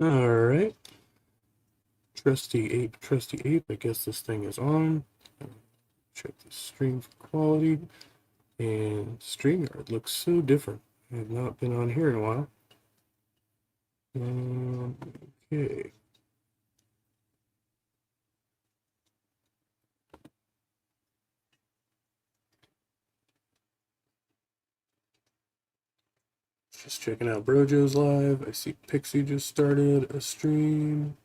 All right. Trusty ape. I guess this thing is on. Check the stream for quality. And StreamYard looks so different. I have not been on here in a while. Okay. Just checking out Brojo's live. I see Pixie just started a stream.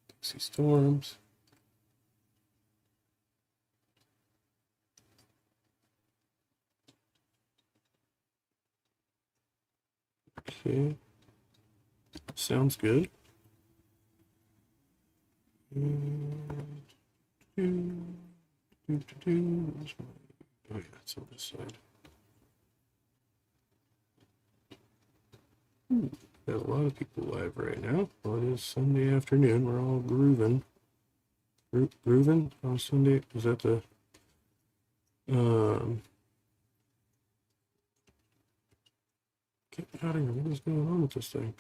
Pixie Storms. Okay. Sounds good. Oh yeah, it's on this side. Got a lot of people live right now. Well, it is Sunday afternoon. We're all grooving. Grooving on Sunday. Is that the get out of here. What is going on with this thing?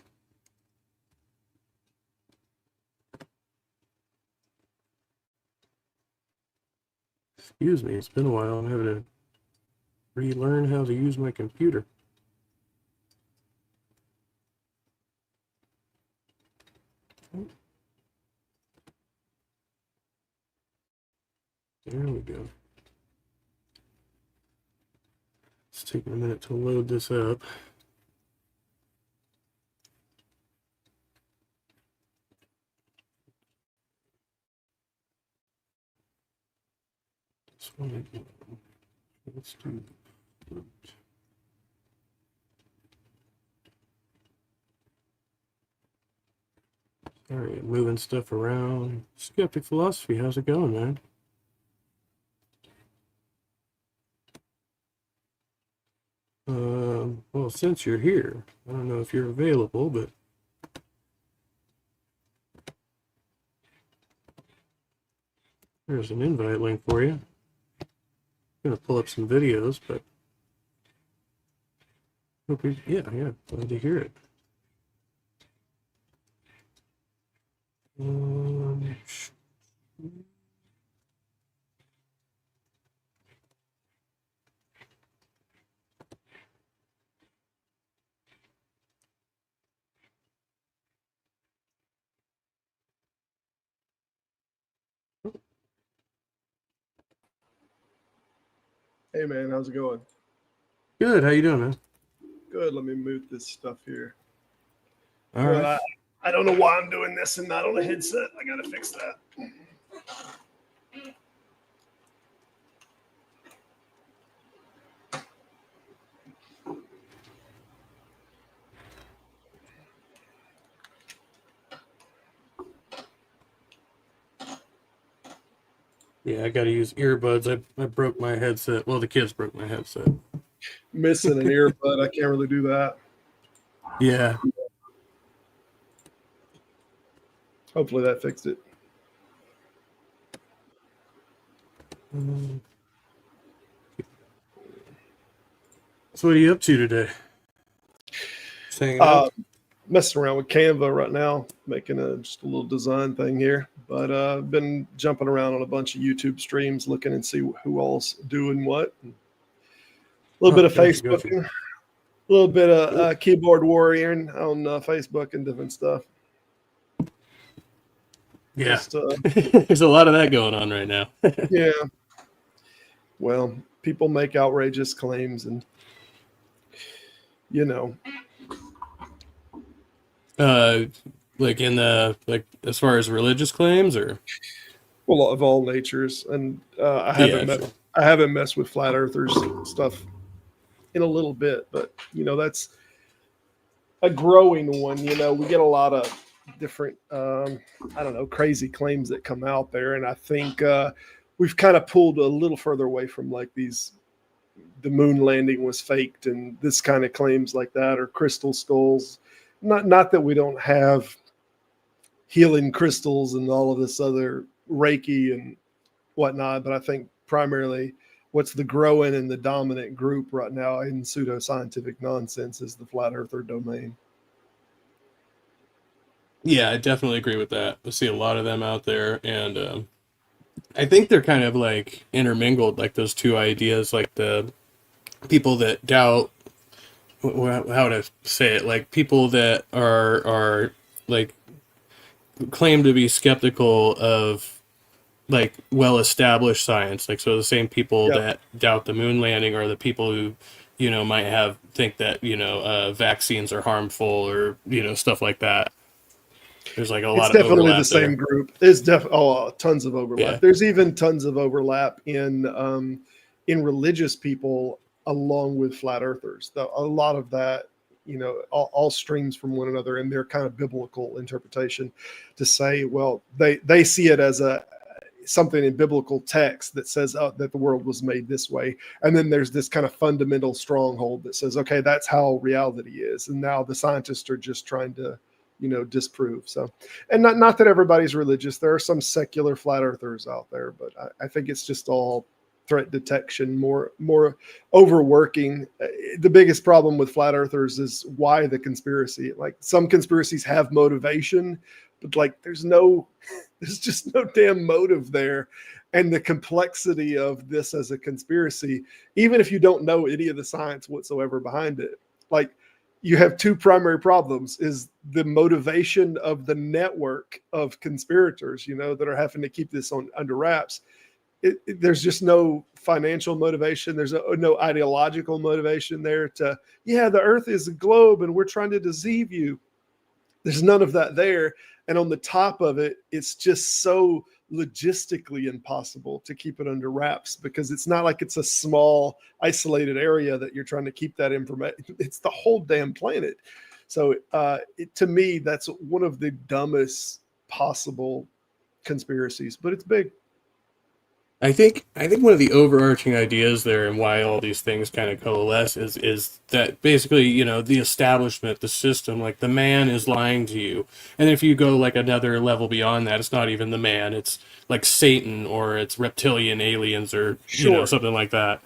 Excuse me, it's been a while. I'm having to relearn how to use my computer. There we go. It's taking a minute to load this up. This one, let's do root. Sorry, I'm moving stuff around. Skeptic Philosophy, how's it going, man? Well, since you're here, I don't know if you're available, but there's an invite link for you. I'm gonna pull up some videos, but hope you, yeah, glad to hear it. Hey man, how's it going? Good. How you doing, man? Good. Let me mute this stuff here. All right. I don't know why I'm doing this and not on a headset. I gotta fix that. Yeah, I got to use earbuds. I broke my headset. Well, the kids broke my headset. Missing an earbud. I can't really do that. Yeah. Hopefully that fixed it. So what are you up to today? Messing around with Canva right now, making just a little design thing here. But I've been jumping around on a bunch of YouTube streams, looking and see who all's doing what. A little bit of Facebook, a little bit of keyboard warrioring on Facebook and different stuff. Yeah, there's a lot of that going on right now. Yeah. Well, people make outrageous claims, and you know. Like in the as far as religious claims, or well, of all natures, and I haven't messed with flat earthers stuff in a little bit, but that's a growing one. We get a lot of different crazy claims that come out there, and I think we've kind of pulled a little further away from like the moon landing was faked and this kind of claims like that, or crystal skulls. Not that we don't have healing crystals and all of this other Reiki and whatnot, but I think primarily what's the growing and the dominant group right now in pseudoscientific nonsense is the flat earther domain. Yeah, I definitely agree with that. I see a lot of them out there, and I think they're kind of like intermingled, like those two ideas, like the people that doubt. How would I say it? Like people that are like claim to be skeptical of like well established science. Like so, the same people Yep. that doubt the moon landing are the people who might have think that vaccines are harmful or stuff like that. There's like a It's lot of definitely the overlap same there. group. There's tons of overlap. Yeah. There's even tons of overlap in religious people along with flat earthers. A lot of that, all streams from one another in their kind of biblical interpretation to say, well, they see it as a something in biblical text that says that the world was made this way, and then there's this kind of fundamental stronghold that says, okay, that's how reality is, and now the scientists are just trying to disprove. So, and not that everybody's religious. There are some secular flat earthers out there, but I think it's just all threat detection, more overworking. The biggest problem with flat earthers is why the conspiracy. Like some conspiracies have motivation, but like there's just no damn motive there. And the complexity of this as a conspiracy, even if you don't know any of the science whatsoever behind it, like you have two primary problems: is the motivation of the network of conspirators, that are having to keep this on under wraps. There's just no financial motivation. There's no ideological motivation there to, yeah, the earth is a globe and we're trying to deceive you. There's none of that there. And on the top of it, it's just so logistically impossible to keep it under wraps, because it's not like it's a small isolated area that you're trying to keep that information. It's the whole damn planet. So to me, that's one of the dumbest possible conspiracies, but it's big. I think one of the overarching ideas there and why all these things kind of coalesce is that basically, the establishment, the system, like the man is lying to you. And if you go like another level beyond that, it's not even the man, it's like Satan or it's reptilian aliens or, Sure. something like that.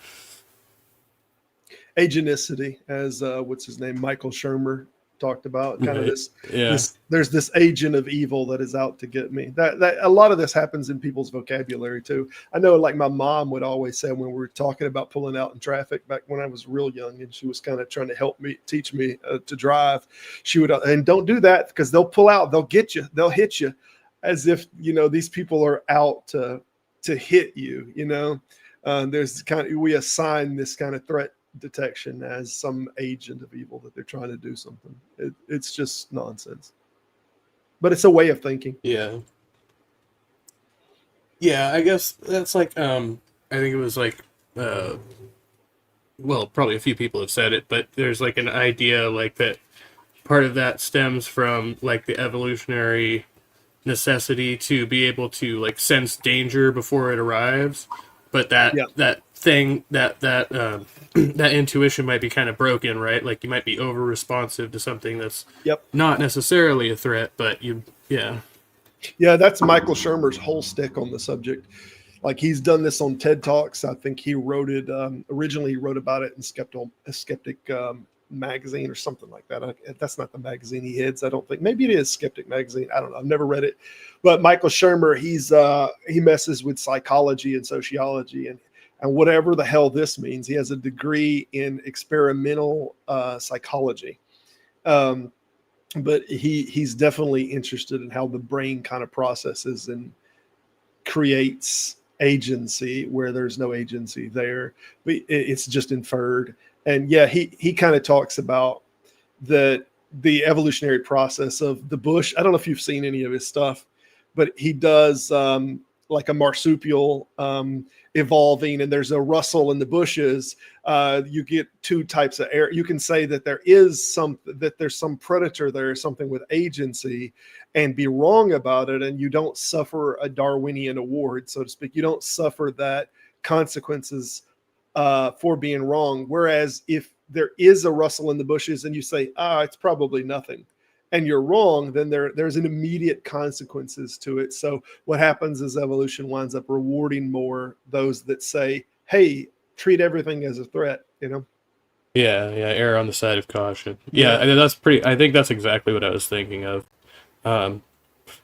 Agenicity, as what's his name, Michael Shermer talked about, kind of Right. this Yeah. this there's this agent of evil that is out to get me. That a lot of this happens in people's vocabulary too. I know, like my mom would always say when we were talking about pulling out in traffic back when I was real young, and she was kind of trying to help me, teach me to drive. She would, and don't do that because they'll pull out, they'll get you, they'll hit you, as if these people are out to hit you. There's kind of, we assign this kind of threat detection as some agent of evil that they're trying to do something. It's just nonsense, but it's a way of thinking. Yeah. Yeah, I guess that's like I think it was like uh well, probably a few people have said it, but there's like an idea like that part of that stems from like the evolutionary necessity to be able to like sense danger before it arrives, but that Yeah. that thing that that intuition might be kind of broken, right? Like you might be over responsive to something that's Yep. not necessarily a threat, but yeah. Yeah, that's Michael Shermer's whole stick on the subject. Like he's done this on TED Talks. I think he wrote it originally. He wrote about it in Skeptic magazine or something like that. That's not the magazine he heads, I don't think. Maybe it is Skeptic magazine. I don't know. I've never read it. But Michael Shermer, he messes with psychology and sociology and whatever the hell this means. He has a degree in experimental psychology. Um, but he's definitely interested in how the brain kind of processes and creates agency where there's no agency there, but it's just inferred. And yeah, he kind of talks about the evolutionary process of the bush. I don't know if you've seen any of his stuff, but he does like a marsupial evolving, and there's a rustle in the bushes. You get two types of air. You can say that there's some predator there, something with agency, and be wrong about it, and you don't suffer a Darwinian award, so to speak. You don't suffer that consequences for being wrong. Whereas if there is a rustle in the bushes and you say, it's probably nothing, and you're wrong, then there's an immediate consequences to it. So what happens is evolution winds up rewarding more those that say, hey, treat everything as a threat. Yeah, err on the side of caution. Yeah, Yeah. and that's pretty. I think that's exactly what I was thinking of.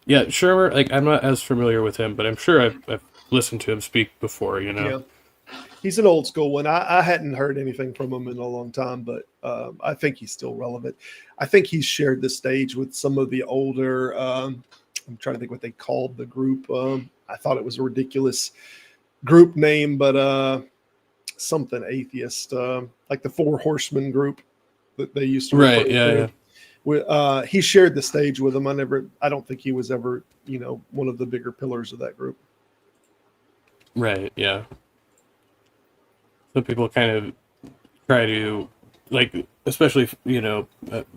Yeah, Shermer, like I'm not as familiar with him, but I'm sure I've listened to him speak before, you know. Yeah. He's an old school one. I hadn't heard anything from him in a long time, but I think he's still relevant. I think he's shared the stage with some of the older. I'm trying to think what they called the group. I thought it was a ridiculous group name, but something atheist, like the Four Horsemen group that they used to refer Right, yeah, to. yeah. He shared the stage with them. I don't think he was ever, one of the bigger pillars of that group. Right, yeah. Some people kind of try to, like, especially,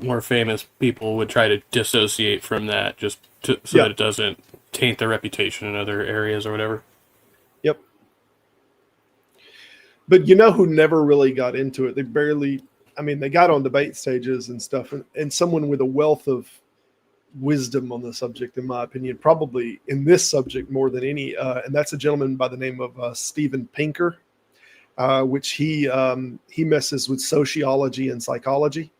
more famous people would try to dissociate from that so Yeah. that it doesn't taint their reputation in other areas or whatever. Yep. But you know who never really got into it? They got on debate stages and stuff, and someone with a wealth of wisdom on the subject, in my opinion, probably in this subject more than any, and that's a gentleman by the name of Steven Pinker, which he messes with sociology and psychology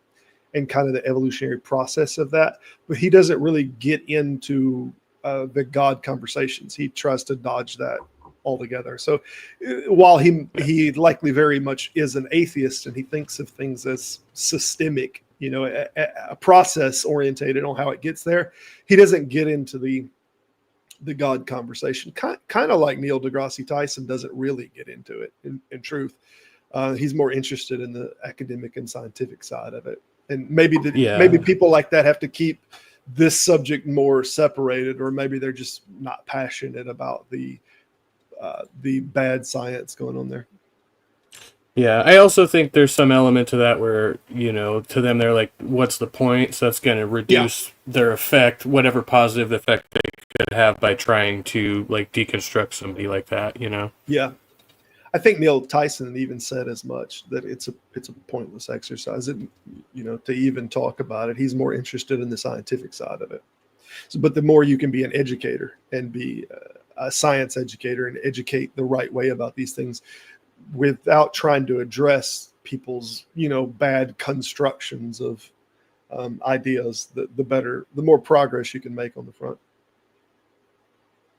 and kind of the evolutionary process of that, but he doesn't really get into the God conversations. He tries to dodge that altogether. So while he likely very much is an atheist and he thinks of things as systemic, a process orientated on how it gets there, he doesn't get into the God conversation. Kind of like Neil deGrasse Tyson doesn't really get into it. In truth, he's more interested in the academic and scientific side of it. And maybe Yeah. people like that have to keep this subject more separated, or maybe they're just not passionate about the bad science going on there. Yeah, I also think there's some element to that where, to them they're like, what's the point? So that's going to Yeah, reduce their effect, whatever positive effect they could have by trying to like deconstruct somebody like that, you know? yeah. I think Neil Tyson even said as much, that it's a pointless exercise, to even talk about it. He's more interested in the scientific side of it. So, but the more you can be an educator and be a science educator and educate the right way about these things without trying to address people's, bad constructions of ideas, the more progress you can make on the front.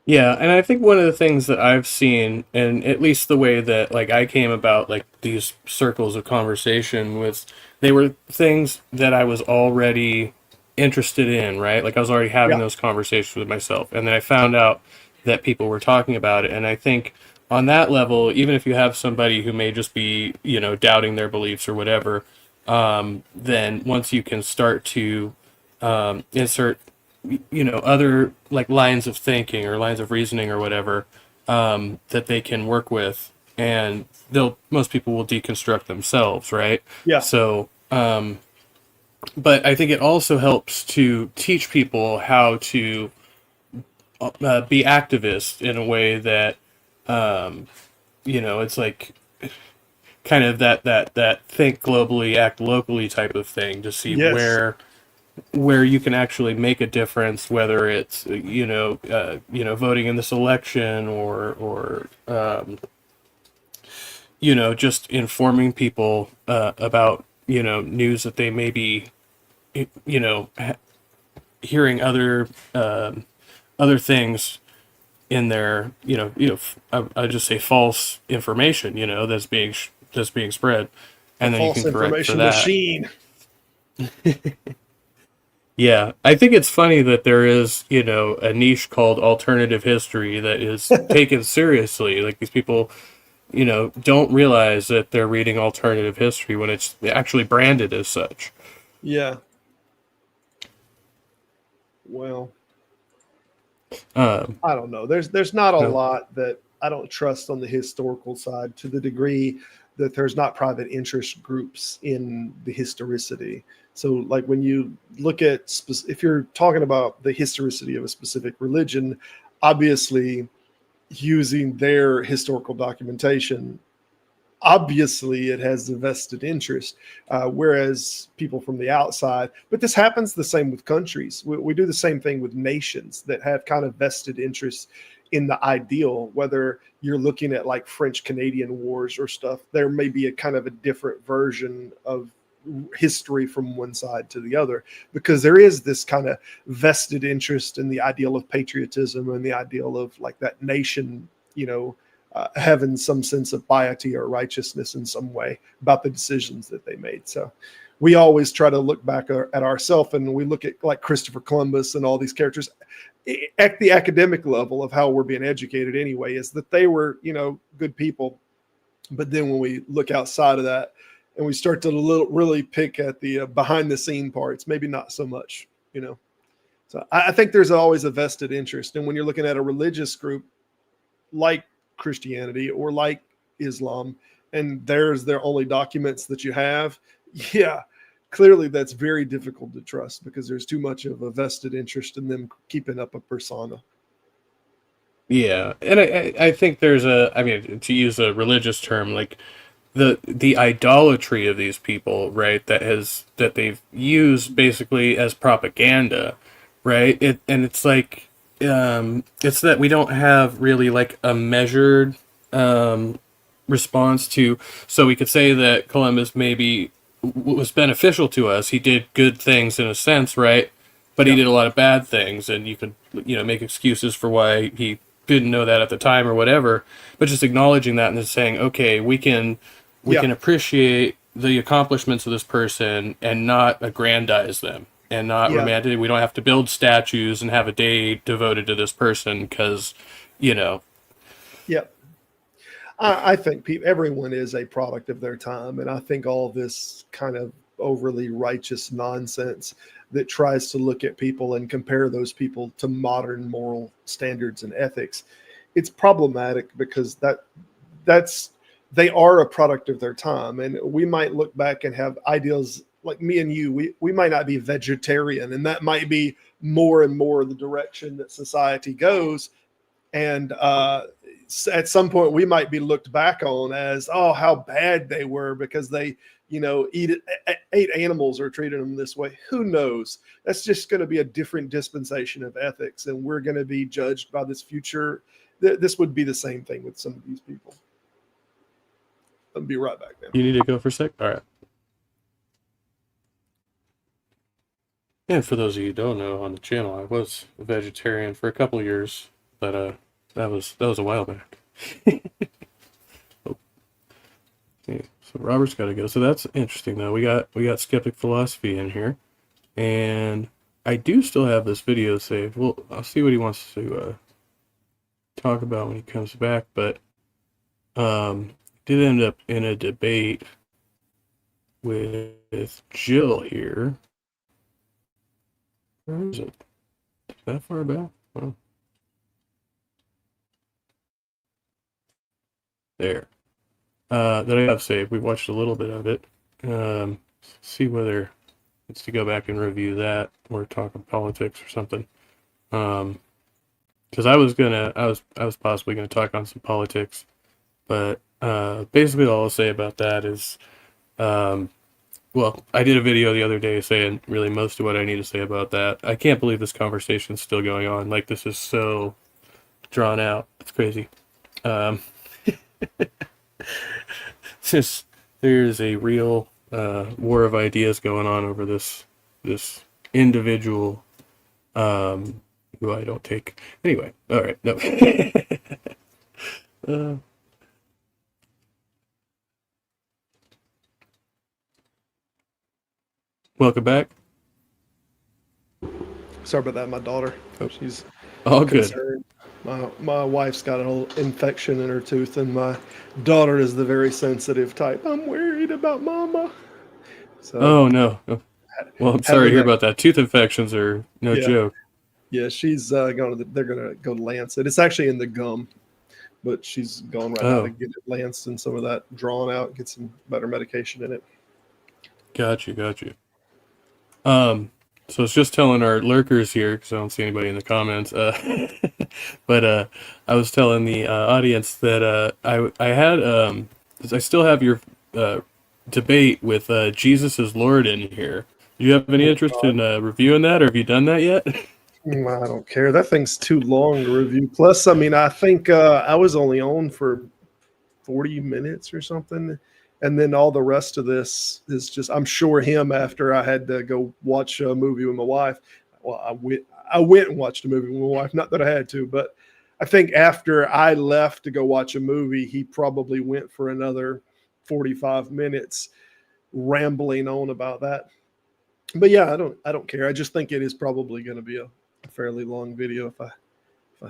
Yeah, and I think one of the things that I've seen, and at least the way that like I came about like these circles of conversation was they were things that I was already interested in, right? Like I was already having Yeah. those conversations with myself, and then I found out that people were talking about it, and I think on that level, even if you have somebody who may just be, doubting their beliefs or whatever, then once you can start to insert other like lines of thinking or lines of reasoning or whatever, that they can work with, and most people will deconstruct themselves, right? Yeah. So but I think it also helps to teach people how to be activists in a way that it's like kind of that think globally, act locally type of thing, to see Yes. where you can actually make a difference, whether it's voting in this election or just informing people about news that they may be hearing other things in their I just say false information that's being spread, The and then you false can correct for information that. machine. Yeah, I think it's funny that there is, a niche called alternative history that is taken seriously. Like these people, don't realize that they're reading alternative history when it's actually branded as such. Yeah. Well, Um, I don't know. There's not a so, lot that I don't trust on the historical side, to the degree that there's not private interest groups in the historicity. So, like when you look at if you're talking about the historicity of a specific religion, obviously using their historical documentation, obviously it has a vested interest, whereas people from the outside, but this happens the same with countries. We do the same thing with nations that have kind of vested interests in the ideal. Whether you're looking at like French Canadian wars or stuff, there may be a kind of a different version of history from one side to the other, because there is this kind of vested interest in the ideal of patriotism and the ideal of like that nation, having some sense of piety or righteousness in some way about the decisions that they made. So we always try to look back at ourselves, and we look at like Christopher Columbus and all these characters at the academic level of how we're being educated anyway, is that they were, good people. But then when we look outside of that and we start to really pick at the behind the scene parts, maybe not so much, So I think there's always a vested interest. And when you're looking at a religious group like Christianity or like Islam, and there's their only documents that you have, yeah, clearly that's very difficult to trust, because there's too much of a vested interest in them keeping up a persona. Yeah, and I think there's to use a religious term, like the idolatry of these people, right? That they've used basically as propaganda, right? It's like it's that we don't have really like a measured response to. So we could say that Columbus maybe was beneficial to us. He did good things in a sense, right? But he did a lot of bad things, and you could make excuses for why he didn't know that at the time or whatever, but just acknowledging that and just saying, okay, we can appreciate the accomplishments of this person and not aggrandize them and not romantic. We don't have to build statues and have a day devoted to this person because, Yeah. I think everyone is a product of their time. And I think all this kind of overly righteous nonsense that tries to look at people and compare those people to modern moral standards and ethics, it's problematic, because they are a product of their time. And we might look back and have ideals like me and you, we might not be vegetarian, and that might be more and more the direction that society goes. And at some point we might be looked back on as, oh, how bad they were because they ate animals or treated them this way. Who knows? That's just going to be a different dispensation of ethics, and we're going to be judged by this future. This would be the same thing with some of these people. I'll be right back now. You need to go for a sec? All right. And for those of you who don't know, on the channel, I was a vegetarian for a couple of years, but that was a while back. Okay, so Robert's got to go. So that's interesting, though. We got Skeptic Philosophy in here, and I do still have this video saved. Well, I'll see what he wants to talk about when he comes back. But did end up in a debate with Jill here. Where is it? Is that far back? Oh. There. That I have saved. We watched a little bit of it. See whether it's to go back and review that or talk politics or something. Because I was possibly gonna talk on some politics, but basically all I'll say about that is, well, I did a video the other day saying really most of what I need to say about that. I can't believe this conversation is still going on. Like, this is so drawn out. It's crazy. Just there's a real war of ideas going on over this individual who I don't take. Anyway, all right, no. Welcome back. Sorry about that. My daughter, she's all concerned. Good. My wife's got an infection in her tooth, and my daughter is the very sensitive type. I'm worried about mama. So, oh no. Well, I'm sorry to hear about that. Tooth infections are no joke. Yeah, she's they're gonna go to lance it. It's actually in the gum, but she's going right now to get it lanced and some of that drawn out, get some better medication in it. Got you. So it's just telling our lurkers here, because I don't see anybody in the comments. But I was telling the audience that I had I still have your debate with Jesus is Lord in here. Do you have any interest in reviewing that, or have you done that yet? I don't care. That thing's too long to review. Plus, I mean, I think I was only on for 40 minutes or something, And then all the rest of this is just, I'm sure him after I had to go watch a movie with my wife. Well, I went and watched a movie with my wife. Not that I had to, but I think after I left to go watch a movie, he probably went for another 45 minutes rambling on about that. But yeah, I don't care. I just think it is probably going to be a fairly long video if I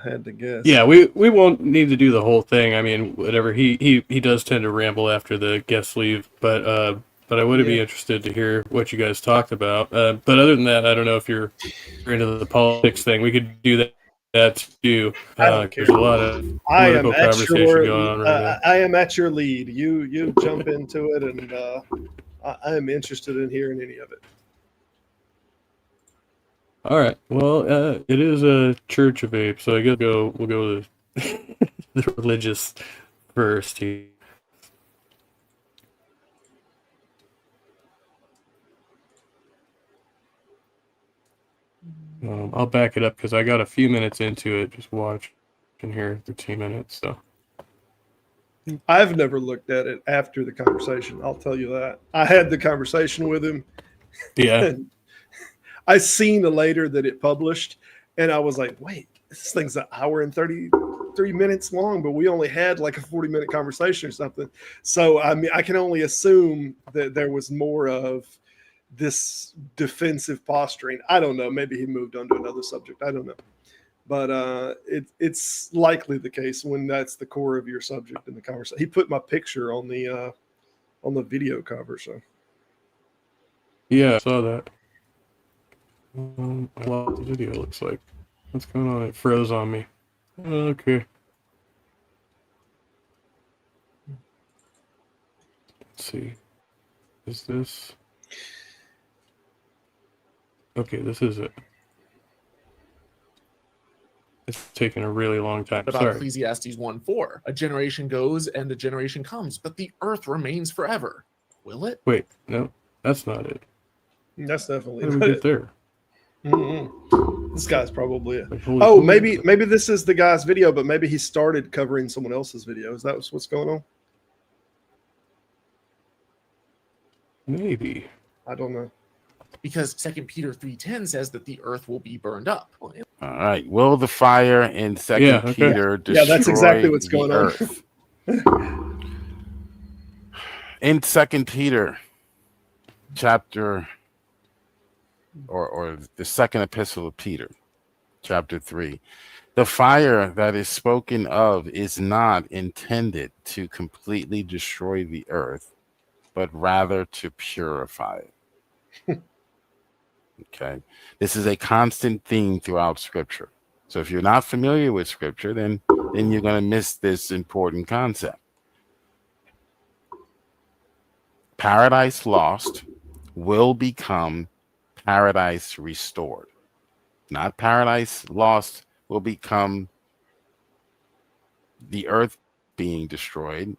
had to guess. Yeah, we won't need to do the whole thing. I mean, whatever, he does tend to ramble after the guests leave, but I would be interested to hear what you guys talked about. But other than that, I don't know if you're into the politics thing. We could do that too. There's a lot of political conversation going on right now. I am at your lead. You jump into it, and I am interested in hearing any of it. All right. Well, it is a Church of Apes, so I guess we'll go with the religious first here. I'll back it up because I got a few minutes into it. Just watch in here 13 minutes. So I've never looked at it after the conversation. I'll tell you that. I had the conversation with him. Yeah. I seen later that it published, and I was like, wait, this thing's an hour and 33 minutes long, but we only had like a 40-minute conversation or something. So, I mean, I can only assume that there was more of this defensive posturing. I don't know. Maybe he moved on to another subject. I don't know. But it's likely the case when that's the core of your subject in the conversation. He put my picture on the video cover. So, yeah, I saw that. I lost the video, looks like. What's going on? It froze on me. Okay. Let's see. Is this... Okay, this is it. It's taking a really long time. About Sorry. Ecclesiastes 1:4. A generation goes and a generation comes, but the earth remains forever. Will it? Wait, no, that's not it. That's definitely How did we not get it. there? Mm-mm. This guy's probably it. Like, Oh, maybe this is the guy's video, but maybe he started covering someone else's video. Is that what's going on? Maybe. I don't know. Because 2 Peter 3:10 says that the earth will be burned up. All right. Will the fire in Second Peter destroy that's exactly what's going on. earth? In 2 Peter chapter or the second epistle of Peter, chapter 3, the fire that is spoken of is not intended to completely destroy the earth, but rather to purify it. Okay. This is a constant theme throughout Scripture. So if you're not familiar with Scripture, then you're going to miss this important concept. Paradise lost will become paradise restored. Not paradise lost will become the earth being destroyed,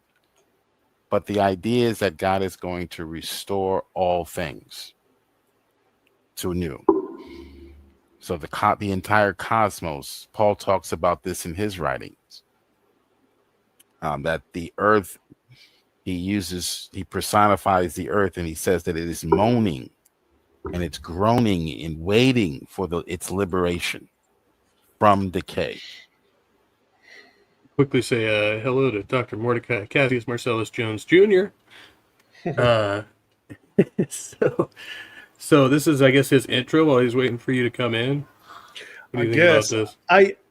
but the idea is that God is going to restore all things to new. So the entire cosmos, Paul talks about this in his writings, that the earth, he personifies the earth, and he says that it is moaning and it's groaning and waiting for its liberation from decay. Quickly say hello to Dr. Mordecai Cassius Marcellus Jones Jr. So this is, I guess, his intro while he's waiting for you to come in. What do you think about this?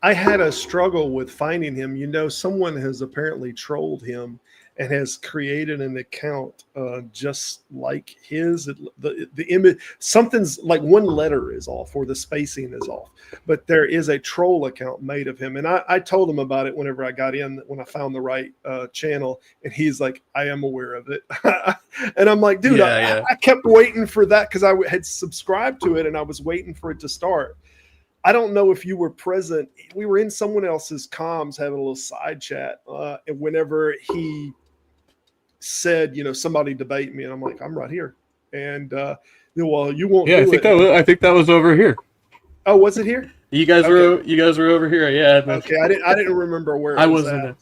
I had a struggle with finding him. You know, someone has apparently trolled him and has created an account just like his. The image, something's like one letter is off or the spacing is off, but there is a troll account made of him. And I told him about it whenever I got in, when I found the right channel, and he's like, I am aware of it. And I'm like, dude, I kept waiting for that because I had subscribed to it and I was waiting for it to start. I don't know if you were present. We were in someone else's comms having a little side chat. And whenever he said, you know, somebody debate me, and I'm like, I'm right here. And well, you won't. Yeah, I think that was over here. Oh, was it here? You guys were over here. Yeah. Okay, I didn't remember where it I was wasn't. at.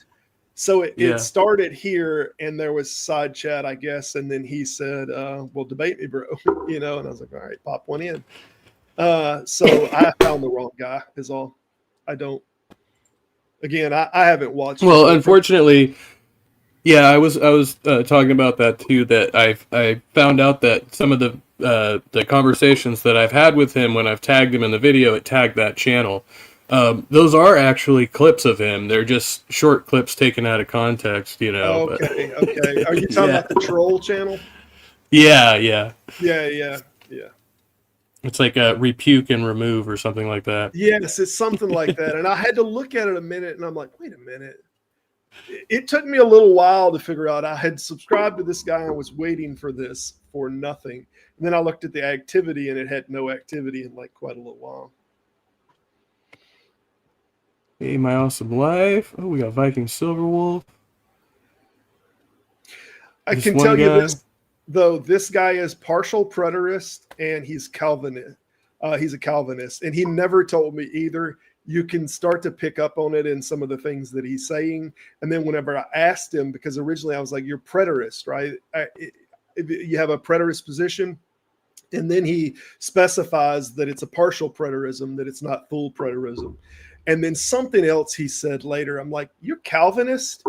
So it Yeah. started here, and there was side chat, I guess, and then he said, "Well, debate me, bro," and I was like, "All right, pop one in." So I found the wrong guy. Is all. I don't. Again, I haven't watched. Well, unfortunately, yeah, I was talking about that too. That I found out that some of the conversations that I've had with him when I've tagged him in the video, it tagged that channel. Those are actually clips of him. They're just short clips taken out of context, Okay, okay. Are you talking about the troll channel? Yeah. Yeah. It's like a repuke and remove or something like that. Yes, it's something like that. And I had to look at it a minute, and I'm like, wait a minute. It took me a little while to figure out I had subscribed to this guy and was waiting for this for nothing. And then I looked at the activity, and it had no activity in like quite a little while. Hey, my awesome life. Oh, we got Viking Silverwolf. I This can one tell you guy- this, though. This guy is partial preterist, and he's Calvinist. He's a Calvinist, and he never told me either. You can start to pick up on it in some of the things that he's saying. And then whenever I asked him, because originally I was like, "You're preterist, right? You have a preterist position." And then he specifies that it's a partial preterism, that it's not full preterism. And then something else he said later, I'm like, "You're Calvinist?"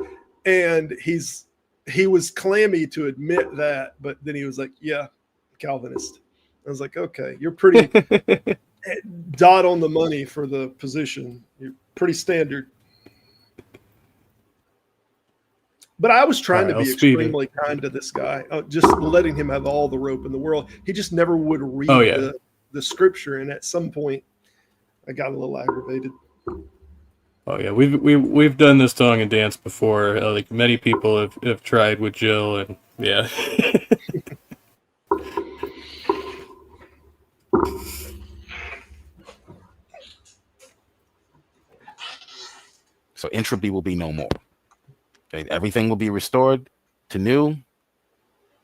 And he was clammy to admit that, but then he was like, "Yeah, Calvinist." I was like, "Okay, you're pretty dot on the money for the position. You're pretty standard." But I was trying All right, to be I'll speed it. extremely kind to this guy, just letting him have all the rope in the world. He just never would read Oh, yeah. the scripture, and at some point, I got a little aggravated. Oh yeah, we've done this song and dance before. Like many people have tried with Jill, and yeah. So entropy will be no more. Okay? Everything will be restored to new,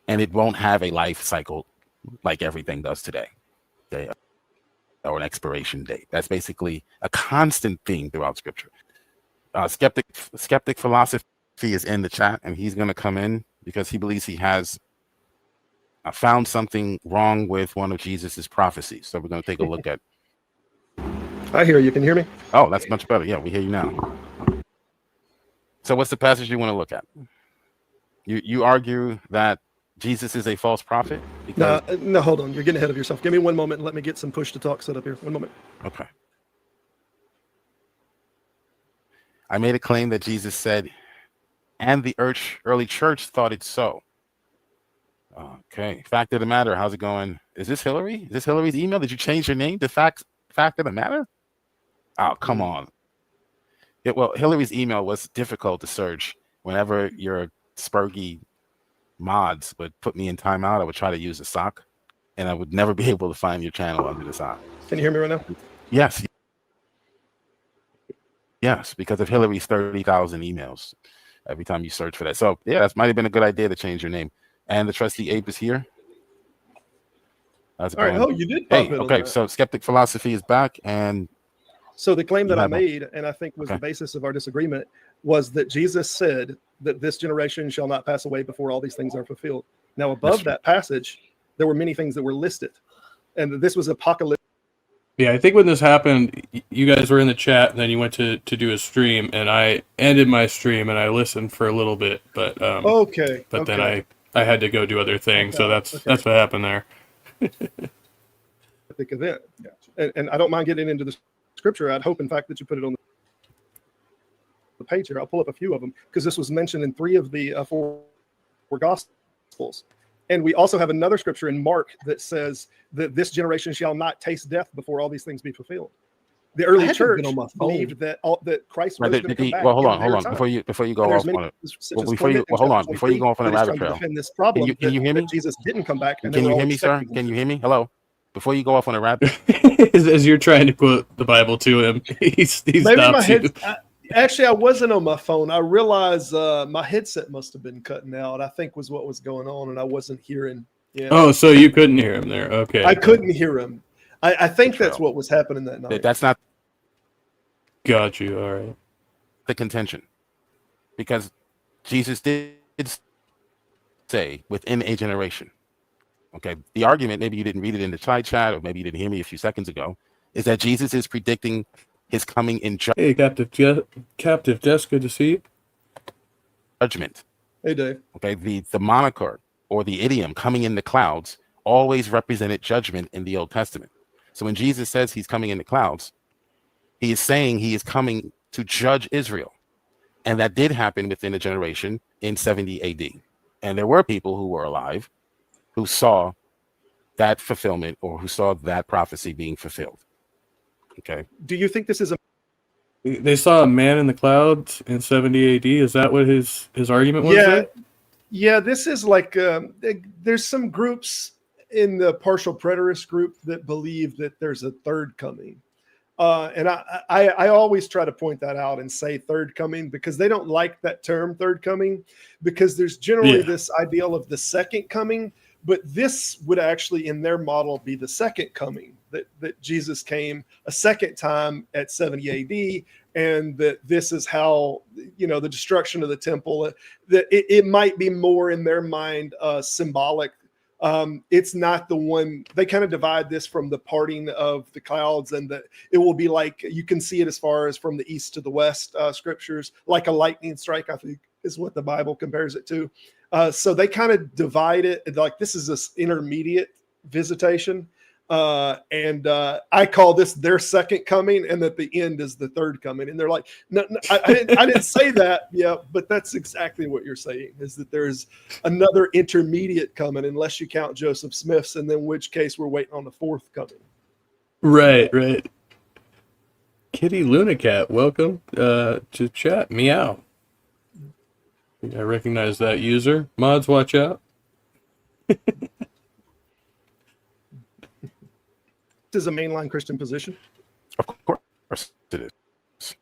and it won't have a life cycle like everything does today. Okay? Or an expiration date. That's basically a constant theme throughout Scripture. Skeptic philosophy is in the chat, and he's going to come in because he believes he has found something wrong with one of Jesus's prophecies. So we're going to take a look at. I hear you. Can you hear me? Oh, that's much better. Yeah, we hear you now. So what's the passage you want to look at? You argue that Jesus is a false prophet? No, hold on. You're getting ahead of yourself. Give me one moment and let me get some push to talk set up here. One moment. Okay. I made a claim that Jesus said, and the early church thought it so. Okay. Fact of the matter. How's it going? Is this Hillary? Is this Hillary's email? Did you change your name to fact of the matter? Oh, come on. Well, Hillary's email was difficult to search. Whenever your Spurgy mods would put me in timeout, I would try to use a sock, and I would never be able to find your channel under the sock. Can you hear me right now? Yes. Yes, because of Hillary's 30,000 emails every time you search for that. So, yeah, that might have been a good idea to change your name. And the trustee Ape is here. How's it All right. going? Oh, you did pop Hey, in on okay, that. so Skeptic Philosophy is back, and So the claim that You I have one. made, and I think was Okay. the basis of our disagreement, was that Jesus said that this generation shall not pass away before all these things are fulfilled. Now, above That's that passage, there were many things that were listed, and this was apocalyptic. Yeah, I think when this happened, you guys were in the chat, and then you went to do a stream, and I ended my stream and I listened for a little bit, but Okay. then okay. I had to go do other things, so Okay, that's okay. that's what happened there. Event. And I don't mind getting into the scripture. I'd hope, in fact, that you put it on the page here. I'll pull up a few of them because this was mentioned in 3 of the 4 Gospels. And we also have another scripture in Mark that says that this generation shall not taste death before all these things be fulfilled. The I early had to have church been on my phone. believed that Christ was Right, going to come back. well, hold in on, their hold time. on. Before you go And there's off many on it, such well, as before you Clement in hold on, chapter before you go off on a 23, that is rabbit trying to trail, defend this problem can you that- hear me? that Jesus didn't come back. And Can they were you all hear me, sir? expecting Can him. you hear me? Hello. Before you go off on a rabbit, as you're trying to quote the Bible to him, he Maybe my stops you. head. Actually, I wasn't on my phone. I realized my headset must have been cutting out. I think was what was going on, and I wasn't hearing. Yeah, Oh, so you couldn't hear him there? Okay, I couldn't hear him. I think that's Trail. what was happening that night. that's not got you. All right. the contention. because Jesus did say within a generation. Okay, the argument, maybe you didn't read it in the side chat, or maybe you didn't hear me a few seconds ago, is that Jesus is predicting his coming in Hey, Captive Jess, good to see you. judgment. Hey, Dave. Okay, the moniker or the idiom coming in the clouds always represented judgment in the Old Testament. So when Jesus says he's coming in the clouds, he is saying he is coming to judge Israel. And that did happen within a generation in 70 AD. And there were people who were alive who saw that fulfillment, or who saw that prophecy being fulfilled. Okay. Do you think this is a They saw a man in the clouds in 70 AD. Is that what his argument was? Yeah. There? Yeah, this is like there's some groups in the partial preterist group that believe that there's a third coming. And I always try to point that out and say third coming, because they don't like that term third coming, because there's generally this ideal of the second coming, but this would actually in their model be the second coming, that Jesus came a second time at 70 AD, and that this is how, the destruction of the temple, that it might be more in their mind symbolic. It's not the one. They kind of divide this from the parting of the clouds, and that it will be like, you can see it as far as from the east to the west scriptures, like a lightning strike, I think is what the Bible compares it to. So they kind of divide it like this is this intermediate visitation. And I call this their second coming, and that the end is the third coming. And they're like, no, I didn't say that. Yeah, but that's exactly what you're saying, is that there's another intermediate coming, unless you count Joseph Smith's, and then in which case we're waiting on the fourth coming. Right. Kitty Lunacat, welcome to chat. Meow. I recognize that user. Mods, watch out. This is a mainline Christian position. Of course it is.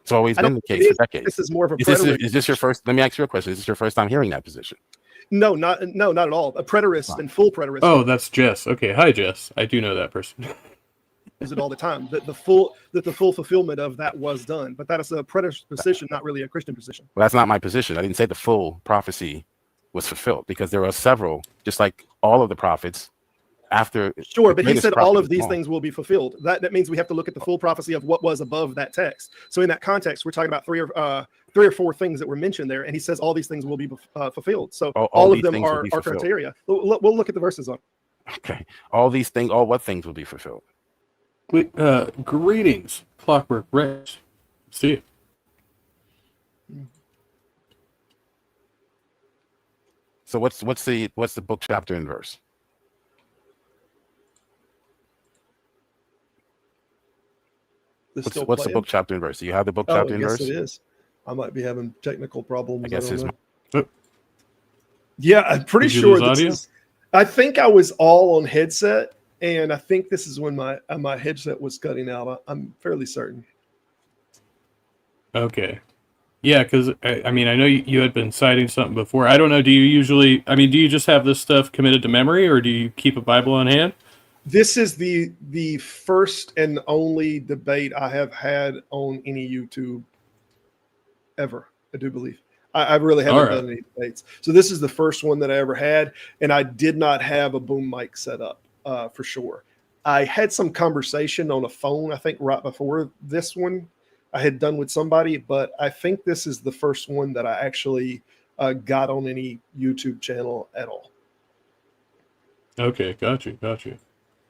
It's always been the case for decades. This is more of a Is this your first? Let me ask you a question. Is this your first time hearing that position? No, not at all. A preterist and full preterist. Oh, that's Jess. Okay, hi Jess. I do know that person. Use it all the time. That the full fulfillment of that was done, but that is a preterist position, not really a Christian position. Well, that's not my position. I didn't say the full prophecy was fulfilled, because there are several, just like all of the prophets. After sure, but he said all of these things will be fulfilled. That means we have to look at the full prophecy of what was above that text. So in that context, we're talking about three or four things that were mentioned there, and he says all these things will be fulfilled. So all of them are criteria. We'll look at the verses on. Okay, all these things, all what things will be fulfilled? Greetings, Clockwork Rex. See you. So what's the book, chapter, and verse? What's the book, chapter, and verse? Do you have the book, chapter, and verse? Yes, it is. I might be having technical problems. I guess it's. Yeah, I'm pretty sure this is. I think I was all on headset, and I think this is when my headset was cutting out. I'm fairly certain. Okay. Yeah, because I mean, I know you had been citing something before. I don't know. Do you just have this stuff committed to memory, or do you keep a Bible on hand? This is the first and only debate I have had on any YouTube ever, I do believe. I really haven't done any debates. So this is the first one that I ever had, and I did not have a boom mic set up for sure. I had some conversation on a phone, I think right before this one I had done with somebody, but I think this is the first one that I actually got on any YouTube channel at all. Okay, got you.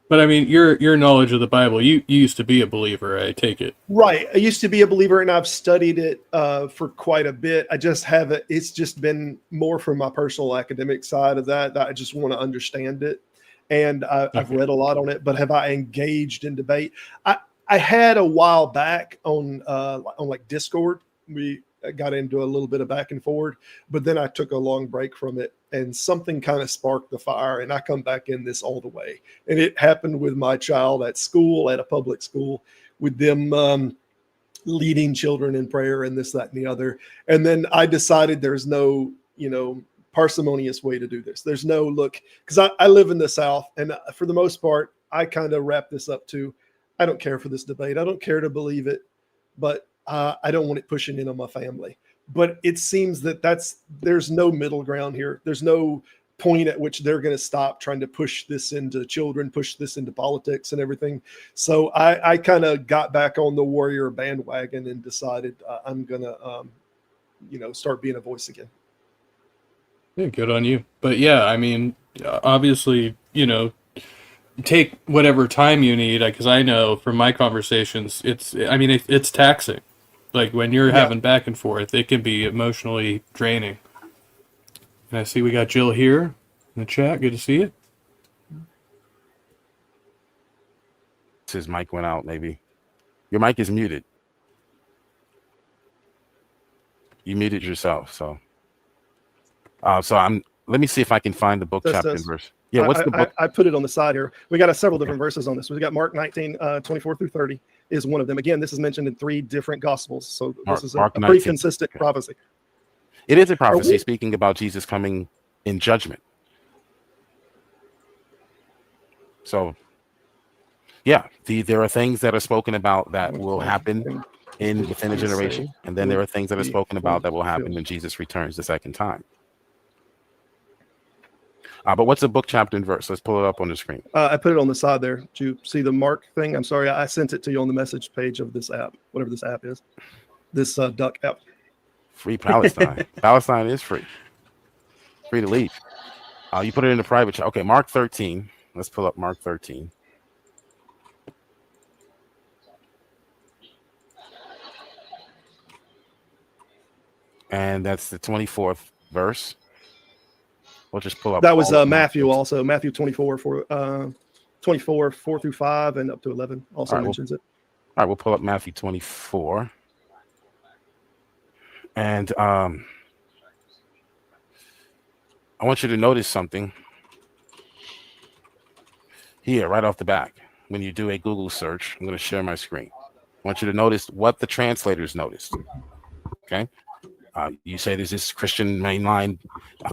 But I mean, your knowledge of the Bible, you used to be a believer, I take it. Right. I used to be a believer, and I've studied it for quite a bit. I just haven't. It's just been more from my personal academic side of that I just want to understand it. And I've read a lot on it, but have I engaged in debate? I had a while back on like Discord. We got into a little bit of back and forward, but then I took a long break from it, and something kind of sparked the fire, and I come back in this all the way. And it happened with my child at school, at a public school, with them leading children in prayer and this, that, and the other. And then I decided there's no, parsimonious way to do this. There's no look, because I live in the South, and for the most part, I kind of wrap this up to, I don't care for this debate. I don't care to believe it, but I don't want it pushing in on my family. but it seems that there's no middle ground here. There's no point at which they're going to stop trying to push this into children, push this into politics and everything. So I kind of got back on the warrior bandwagon and decided I'm going to, start being a voice again. Yeah, good on you. But yeah, I mean, obviously, take whatever time you need, because I know from my conversations, it's taxing. Like when you're having back and forth, it can be emotionally draining. And I see we got Jill here in the chat. Good to see you. His mic went out, maybe. Your mic is muted. You muted yourself, so. Let me see if I can find the book chapter and verse. Yeah, what's the book? I put it on the side here. We got several different verses on this. We got Mark 19, 24 through 30 is one of them. Again, this is mentioned in 3 different gospels. So this is a pretty consistent prophecy. It is a prophecy speaking about Jesus coming in judgment. So, yeah, there are things that are spoken about that will happen within a generation, and then there are things that are spoken about that will happen when Jesus returns the second time. But what's the book, chapter, and verse? Let's pull it up on the screen. I put it on the side there. Did you see the Mark thing? I'm sorry, I sent it to you on the message page of this app, whatever this app is, this Duck app. Free Palestine. Palestine is free. Free to leave. You put it in the private chat. Okay, Mark 13. Let's pull up Mark 13. And that's the 24th verse. We'll just pull up. That was Matthew also. Matthew 24, 4 through 5 and up to 11 also mentions it. All right, we'll pull up Matthew 24. And I want you to notice something here right off the back. When you do a Google search, I'm going to share my screen. I want you to notice what the translators noticed. Okay. You say there's this Christian mainline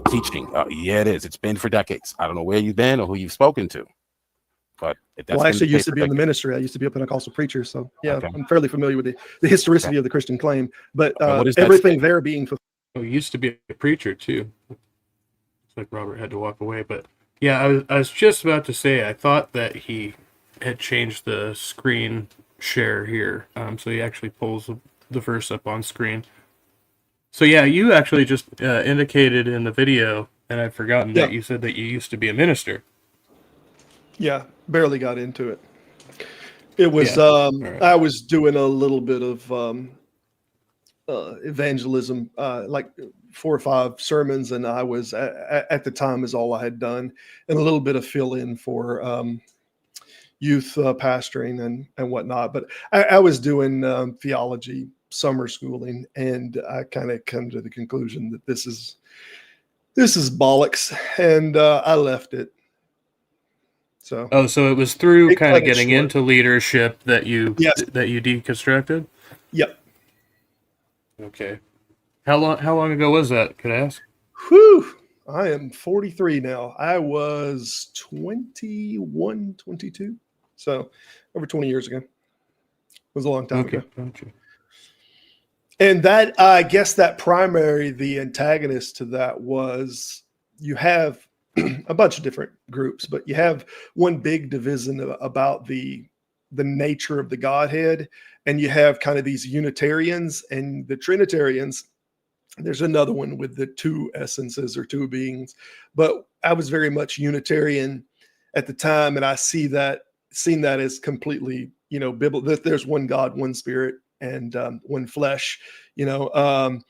teaching. Yeah, it is. It's been for decades. I don't know where you've been or who you've spoken to. But I actually used to be in the ministry. I used to be a Pentecostal preacher. So, yeah, okay. I'm fairly familiar with the historicity of the Christian claim. But everything there being fulfilled. Oh, he used to be a preacher, too. It's like Robert had to walk away. But, yeah, I was just about to say, I thought that he had changed the screen share here. So he actually pulls the verse up on screen. So, yeah, you actually just indicated in the video, and I'd forgotten that you said that you used to be a minister. Yeah, barely got into it. It was, I was doing a little bit of evangelism, like 4 or 5 sermons, and I was, at the time, is all I had done, and a little bit of fill-in for youth pastoring and whatnot. But I was doing theology summer schooling, and I kind of come to the conclusion that this is bollocks, and I left it. So it was through kind of getting into leadership that you deconstructed? Yep. Okay. How long ago was that? Could I ask? Whew. I am 43 now. I was 21, 22. So over 20 years ago. It was a long time ago. Gotcha. And that, I guess the antagonist to that was you have a bunch of different groups, but you have one big division about the nature of the Godhead, and you have kind of these Unitarians and the Trinitarians. There's another one with the 2 essences or 2 beings, but I was very much Unitarian at the time, and I seen that as completely, biblical. That there's one God, one Spirit, and one flesh, or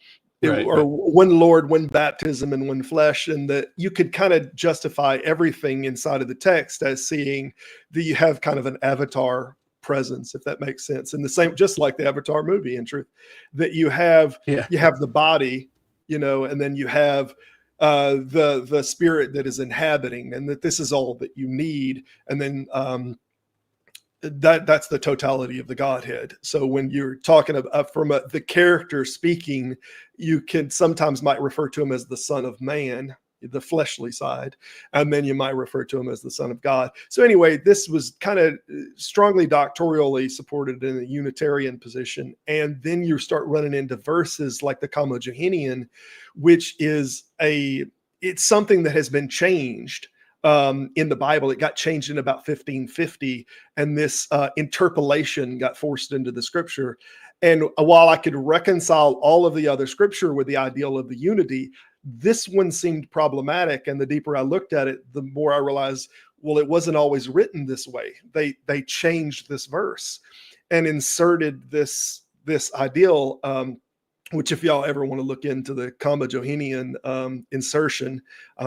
one Lord, one baptism, and one flesh, and that you could kind of justify everything inside of the text as seeing that you have kind of an avatar presence, if that makes sense. And the same, just like the Avatar movie, in truth, that you have the body, and then you have the spirit that is inhabiting, and that this is all that you need, and then that's the totality of the Godhead. So when you're talking about from the character speaking, you can sometimes might refer to him as the Son of Man, the fleshly side, and then you might refer to him as the Son of God. So anyway, this was kind of strongly doctrinally supported in a Unitarian position, and then you start running into verses like the Comma Johannian, which is it's something that has been changed in the Bible. It got changed in about 1550, and this interpolation got forced into the scripture. And while I could reconcile all of the other scripture with the ideal of the unity, this one seemed problematic. And the deeper I looked at it, the more I realized, well, it wasn't always written this way. They changed this verse and inserted this ideal, which if y'all ever want to look into the Comma Johannian insertion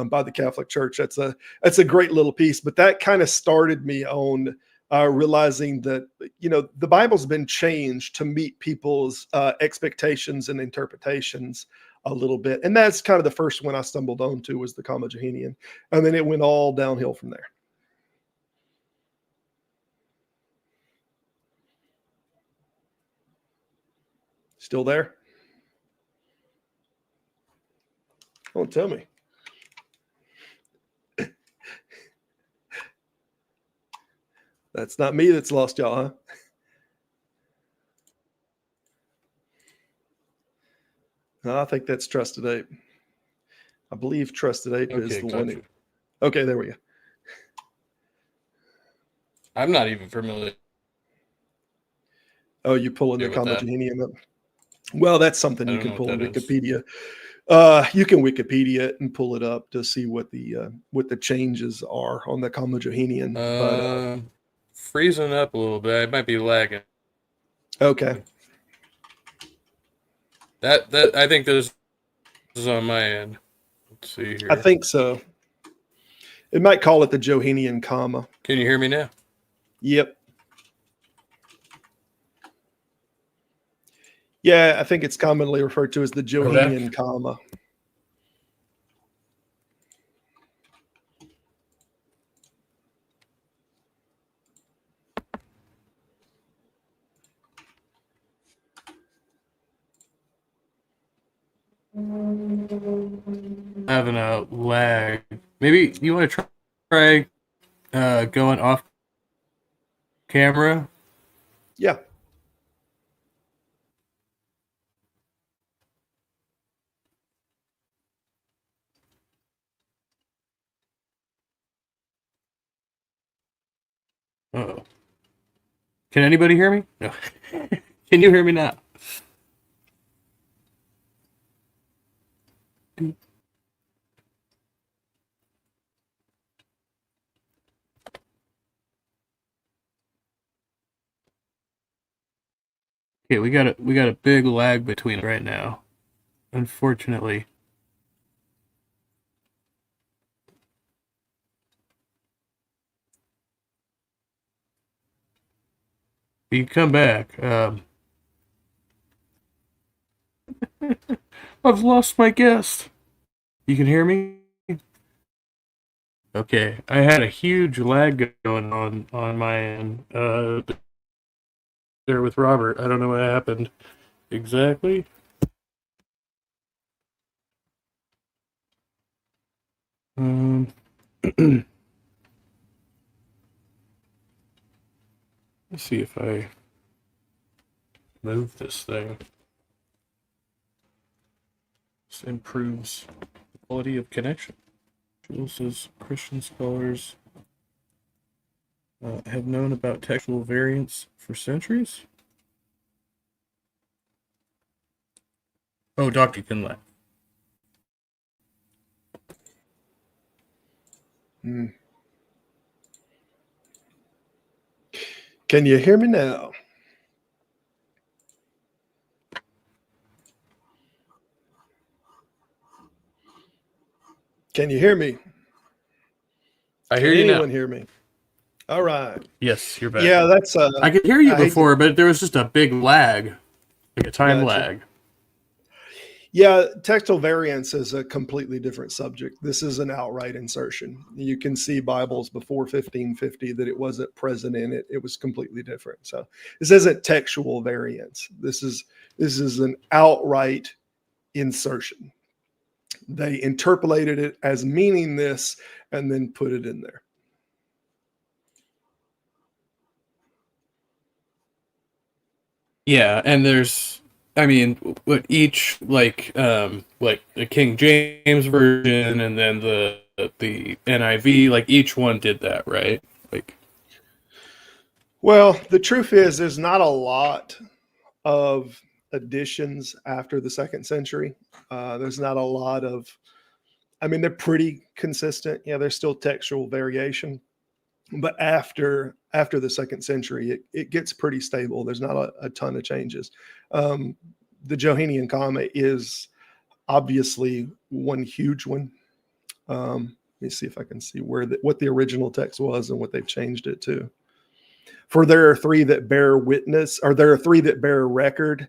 by the Catholic Church, that's a great little piece. But that kind of started me on realizing that, the Bible's been changed to meet people's expectations and interpretations a little bit. And that's kind of the first one I stumbled onto was the Comma Johannian. And then it went all downhill from there. Still there? Don't tell me. That's not me that's lost y'all, huh? No, I think that's Trusted Ape. I believe Trusted Ape is the one. Okay, there we go. I'm not even familiar. Oh, you pulling the Comma Johannian up? Well, that's something you can pull in Wikipedia. You can Wikipedia it and pull it up to see what the changes are on the Comma Johannian. Freezing up a little bit. It might be lagging. Okay. That I think this is on my end. Let's see here. I think so. It might call it the Johannian comma. Can you hear me now? Yep. Yeah, I think it's commonly referred to as the Johannian comma. Having a lag. Maybe you want to try going off camera? Yeah. Uh-oh. Can anybody hear me? No. Can you hear me now? Okay, we got a big lag between right now. Unfortunately. You can come back. I've lost my guest. You can hear me? Okay, I had a huge lag going on my end. There with Robert. I don't know what happened exactly. Let's see if I move this thing. This improves the quality of connection. Jules says Christian scholars have known about textual variants for centuries. Oh, Dr. Kinley. Can you hear me now? Can you hear me? I hear you now. Anyone hear me? All right. Yes, you're back. Yeah, that's I could hear you before, but there was just a big lag, like a time lag. Yeah, textual variance is a completely different subject. This is an outright insertion. You can see Bibles before 1550 that it wasn't present in it. It was completely different. So this isn't textual variance. This is an outright insertion. They interpolated it as meaning this and then put it in there. Yeah, and there's, I mean, what each like the King James version and then the NIV, like each one did that, right? Like, Well, the truth is, there's not a lot of additions after the 2nd century. There's not a lot of, I mean, they're pretty consistent. Yeah, there's still textual variation, but after the 2nd century, it gets pretty stable. There's not a ton of changes. The Johannine comma is obviously one huge one. Let me see if I can see what the original text was and what they've changed it to. For there are 3 that bear witness, or there are 3 that bear record.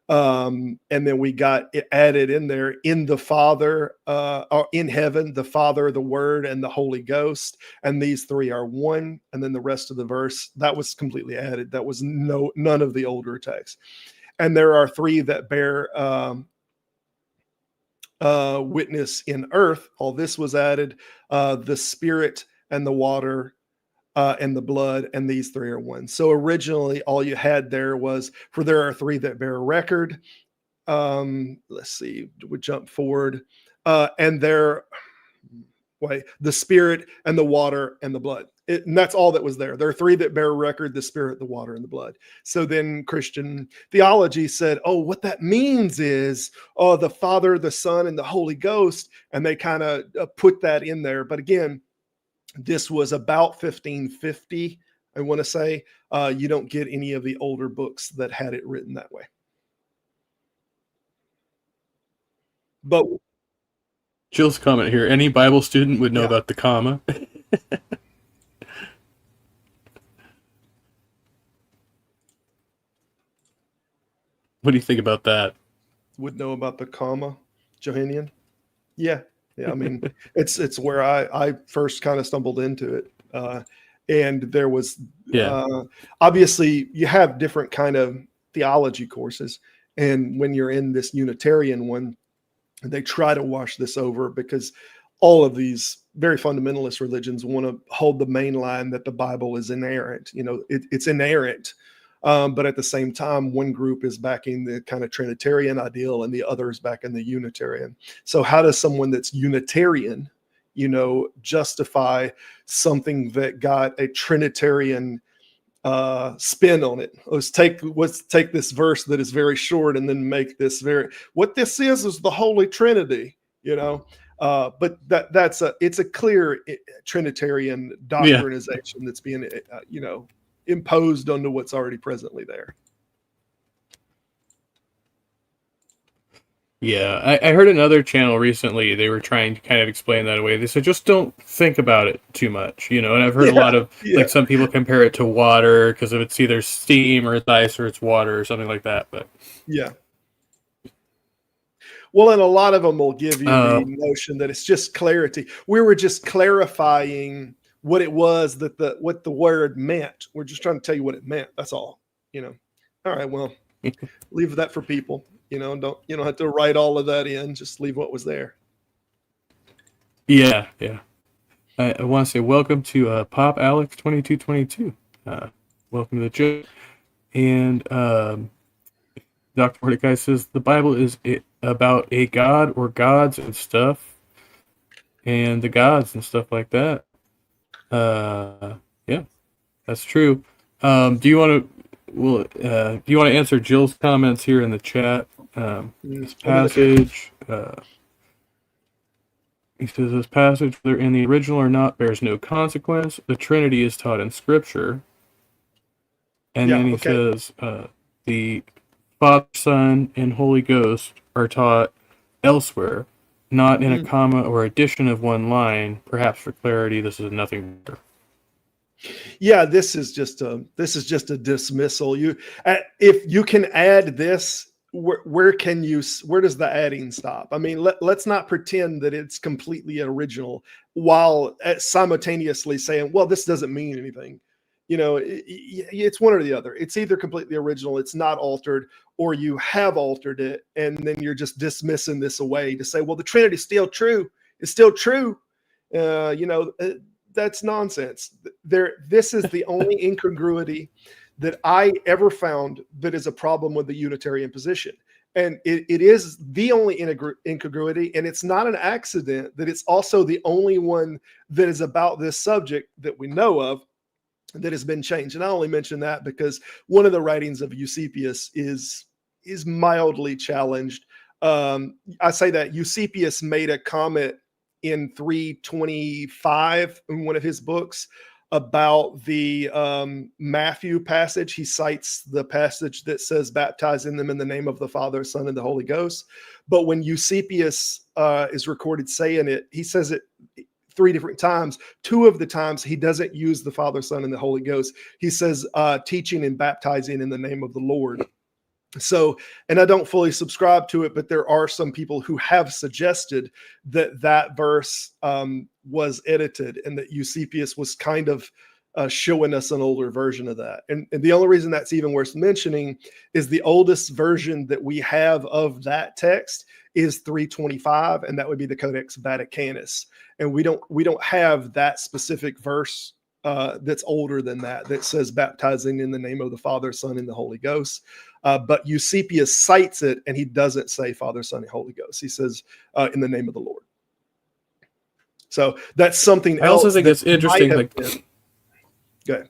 And then we got it added in there, in the Father, or in heaven, the Father, the Word, and the Holy Ghost. And these 3 are one. And then the rest of the verse, that was completely added. That was none of the older text. And there are 3 that bear witness in earth. All this was added, the Spirit and the water and the blood, and these 3 are one. So originally all you had there was, for there are 3 that bear record. Let's see, we jump forward. And the Spirit and the water and the blood. And that's all that was there. There are 3 that bear record, the Spirit, the water, and the blood. So then Christian theology said, oh, what that means is, oh, the Father, the Son, and the Holy Ghost. And they kind of put that in there. But again, this was about 1550, I want to say. You don't get any of the older books that had it written that way. But Jill's comment here, any Bible student would know about the comma. What do you think about that? would know about the comma, Johannine? Yeah. I mean, it's where I first kind of stumbled into it. And there was, obviously you have different kind of theology courses. And when you're in this Unitarian one, they try to wash this over, because all of these very fundamentalist religions want to hold the main line that the Bible is inerrant. It's inerrant. But at the same time, one group is backing the kind of Trinitarian ideal and the other is backing the Unitarian. So how does someone that's Unitarian, justify something that got a Trinitarian spin on it? Let's take this verse that is very short and then make this what this is the Holy Trinity, but it's a clear Trinitarian doctrinization that's being, imposed onto what's already presently there. Yeah, I heard another channel recently, they were trying to kind of explain that away. They said, just don't think about it too much, and I've heard a lot of, like, some people compare it to water, because if it's either steam or it's ice or it's water or something like that, but... Yeah. Well, and a lot of them will give you the notion that it's just clarity. We were just clarifying what it was what the word meant. We're just trying to tell you what it meant. That's all, All right, well, leave that for people, you don't have to write all of that in. Just leave what was there. Yeah. I want to say welcome to Pop Alex 2222. Welcome to the show. And Dr. Mordecai says the Bible is about a god or gods and stuff, and the gods and stuff like that. Yeah, that's true. Do you want to answer Jill's comments here in the chat? This passage, he says, this passage, whether in the original or not, bears no consequence. The Trinity is taught in Scripture. And then he says, the Father, Son, and Holy Ghost are taught elsewhere, not in a comma or addition of one line. Perhaps for clarity, this is nothing. Yeah, this is just a dismissal. If you can add this, where does the adding stop? I mean, let's not pretend that it's completely original while simultaneously saying, well, this doesn't mean anything. You know, it's one or the other. It's either completely original, it's not altered, or you have altered it, and then you're just dismissing this away to say, well, the Trinity's still true. It's still true. That's nonsense. This is the only incongruity that I ever found that is a problem with the Unitarian position. And it is the only incongruity, and it's not an accident that it's also the only one that is about this subject that we know of that has been changed. And I only mention that because one of the writings of Eusebius is mildly challenged. I say that Eusebius made a comment in 325 in one of his books about the Matthew passage. He cites the passage that says, baptizing them in the name of the Father, Son, and the Holy Ghost. But when Eusebius is recorded saying it, he says it 3 different times. 2 of the times he doesn't use the Father, Son, and the Holy Ghost. He says teaching and baptizing in the name of the Lord. So, and I don't fully subscribe to it, but there are some people who have suggested that verse was edited and that Eusebius was kind of showing us an older version of that. And the only reason that's even worth mentioning is the oldest version that we have of that text is 325, and that would be the Codex Vaticanus. And we don't have that specific verse that's older than that says baptizing in the name of the Father, Son, and the Holy Ghost. But Eusebius cites it, and he doesn't say Father, Son, and Holy Ghost. He says in the name of the Lord. So that's something I else. I also think it's interesting. Go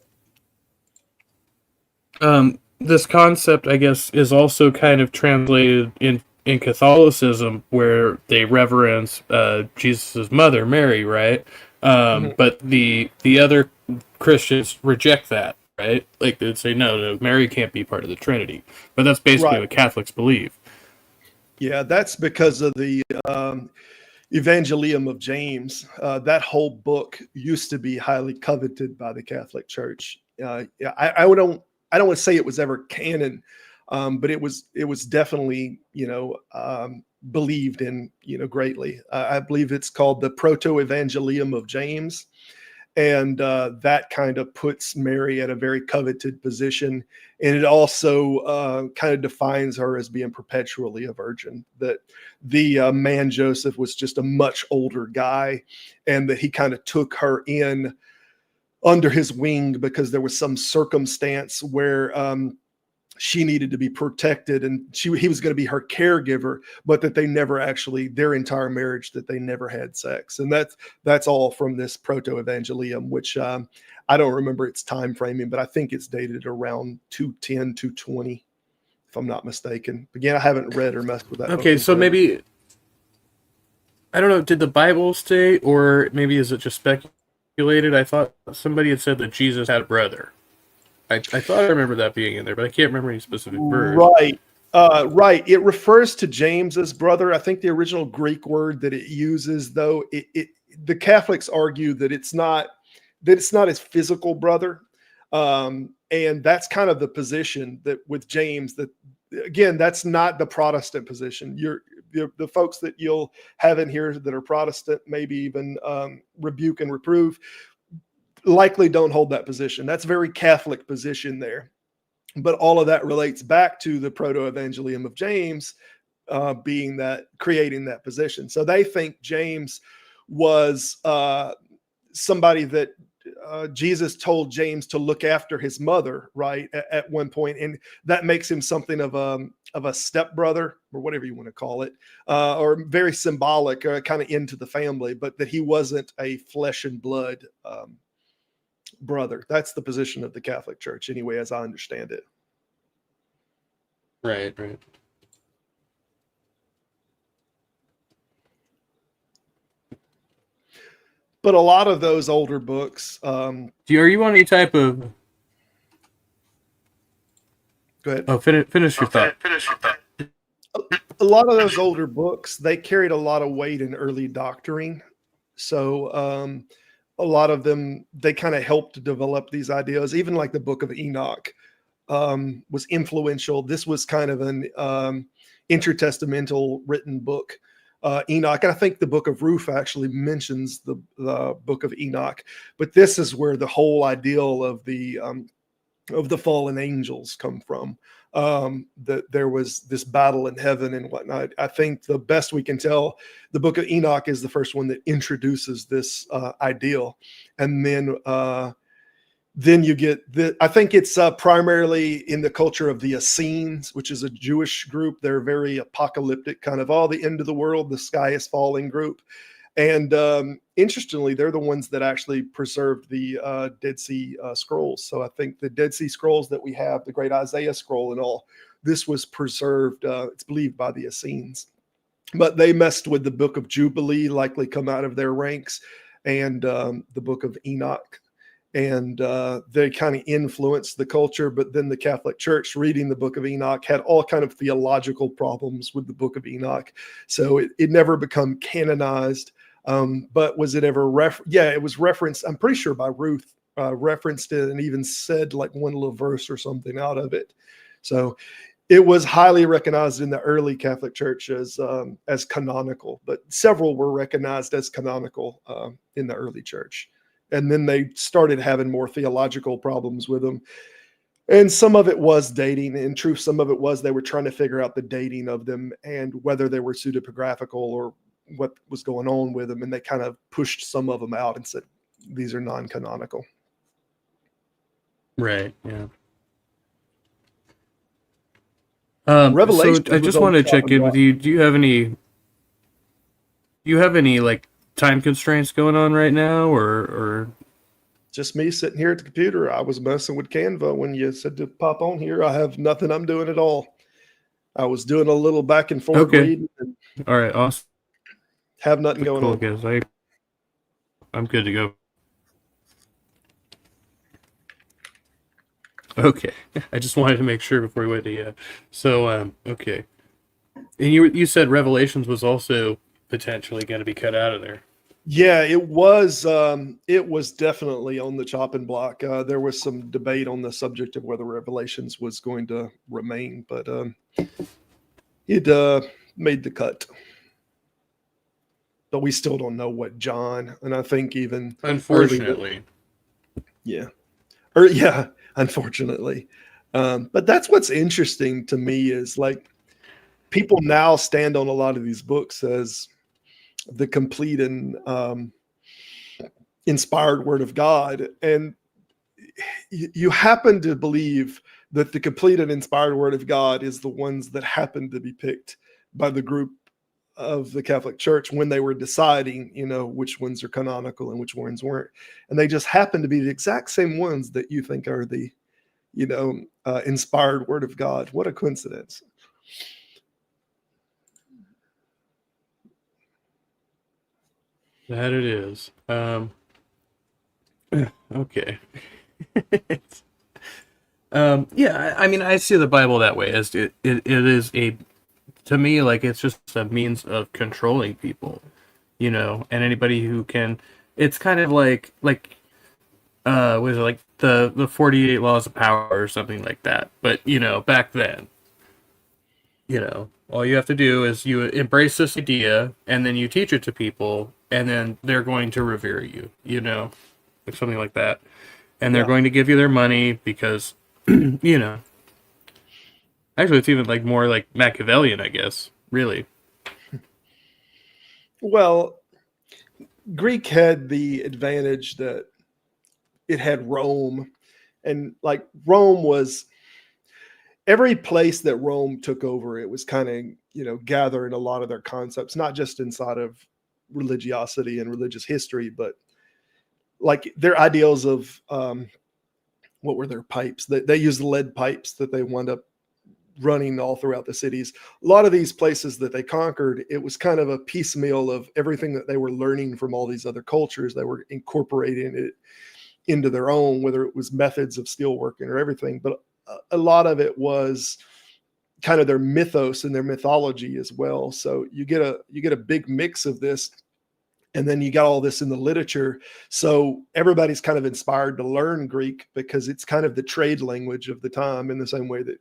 ahead. This concept, I guess, is also kind of translated in Catholicism, where they reverence Jesus' mother, Mary, right? But the other Christians reject that, right? Like they'd say, no, Mary can't be part of the Trinity. But that's basically what Catholics believe. Yeah, that's because of the Evangelium of James. That whole book used to be highly coveted by the Catholic Church. I don't want to say it was ever canon, but it was definitely, believed in, greatly. I believe it's called the Proto-Evangelium of James. And that kind of puts Mary at a very coveted position. And it also kind of defines her as being perpetually a virgin, that the man Joseph was just a much older guy, and that he kind of took her in under his wing because there was some circumstance where she needed to be protected, and he was going to be her caregiver, but that they never actually, their entire marriage, that they never had sex. And that's all from this Proto-Evangelium, which I don't remember its time framing, but I think it's dated around 210, 220, if I'm not mistaken. Again, I haven't read or messed with that. Okay, so maybe, I don't know, did the Bible state, or maybe is it just speculated? I thought somebody had said that Jesus had a brother. I thought I remember that being in there, but I can't remember any specific verse. Right. Right. It refers to James's brother. I think the original Greek word that it uses, though, the Catholics argue that it's not his physical brother. And that's kind of the position that with James, that again, that's not the Protestant position. The folks that you'll have in here that are Protestant, maybe even rebuke and reprove, likely don't hold that position. That's a very Catholic position there. But all of that relates back to the Proto-Evangelium of James creating that position. So they think James was somebody that Jesus told James to look after his mother, right, at one point, and that makes him something of a stepbrother, or whatever you want to call it, or very symbolic, kind of into the family, but that he wasn't a flesh and blood brother. That's the position of the Catholic Church, anyway, as I understand it. Right. But a lot of those older books. Are you on any type of? Go ahead. Oh, finish your thought. A lot of those older books, they carried a lot of weight in early doctrine. So a lot of them, they kind of helped to develop these ideas. Even like the Book of Enoch was influential. This was kind of an intertestamental written book. Enoch. And I think the book of Ruth actually mentions the book of Enoch. But this is where the whole ideal of the fallen angels come from. That there was this battle in heaven and whatnot. I think the best we can tell, the book of Enoch is the first one that introduces this ideal. And then you get I think it's primarily in the culture of the Essenes, which is a Jewish group. They're very apocalyptic, kind of all the end of the world, the sky is falling group. And interestingly, they're the ones that actually preserved the Dead Sea Scrolls. So I think the Dead Sea Scrolls that we have, the Great Isaiah Scroll and all, this was preserved, it's believed, by the Essenes. But they messed with the book of Jubilee, likely come out of their ranks, and the book of Enoch. And they kind of influenced the culture. But then the Catholic Church, reading the book of Enoch, had all kind of theological problems with the book of Enoch. So it never become canonized. But was it ever it was referenced, I'm pretty sure, by Ruth, referenced it and even said like one little verse or something out of it. So it was highly recognized in the early Catholic Church as canonical, but several were recognized as canonical in the early church. And then they started having more theological problems with them. And some of it was dating. In truth, some of it was they were trying to figure out the dating of them and whether they were pseudepigraphical or what was going on with them. And they kind of pushed some of them out and said, these are non-canonical. Right. Yeah. Revelation. So I just want to check in with you. Do you have any like time constraints going on right now, or just me sitting here at the computer? I was messing with Canva when you said to pop on here. I have nothing I'm doing at all. I was doing a little back and forth reading. And all right, awesome. Have nothing going on. Guys, I'm good to go. Okay, I just wanted to make sure before we went to So okay, and you said Revelations was also potentially going to be cut out of there. Yeah, it was definitely on the chopping block. There was some debate on the subject of whether Revelations was going to remain, but it made the cut. But we still don't know what John, and I think even unfortunately, unfortunately. But that's what's interesting to me is like people now stand on a lot of these books as the complete and inspired word of God. And you happen to believe that the complete and inspired word of God is the ones that happen to be picked by the group of the Catholic Church when they were deciding, which ones are canonical and which ones weren't. And they just happen to be the exact same ones that you think are the, inspired word of God. What a coincidence. That it is. Okay. Yeah, I mean, I see the Bible that way as it is to me, like, it's just a means of controlling people, and anybody who can. It's kind of like was it like the 48 laws of power or something like that? But back then, all you have to do is you embrace this idea, and then you teach it to people, and then they're going to revere you, like something like that, and they're going to give you their money because, Actually, it's even like more like Machiavellian, I guess. Really. Well, Greek had the advantage that it had Rome, and like Rome was every place that Rome took over, it was kind of, gathering a lot of their concepts, not just inside of religiosity and religious history, but like their ideals of what were their pipes? They used lead pipes that they wound up running all throughout the cities. A lot of these places that they conquered, it was kind of a piecemeal of everything that they were learning from all these other cultures. They were incorporating it into their own, whether it was methods of steelworking or everything. But a lot of it was kind of their mythos and their mythology as well. So you get a big mix of this, and then you got all this in the literature. So everybody's kind of inspired to learn Greek because it's kind of the trade language of the time, in the same way that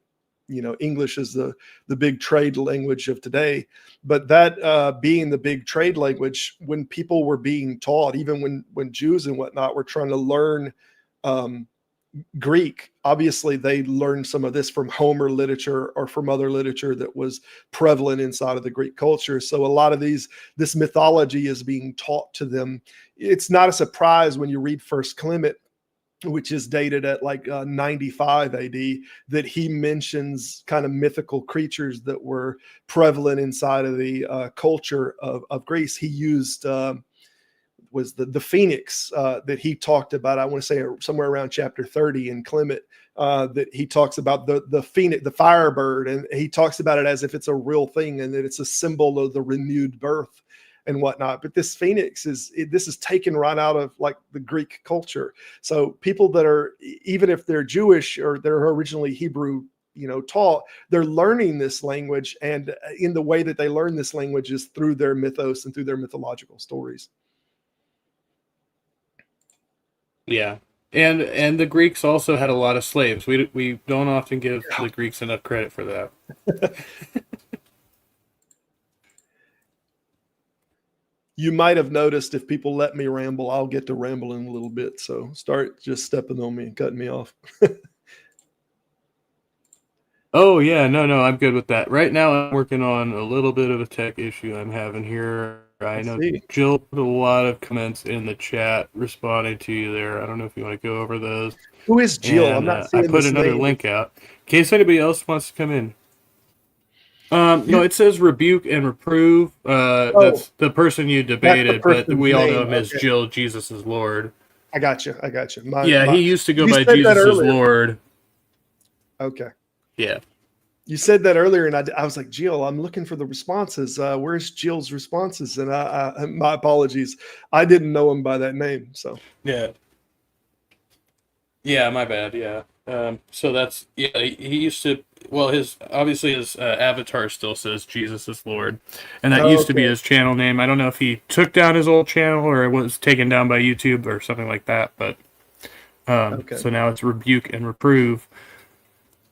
English is the big trade language of today, but that being the big trade language, when people were being taught, even when Jews and whatnot were trying to learn Greek, obviously they learned some of this from Homer literature or from other literature that was prevalent inside of the Greek culture. So a lot of this mythology is being taught to them. It's not a surprise when you read First Clement, which is dated at like 95 AD, that he mentions kind of mythical creatures that were prevalent inside of the culture of Greece. He used was the phoenix that he talked about. I want to say somewhere around chapter 30 in Clement, that he talks about the phoenix, the firebird, and he talks about it as if it's a real thing and that it's a symbol of the renewed birth and whatnot. But this phoenix this is taken right out of like the Greek culture. So people that are, even if they're Jewish or they're originally Hebrew, taught, they're learning this language, and in the way that they learn this language is through their mythos and through their mythological stories. Yeah. And the Greeks also had a lot of slaves. We don't often give the Greeks enough credit for that. You might have noticed, if people let me ramble, I'll get to rambling a little bit. So start just stepping on me and cutting me off. Oh, yeah. No, I'm good with that. Right now, I'm working on a little bit of a tech issue I'm having here. I know Jill put a lot of comments in the chat responding to you there. I don't know if you want to go over those. Who is Jill? And, I'm not seeing I put another link out in case anybody else wants to come in. No, it says rebuke and reprove. That's the person you debated, but we all know him as Jill, Jesus is Lord. I got you. He used to go by Jesus is Lord. Okay. Yeah. You said that earlier, and I was like, Jill, I'm looking for the responses. Where's Jill's responses? And my apologies. I didn't know him by that name. So yeah. Yeah, my bad. Yeah. So that's, he used to, well, his avatar still says Jesus is Lord, and that used to be his channel name. I don't know if he took down his old channel or it was taken down by YouTube or something like that, but so now it's rebuke and reprove.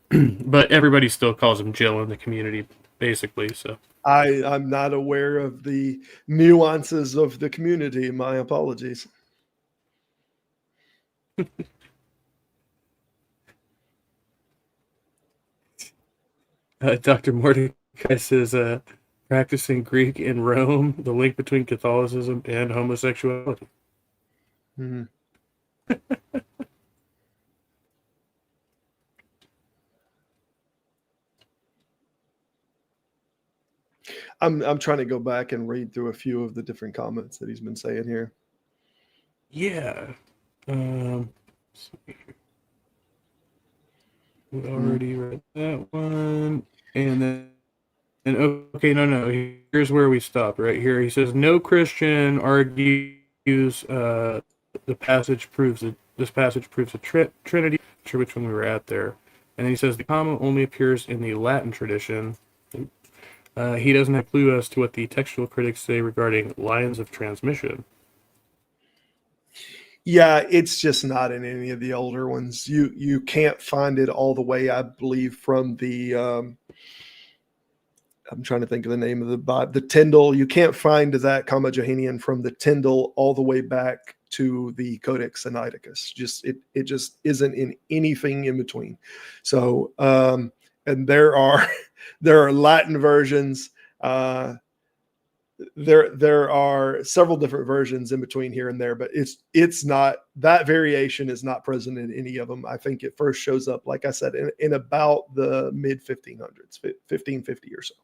But everybody still calls him Jill in the community, basically. So I'm not aware of the nuances of the community. My apologies. Dr. Mordecai says, practicing Greek in Rome, the link between Catholicism and homosexuality. Mm-hmm. I'm trying to go back and read through a few of the different comments that he's been saying here. Yeah. We already read that one. And okay, no. Here's where we stop right here. He says, no Christian argues the passage proves it. This passage proves a Trinity, which one we were at there. And then he says the comma only appears in the Latin tradition. He doesn't have clue as to what the textual critics say regarding lines of transmission. Yeah, it's just not in any of the older ones. You can't find it all the way, I believe, from the I'm trying to think of the name of the Bible, the Tyndale. You can't find that Comma Johannian from the Tyndale all the way back to the Codex Sinaiticus. It just isn't in anything in between. So and there are Latin versions. There are several different versions in between here and there, but it's not, that variation is not present in any of them. I think it first shows up, like I said, in about the mid 1500s, 1550 or so.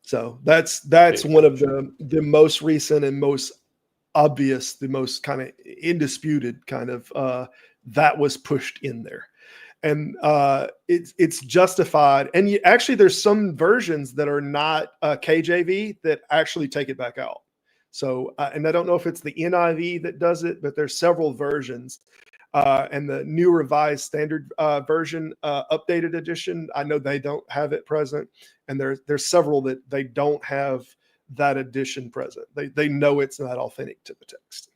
So that's one of the most recent and most obvious, the most kind of indisputed kind of that was pushed in there. And it's justified. And actually, there's some versions that are not KJV that actually take it back out. So, and I don't know if it's the NIV that does it, but there's several versions. And the New Revised Standard Version, updated edition, I know they don't have it present. And there's several that they don't have that edition present. They know it's not authentic to the text.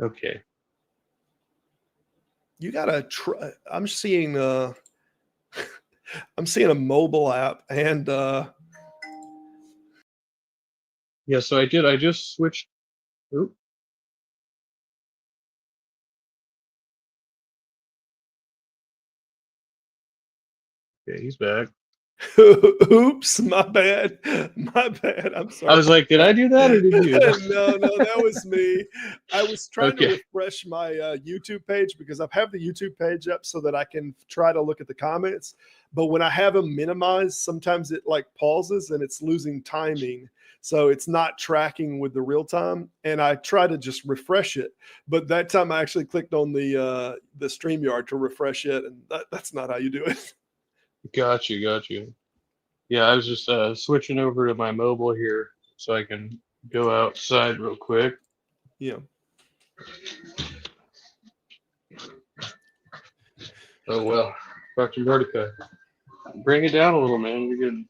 Okay. You gotta try. I'm seeing I'm seeing a mobile app and Yeah, so I did. I just switched. Oop. Okay, he's back. oops, my bad. My bad. I'm sorry. I was like, did I do that or did you? No, that was me. I was trying to Okay. refresh my YouTube page because I have the YouTube page up so that I can try to look at the comments. But when I have them minimized, sometimes it like pauses and it's losing timing. So it's not tracking with the real time. And I try to just refresh it. But that time I actually clicked on the StreamYard to refresh it. And that's not how you do it. Got you. Yeah, I was just switching over to my mobile here so I can go outside real quick. Yeah. Oh well, Dr. Mordecai, bring it down a little, man. You're good.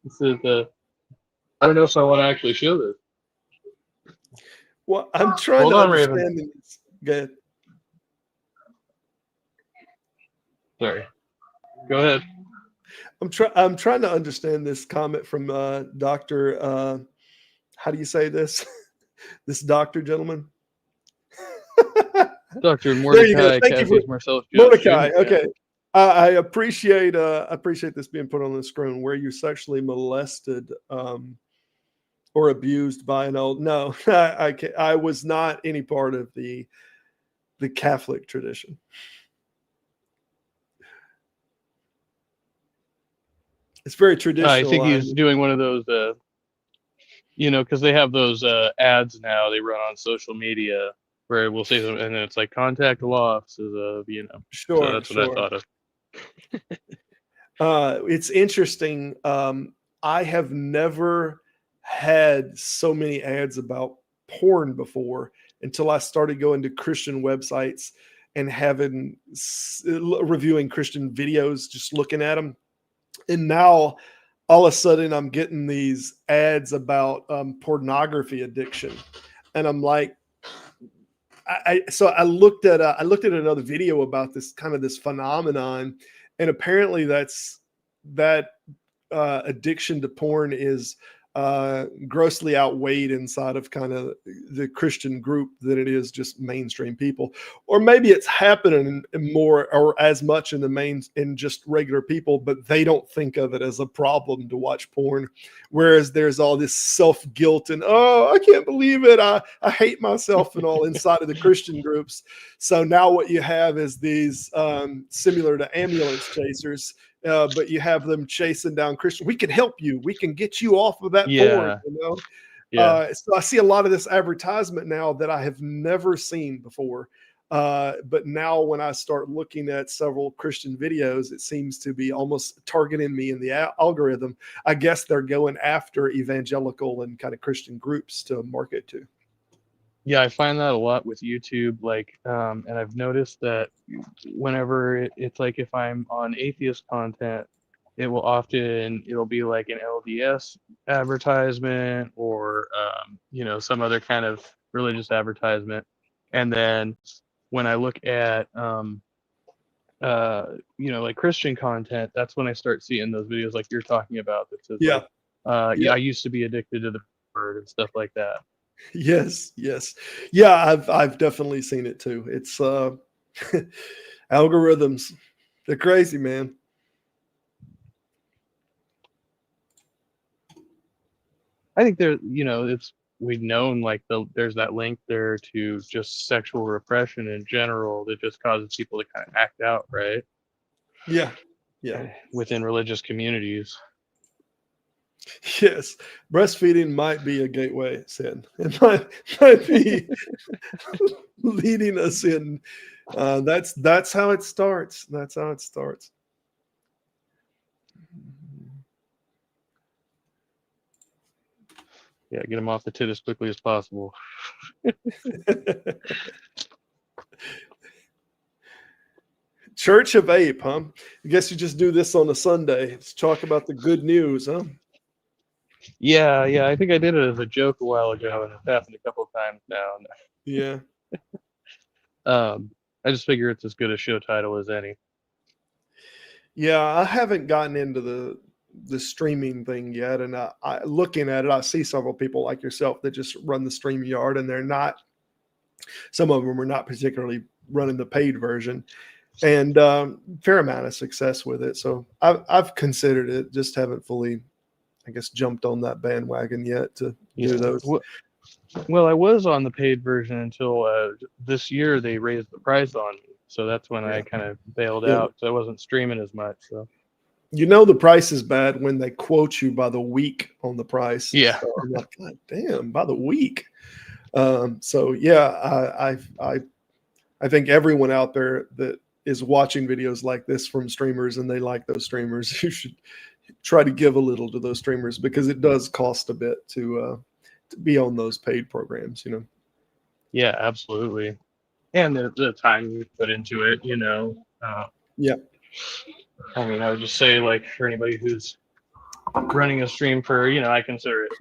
This is I don't know if I want to actually show this. Well, I'm trying Hold to on, Raven. understand this. Good. Sorry. Go ahead. I'm trying to understand this comment from Dr. How do you say this? This doctor gentleman. Dr. There you go. Mordecai Thank you for Cassius Marcellus Jones Mordecai. Jr. Okay. I appreciate this being put on the screen. Were you sexually molested or abused by an old? No, I was not any part of the Catholic tradition. It's very traditional. I think he's doing one of those, because they have those ads now they run on social media where we'll say something and then it's like contact the law offices of, Sure. So that's what I thought of. It's interesting. I have never had so many ads about porn before until I started going to Christian websites and reviewing Christian videos, just looking at them. And now all of a sudden I'm getting these ads about pornography addiction. And I'm like, so I looked at another video about this phenomenon, and apparently that addiction to porn is grossly outweighed inside of kind of the Christian group than it is just mainstream people. Or maybe it's happening more or as much in just regular people, but they don't think of it as a problem to watch porn. Whereas there's all this self-guilt and, oh, I can't believe it. I hate myself and all inside of the Christian groups. So now what you have is these similar to ambulance chasers, but you have them chasing down Christian. We can help you. We can get you off of that porn, Yeah. So I see a lot of this advertisement now that I have never seen before. But now when I start looking at several Christian videos, it seems to be almost targeting me in the algorithm. I guess they're going after evangelical and kind of Christian groups to market to. Yeah, I find that a lot with YouTube, and I've noticed that whenever it's like if I'm on atheist content, it'll be like an LDS advertisement or, some other kind of religious advertisement. And then when I look at, like Christian content, that's when I start seeing those videos like you're talking about that says, Yeah. I used to be addicted to the word and stuff like that. Yes. Yeah, I've definitely seen it too. It's algorithms. They're crazy, man. I think we've known there's that link there to just sexual repression in general that just causes people to kind of act out, right? Yeah. Within religious communities. Yes, breastfeeding might be a gateway sin. It might be leading us in. That's how it starts. That's how it starts. Yeah, get them off the tit as quickly as possible. Church of Ape, huh? I guess you just do this on a Sunday. Let's talk about the good news, huh? Yeah, I think I did it as a joke a while ago, and it's happened a couple of times now. Yeah. I just figure it's as good a show title as any. Yeah, I haven't gotten into the streaming thing yet, and I looking at it, I see several people like yourself that just run the StreamYard, and they're not. Some of them are not particularly running the paid version, and fair amount of success with it. So I've considered it, just haven't fully, I guess, jumped on that bandwagon yet to do those. Well, I was on the paid version until this year they raised the price on me, so that's when I kind of bailed out. So I wasn't streaming as much. So you know the price is bad when they quote you by the week on the price. Yeah. So I'm like, God damn, by the week. So yeah, I think everyone out there that is watching videos like this from streamers and they like those streamers, you should try to give a little to those streamers, because it does cost a bit to be on those paid programs, you know. yeah, absolutely. And the time you put into it, Yeah. I mean, I would just say, like, for anybody who's running a stream for, I consider it,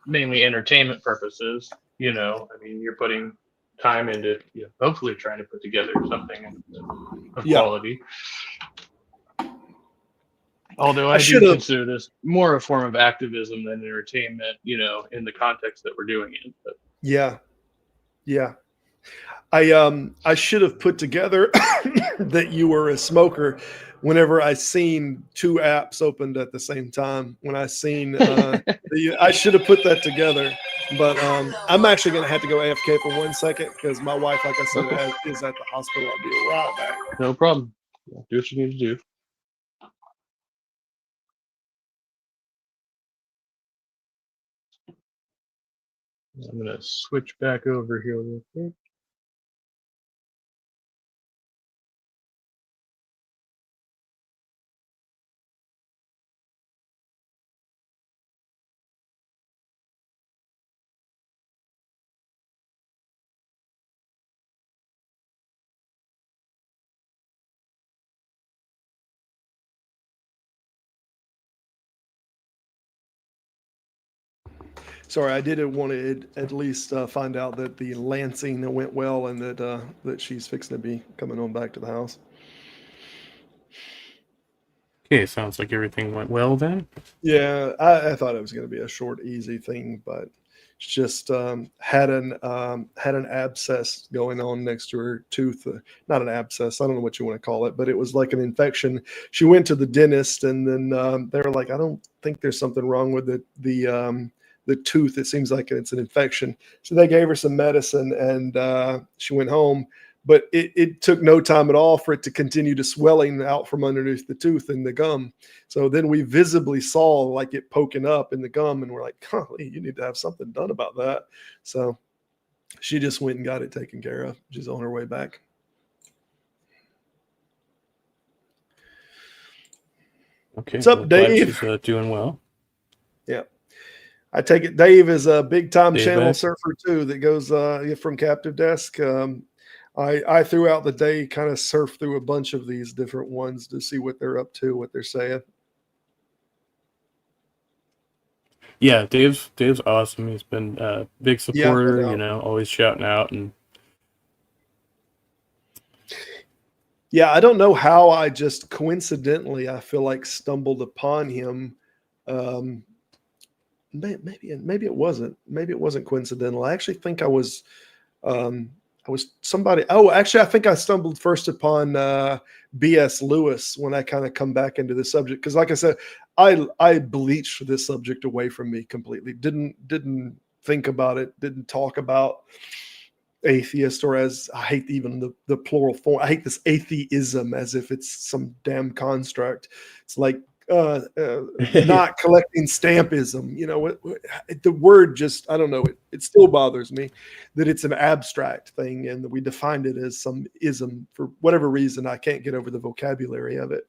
mainly entertainment purposes, I mean, you're putting time into, hopefully trying to put together something of quality. Although I do consider this more a form of activism than entertainment, in the context that we're doing it. But. Yeah. I should have put together that you were a smoker whenever I seen two apps opened at the same time. When I seen, I should have put that together. But I'm actually going to have to go AFK for 1 second because my wife, like I said, is at the hospital. I'll be right back. No problem. Do what you need to do. I'm going to switch back over here real quick. Sorry, I did want to at least find out that the lancing went well and that she's fixing to be coming on back to the house. Okay, sounds like everything went well then. Yeah, I thought it was going to be a short, easy thing, but she just had an abscess going on next to her tooth. Not an abscess, I don't know what you want to call it, but it was like an infection. She went to the dentist, and then they were like, "I don't think there's something wrong with the tooth. It seems like it's an infection." So they gave her some medicine, and she went home. But it took no time at all for it to continue to swelling out from underneath the tooth and the gum. So then we visibly saw like it poking up in the gum, and we're like, golly, you need to have something done about that. So she just went and got it taken care of. She's on her way back. Okay. What's up, Dave? She's doing well. Yeah. I take it Dave is a big time Dave channel Beck. surfer too that goes from Captive Desk. I throughout the day kind of surf through a bunch of these different ones to see what they're up to, what they're saying. Yeah, Dave's awesome. He's been a big supporter, always shouting out. And yeah, I don't know how I just coincidentally, I feel like stumbled upon him. Maybe it wasn't. Maybe it wasn't coincidental. I actually think I was somebody. Oh, actually, I think I stumbled first upon B.S. Lewis when I kind of come back into the subject. Because like I said, I bleached this subject away from me completely. Didn't think about it. Didn't talk about atheist, or as I hate even the plural form. I hate this atheism as if it's some damn construct. It's like not collecting stampism. The word just, I don't know, it still bothers me that it's an abstract thing and that we defined it as some ism for whatever reason. I can't get over the vocabulary of it.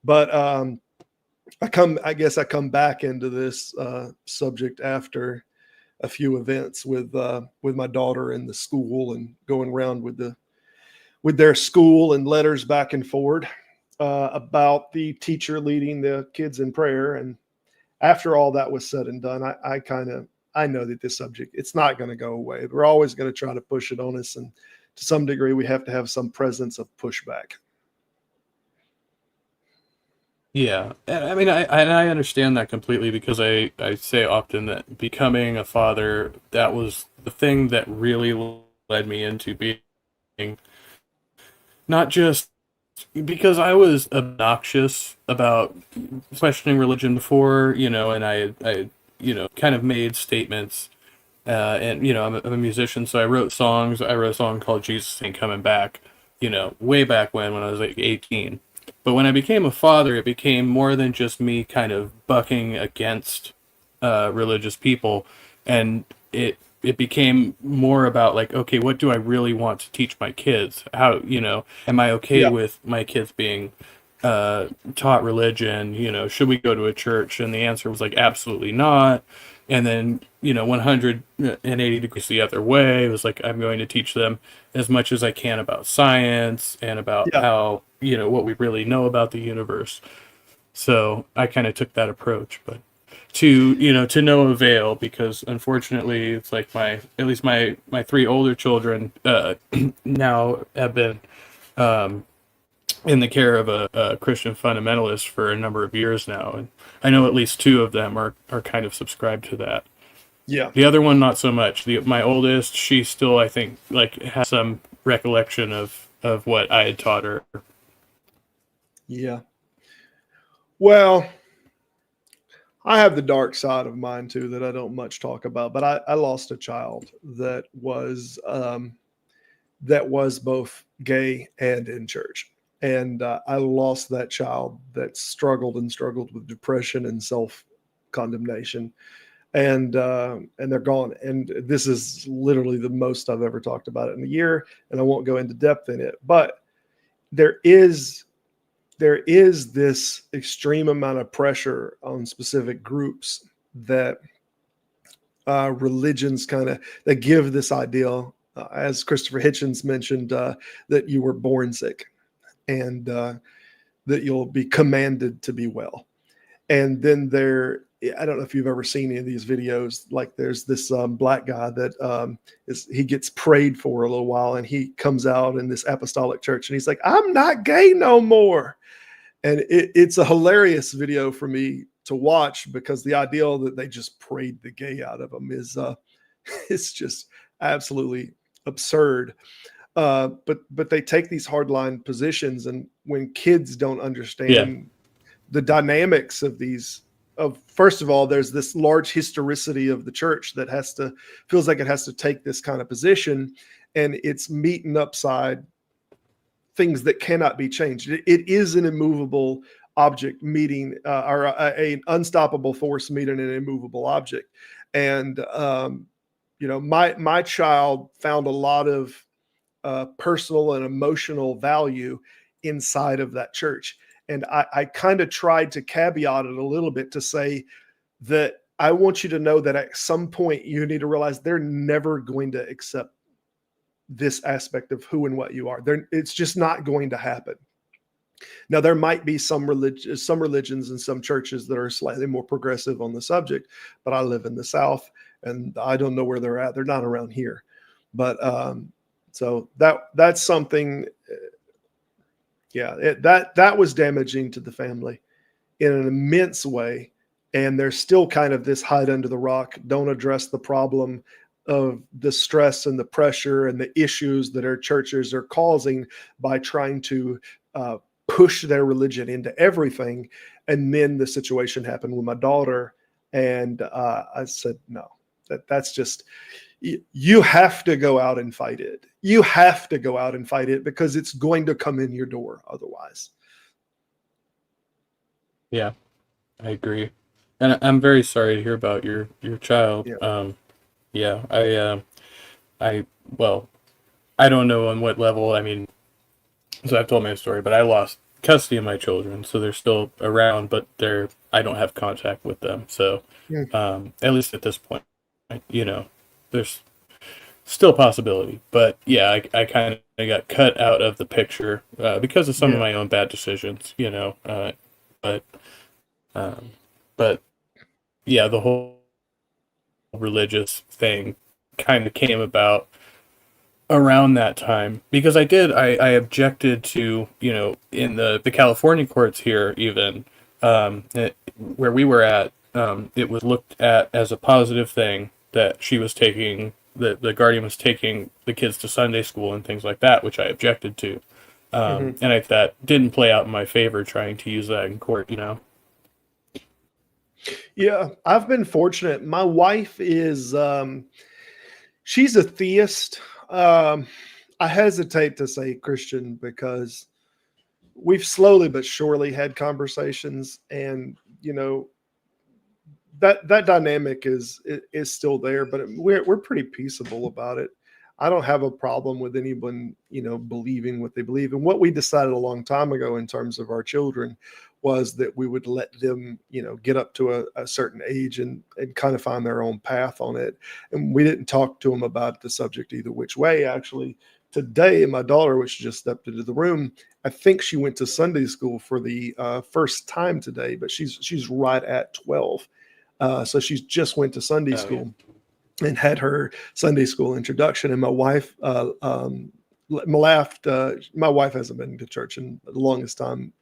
But I guess I come back into this subject after a few events with my daughter in the school and going around with their school and letters back and forward about the teacher leading the kids in prayer. after all that was said and done, I know that this subject, it's not going to go away. We're always going to try to push it on us, and to some degree, we have to have some presence of pushback. Yeah, and I mean, I understand that completely, because I say often that becoming a father, that was the thing that really led me into being, not just because I was obnoxious about questioning religion before, and I kind of made statements, and I'm a musician, so I wrote songs. I wrote a song called "Jesus Ain't Coming Back," way back when I was like 18. But when I became a father, it became more than just me kind of bucking against religious people, and it became more about like, okay, what do I really want to teach my kids? How, am I okay Yeah. with my kids being taught religion? Should we go to a church? And the answer was like, absolutely not. And then, 180 degrees the other way, it was like, I'm going to teach them as much as I can about science and about Yeah. how, what we really know about the universe. So I kind of took that approach, but to no avail, because unfortunately it's like at least my three older children now have been in the care of a Christian fundamentalist for a number of years now, and I know at least two of them are kind of subscribed to that. Yeah. The other one, not so much. My oldest, she still, I think, like, has some recollection of what I had taught her. Yeah. Well, I have the dark side of mine too that I don't much talk about, but I lost a child that was both gay and in church. And I lost that child that struggled with depression and self condemnation, and they're gone. And this is literally the most I've ever talked about it in a year, and I won't go into depth in it. But there is this extreme amount of pressure on specific groups that religions that give this ideal, as Christopher Hitchens mentioned, that you were born sick, and that you'll be commanded to be well. And then I don't know if you've ever seen any of these videos. Like, there's this black guy that he gets prayed for a little while, and he comes out in this apostolic church, and he's like, "I'm not gay no more." And it's a hilarious video for me to watch, because the ideal that they just prayed the gay out of him is it's just absolutely absurd. But they take these hardline positions, and when kids don't understand the dynamics of first of all, there's this large historicity of the church that feels like it has to take this kind of position, and it's meeting upside things that cannot be changed. It is an immovable object meeting, or an unstoppable force meeting an immovable object. And my child found a lot of personal and emotional value inside of that church. And I kind of tried to caveat it a little bit to say that I want you to know that at some point you need to realize they're never going to accept this aspect of who and what you are. It's just not going to happen. Now, there might be some religions and some churches that are slightly more progressive on the subject, but I live in the South, and I don't know where they're at. They're not around here. But so that's something. That was damaging to the family in an immense way. And there's still kind of this hide under the rock, don't address the problem of the stress and the pressure and the issues that our churches are causing by trying to push their religion into everything. And then the situation happened with my daughter, and I said, no, that's just, you have to go out and fight it. You have to go out and fight it, because it's going to come in your door otherwise. Yeah, I agree. And I'm very sorry to hear about your child. Yeah. I don't know on what level. I mean, so I've told my story, but I lost custody of my children, so they're still around, but I don't have contact with them. So, at least at this point, there's still a possibility. But yeah, I kind of got cut out of the picture because of some of my own bad decisions, but yeah, the whole religious thing kind of came about around that time, because I objected to, in the California courts here, even where we were at, it was looked at as a positive thing that she was taking the guardian was taking the kids to Sunday school and things like that, which I objected to. And that didn't play out in my favor trying to use that in court. Yeah, I've been fortunate. My wife is she's a theist. I hesitate to say Christian because we've slowly but surely had conversations, and that dynamic is still there, but we're pretty peaceable about it. I don't have a problem with anyone, believing what they believe. And what we decided a long time ago in terms of our children was that we would let them, get up to a certain age and kind of find their own path on it. And we didn't talk to them about the subject either which way. Actually, today, my daughter, which just stepped into the room, I think she went to Sunday school for the first time today, but she's right at 12. So she's just went to Sunday school. Yeah. And had her Sunday school introduction. And my wife laughed. My wife hasn't been to church in the longest time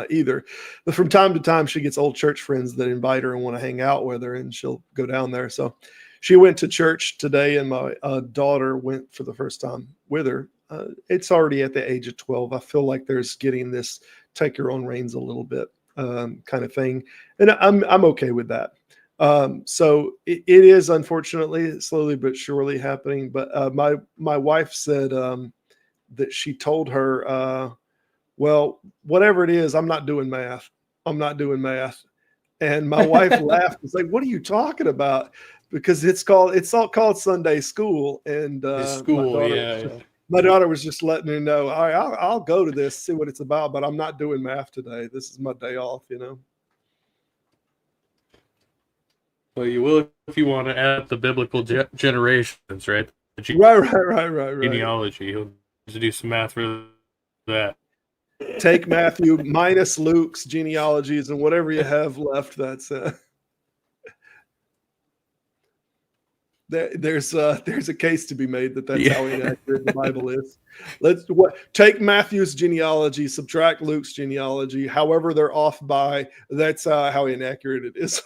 either. But from time to time, she gets old church friends that invite her and want to hang out with her, and she'll go down there. So she went to church today, and my daughter went for the first time with her. It's already at the age of 12. I feel like there's getting this take your own reins a little bit kind of thing. And I'm okay with that. So it is unfortunately slowly but surely happening. But my wife said that she told her, well, whatever it is, I'm not doing math. I'm not doing math. And my wife laughed. It's like, what are you talking about? Because it's all called Sunday school. And my daughter was just letting her know, all right, I'll go to this, see what it's about, but I'm not doing math today. This is my day off, Well, you will if you want to add the biblical generations, right? Right. Genealogy. You'll need to do some math for that. Take Matthew minus Luke's genealogies and whatever you have left. That's there's a case to be made that's how inaccurate the Bible is. Take Matthew's genealogy, subtract Luke's genealogy, however they're off by. That's how inaccurate it is.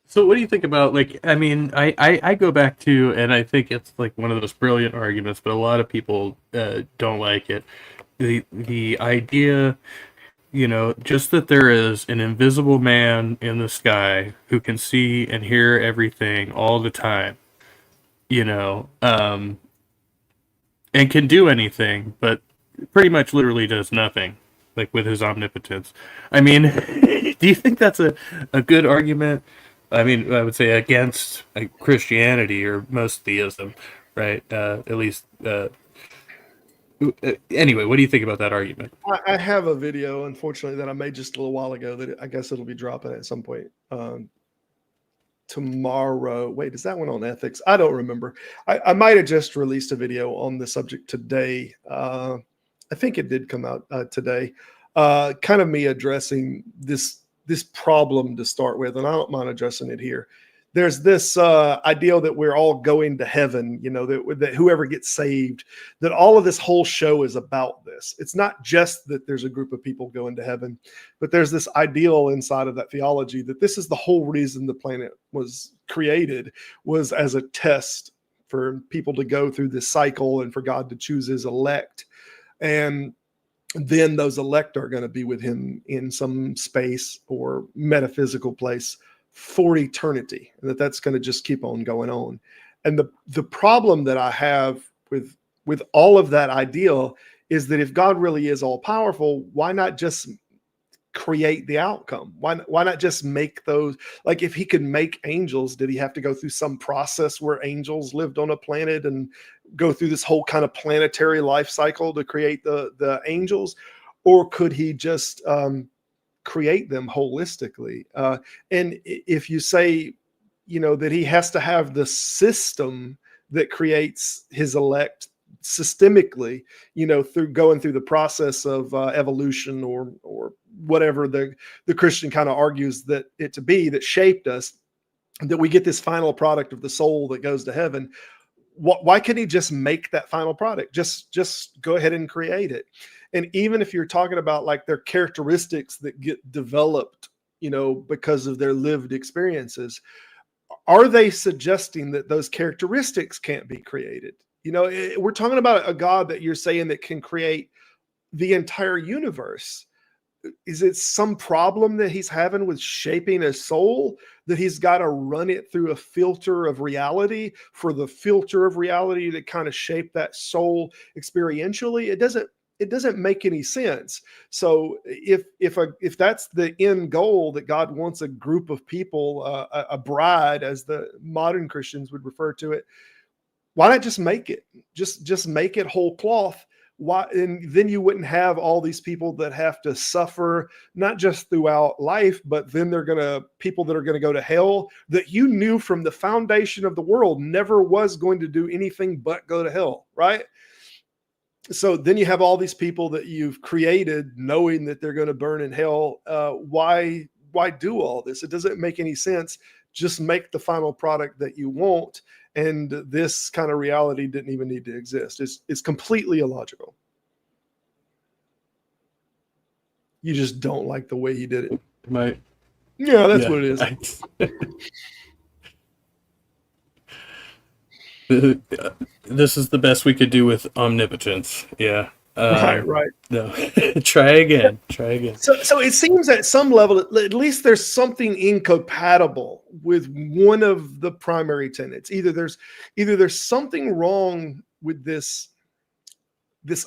So what do you think about, I go back to, and I think it's like one of those brilliant arguments, but a lot of people don't like it. The idea, just that there is an invisible man in the sky who can see and hear everything all the time, and can do anything, but pretty much literally does nothing, like with his omnipotence. I mean, do you think that's a good argument? I mean, I would say against Christianity or most theism, right? At least. Anyway, what do you think about that argument? I have a video, unfortunately, that I made just a little while ago that I guess it'll be dropping at some point tomorrow. Wait, is that one on ethics? I don't remember. I might have just released a video on the subject today. I think it did come out today. Kind of me addressing this problem to start with, and I don't mind addressing it here. There's this ideal that we're all going to heaven, that whoever gets saved, that all of this whole show is about this. It's not just that there's a group of people going to heaven, but there's this ideal inside of that theology that this is the whole reason the planet was created, was as a test for people to go through this cycle and for God to choose his elect. And then those elect are going to be with him in some space or metaphysical place for eternity, and that's going to just keep on going on. And the problem that I have with all of that ideal is that if God really is all powerful, why not just create the outcome? Why not just make those? Like, if he could make angels, did he have to go through some process where angels lived on a planet and go through this whole kind of planetary life cycle to create the angels? Or could he just create them holistically? And if you say, that he has to have the system that creates his elect systemically, through going through the process of evolution or whatever the Christian kind of argues that it to be, that shaped us, that we get this final product of the soul that goes to heaven. Why couldn't he just make that final product? Just go ahead and create it. And even if you're talking about like their characteristics that get developed, because of their lived experiences, are they suggesting that those characteristics can't be created? We're talking about a God that you're saying that can create the entire universe. Is it some problem that he's having with shaping a soul, that he's got to run it through a filter of reality for the filter of reality to kind of shape that soul experientially? It doesn't make any sense. So if that's the end goal, that God wants a group of people, a bride, as the modern Christians would refer to it, why not just make it? Just make it whole cloth. Why? And then you wouldn't have all these people that have to suffer, not just throughout life, but then people that are going to go to hell, that you knew from the foundation of the world never was going to do anything but go to hell, right? So then you have all these people that you've created knowing that they're going to burn in hell. Why do all this? It doesn't make any sense. Just make the final product that you want. And this kind of reality didn't even need to exist. It's completely illogical. You just don't like the way he did it. Yeah, that's what it is. This is the best we could do with omnipotence. Yeah. Right. No. Try again. So it seems at some level, at least there's something incompatible with one of the primary tenets. Either there's something wrong with this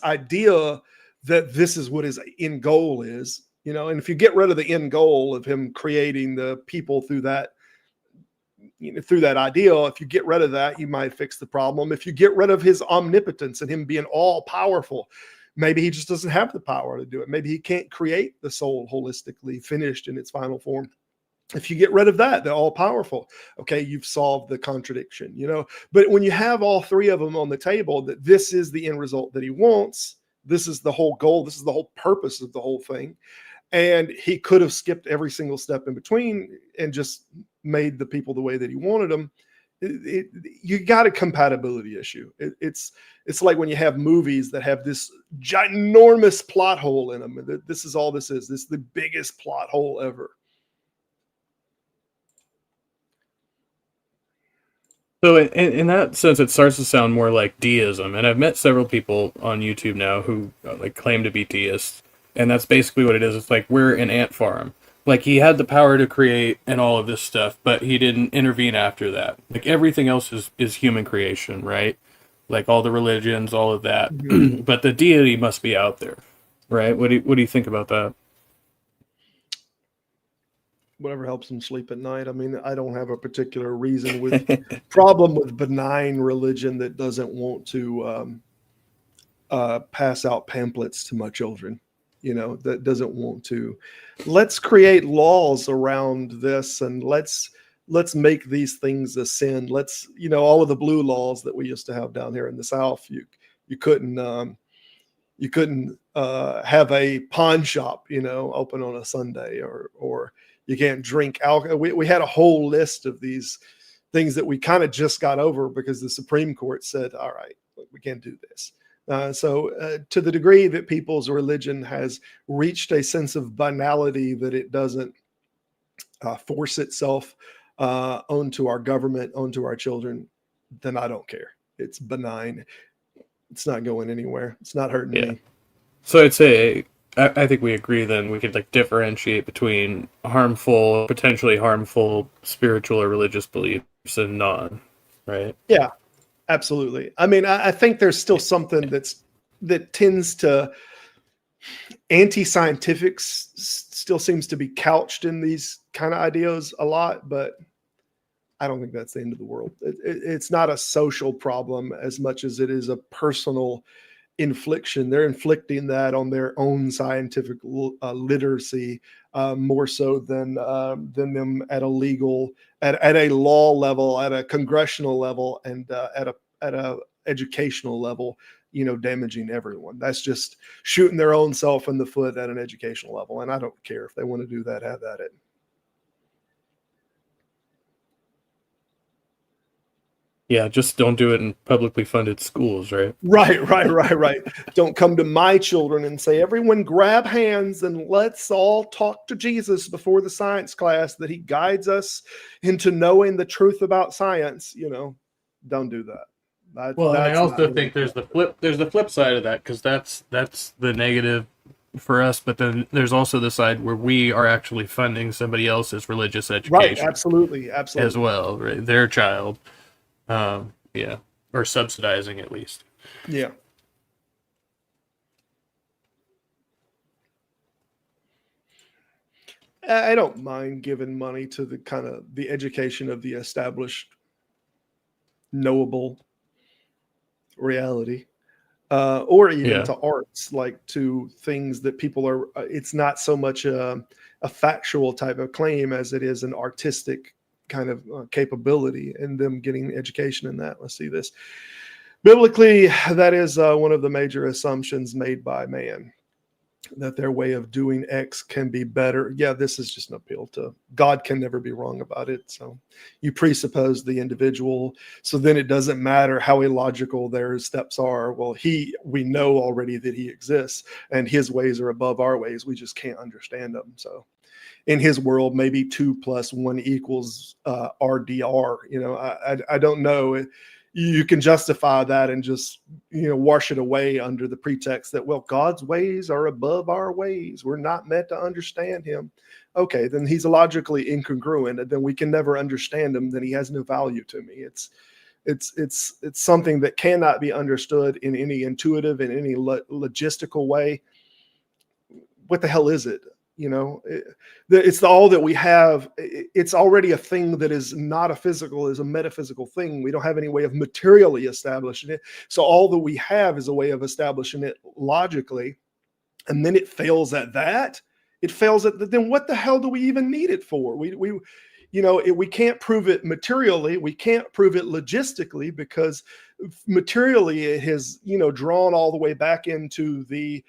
idea that this is what his end goal is, and if you get rid of the end goal of him creating the people through that ideal, if you get rid of that, you might fix the problem. If you get rid of his omnipotence and him being all powerful, maybe he just doesn't have the power to do it. Maybe he can't create the soul holistically finished in its final form. If you get rid of that, they're all powerful. Okay, you've solved the contradiction, But when you have all three of them on the table, that this is the end result that he wants, this is the whole goal, this is the whole purpose of the whole thing. And he could have skipped every single step in between and just made the people the way that he wanted them. You got a compatibility issue. It's like when you have movies that have this ginormous plot hole in them. This is all this is. This is the biggest plot hole ever. So in that sense, it starts to sound more like deism. And I've met several people on YouTube now who claim to be deists. And that's basically what it is. It's like, we're an ant farm. Like, he had the power to create and all of this stuff, but he didn't intervene after that. Like, everything else is human creation, right? Like, all the religions, all of that. Mm-hmm. But the deity must be out there, right? What do you think about that? Whatever helps him sleep at night. I mean, I don't have a particular reason with problem with benign religion that doesn't want to pass out pamphlets to my children. That doesn't want to. Let's create laws around this, and let's make these things a sin. Let's, all of the blue laws that we used to have down here in the South. You couldn't have a pawn shop, open on a Sunday, or you can't drink alcohol. We had a whole list of these things that we kind of just got over because the Supreme Court said, all right, we can't do this. So to the degree that people's religion has reached a sense of banality that it doesn't force itself onto our government, onto our children, then I don't care. It's benign. It's not going anywhere. It's not hurting me. So I'd say, I think we agree then we could differentiate between potentially harmful spiritual or religious beliefs and non, right? Yeah. Absolutely. I mean, I think there's still something that tends to anti-scientific still seems to be couched in these kind of ideas a lot, but I don't think that's the end of the world. It's not a social problem as much as it is a personal infliction. They're inflicting that on their own scientific literacy more so than them at a law level, at a congressional level, and at a educational level. damaging everyone. That's just shooting their own self in the foot at an educational level. And I don't care if they want to do that, have at it. Yeah, just don't do it in publicly funded schools, right? Right. Don't come to my children and say, everyone grab hands and let's all talk to Jesus before the science class that he guides us into knowing the truth about science. Don't do that. And I also think there's the flip side of that, because that's the negative for us, but then there's also the side where we are actually funding somebody else's religious education. Right, absolutely. As well, right? Their child. Or subsidizing at least. Yeah. I don't mind giving money to the kind of the education of the established knowable reality, or even to arts, like to things that people are, it's not so much a factual type of claim as it is an artistic kind of capability, and them getting education in that. Let's see this. Biblically, that is one of the major assumptions made by man, that their way of doing X can be better. Yeah, this is just an appeal to God can never be wrong about it. So you presuppose the individual. So then it doesn't matter how illogical their steps are. Well, we know already that he exists and his ways are above our ways. We just can't understand them. So in his world, maybe 2 + 1 = RDR. I don't know. You can justify that and just, wash it away under the pretext that, well, God's ways are above our ways. We're not meant to understand him. Okay, then he's logically incongruent, and then we can never understand him. Then he has no value to me. It's something that cannot be understood in any intuitive, in any logistical way. What the hell is it? It's all that we have. It's already a thing that is not a physical, is a metaphysical thing. We don't have any way of materially establishing it. So all that we have is a way of establishing it logically. And then it fails at that. It fails at that. Then what the hell do we even need it for? We can't prove it materially. We can't prove it logistically, because materially it has, drawn all the way back into the,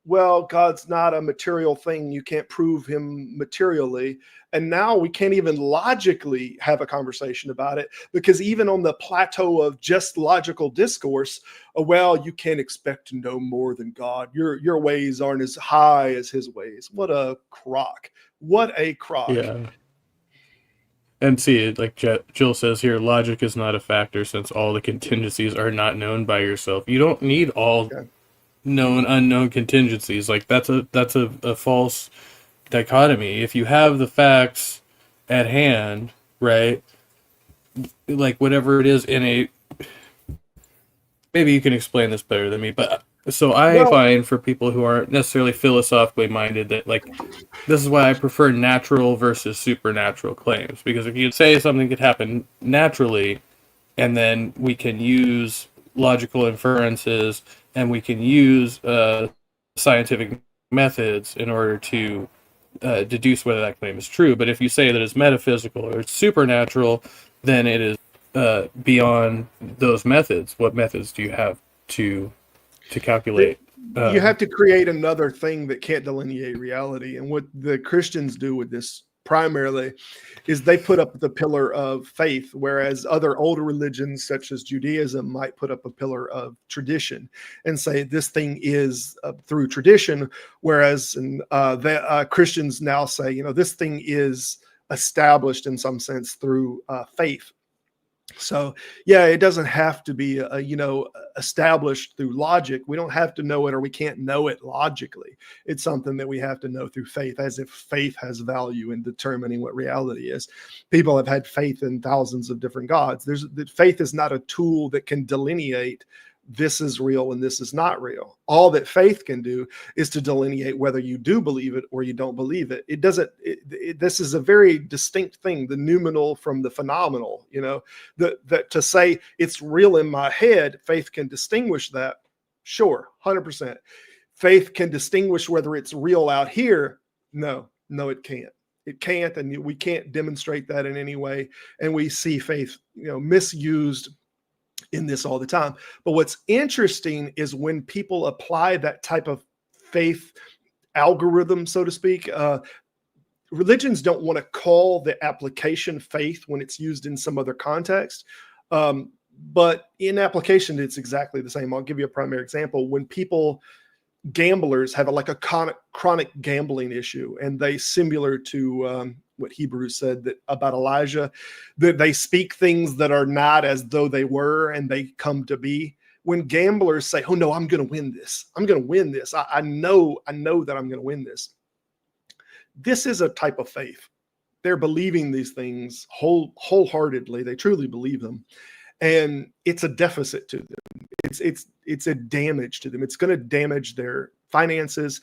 well, God's not a material thing. You can't prove him materially. And now we can't even logically have a conversation about it, because even on the plateau of just logical discourse, well, you can't expect to know more than God. Your ways aren't as high as his ways. What a crock. What a crock. Yeah. And see, like Jill says here, logic is not a factor since all the contingencies are not known by yourself. You don't need all known unknown contingencies. Like that's a false dichotomy. If you have the facts at hand, right, like whatever it is maybe you can explain this better than me, but so I find for people who aren't necessarily philosophically minded that, like, this is why I prefer natural versus supernatural claims, because if you say something could happen naturally and then we can use logical inferences and we can use scientific methods in order to deduce whether that claim is true. But if you say that it's metaphysical or it's supernatural, then it is beyond those methods. What methods do you have to calculate? You have to create another thing that can't delineate reality. And what the Christians do with this primarily is they put up the pillar of faith, whereas other older religions such as Judaism might put up a pillar of tradition and say this thing is through tradition, whereas Christians now say, this thing is established in some sense through faith. So, yeah, it doesn't have to be, established through logic. We don't have to know it, or we can't know it logically. It's something that we have to know through faith, as if faith has value in determining what reality is. People have had faith in thousands of different gods. Faith is not a tool that can delineate this is real and this is not real. All that faith can do is to delineate whether you do believe it or you don't believe it. It doesn't, this is a very distinct thing, the noumenal from the phenomenal, that to say it's real in my head, faith can distinguish that. Sure. 100%. Faith can distinguish whether it's real out here. No, it can't. It can't. And we can't demonstrate that in any way. And we see faith, misused in this all the time. But what's interesting is when people apply that type of faith algorithm, so to speak, religions don't want to call the application faith when it's used in some other context. But in application, it's exactly the same. I'll give you a primary example. When gamblers have a chronic gambling issue, and they, similar to what Hebrews said about Elijah, that they speak things that are not as though they were, and they come to be. When gamblers say, "Oh no, I'm going to win this. I'm going to win this. I know that I'm going to win this." This is a type of faith. They're believing these things wholeheartedly. They truly believe them, and it's a deficit to them. It's a damage to them. It's going to damage their finances.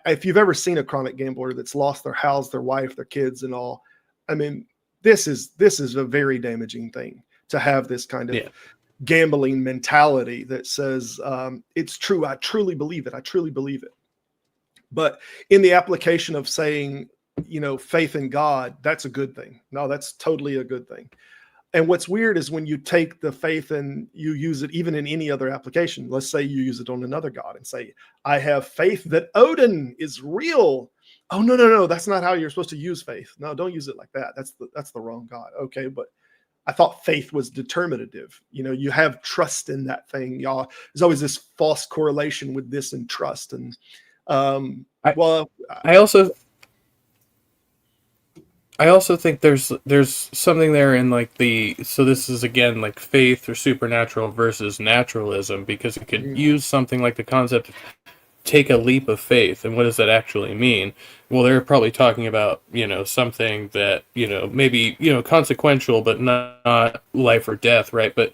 If you've ever seen a chronic gambler that's lost their house, their wife, their kids, and all, I mean, this is a very damaging thing to have this kind of gambling mentality that says it's true. I truly believe it. I truly believe it. But in the application of saying, faith in God, that's a good thing. No, that's totally a good thing. And what's weird is when you take the faith and you use it even in any other application. Let's say you use it on another god and say, "I have faith that Odin is real." Oh, no. That's not how you're supposed to use faith. No, don't use it like that. That's the wrong God. Okay, but I thought faith was determinative. You have trust in that thing, y'all. There's always this false correlation with this and trust. And I also think there's something there in so this is again like faith or supernatural versus naturalism, because you could use something like the concept of take a leap of faith. And what does that actually mean? Well, they're probably talking about, something that, maybe, consequential, but not life or death, right? But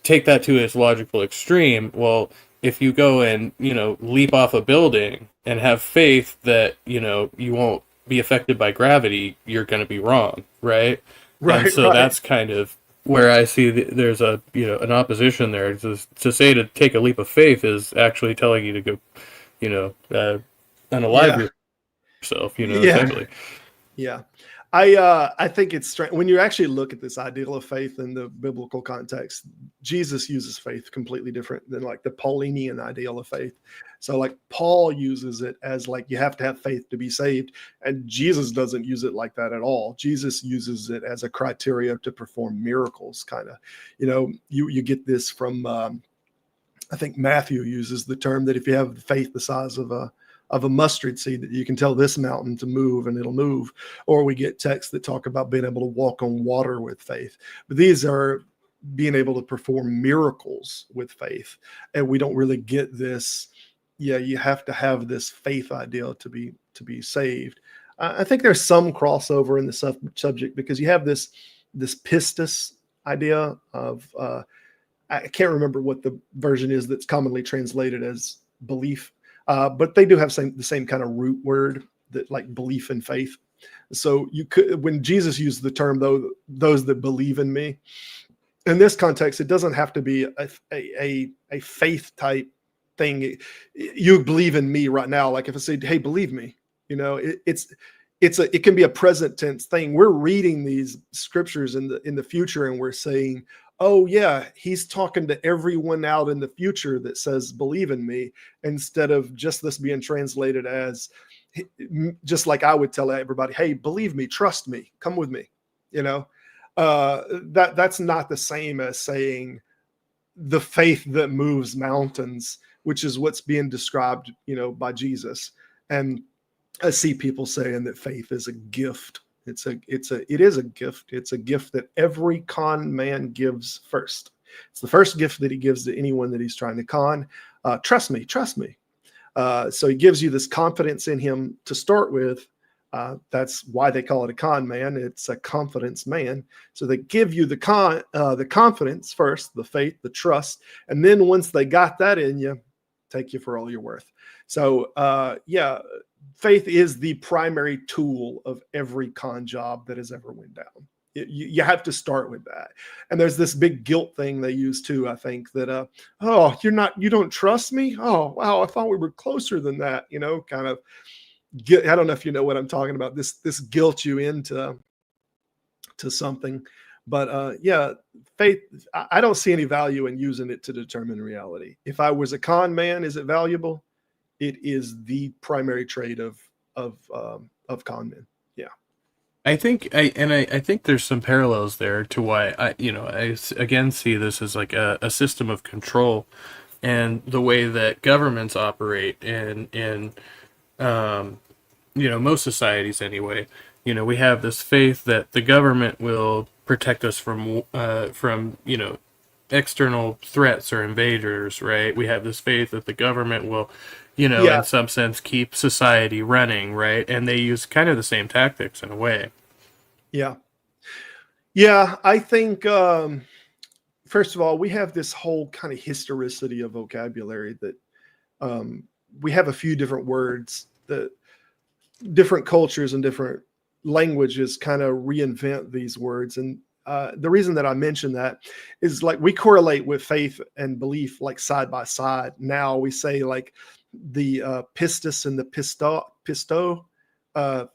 take that to its logical extreme. Well, if you go and, leap off a building and have faith that, you won't be affected by gravity, you're going to be wrong, right? Right. And so that's kind of where I see there's an opposition there. To say to take a leap of faith is actually telling you to go, unalive yourself, essentially. Yeah. I think it's strange when you actually look at this ideal of faith in the biblical context. Jesus uses faith completely different than like the Paulinian ideal of faith. So like Paul uses it as like you have to have faith to be saved, and Jesus doesn't use it like that at all. Jesus uses it as a criteria to perform miracles, kind of. You get this from I think Matthew uses the term that if you have faith the size of a mustard seed, that you can tell this mountain to move and it'll move. Or we get texts that talk about being able to walk on water with faith. But these are being able to perform miracles with faith. And we don't really get this. Yeah, you have to have this faith ideal to be saved. I think there's some crossover in the subject, because you have this pistis idea of I can't remember what the version is that's commonly translated as belief. But they do have the same kind of root word, that like belief and faith. So you could, when Jesus used the term, though, those that believe in me, in this context, it doesn't have to be a faith type thing. You believe in me right now. Like if I say, "Hey, believe me," it can be a present tense thing. We're reading these scriptures in the future, and we're saying, "Oh yeah, he's talking to everyone out in the future that says believe in me," instead of just this being translated as just like I would tell everybody, "Hey, believe me, trust me, come with me." That's not the same as saying the faith that moves mountains, which is what's being described, by Jesus. And I see people saying that faith is a gift. It is a gift. It's a gift that every con man gives first. It's the first gift that he gives to anyone that he's trying to con. Trust me. So he gives you this confidence in him to start with. That's why they call it a con man. It's a confidence man. So they give you the confidence first, the faith, the trust, and then once they got that in you, take you for all you're worth. So faith is the primary tool of every con job that has ever went down. You have to start with that. And there's this big guilt thing they use too, I think, that, you don't trust me? Oh, wow, I thought we were closer than that, kind of. I don't know if you know what I'm talking about. This guilt you into something. But yeah, faith, I don't see any value in using it to determine reality. If I was a con man, is it valuable? It is the primary trait of con men. Yeah. I think there's some parallels there to why I again see this as like a system of control, and the way that governments operate in most societies anyway. We have this faith that the government will protect us from external threats or invaders, right? We have this faith that the government will, Yeah. in some sense, keep society running, right? And they use kind of the same tactics in a way. Yeah. Yeah. I think, first of all, we have this whole kind of historicity of vocabulary that we have a few different words that different cultures and different languages kind of reinvent these words. And the reason that I mention that is like we correlate with faith and belief like side by side. Now we say like the pistis and the pisto,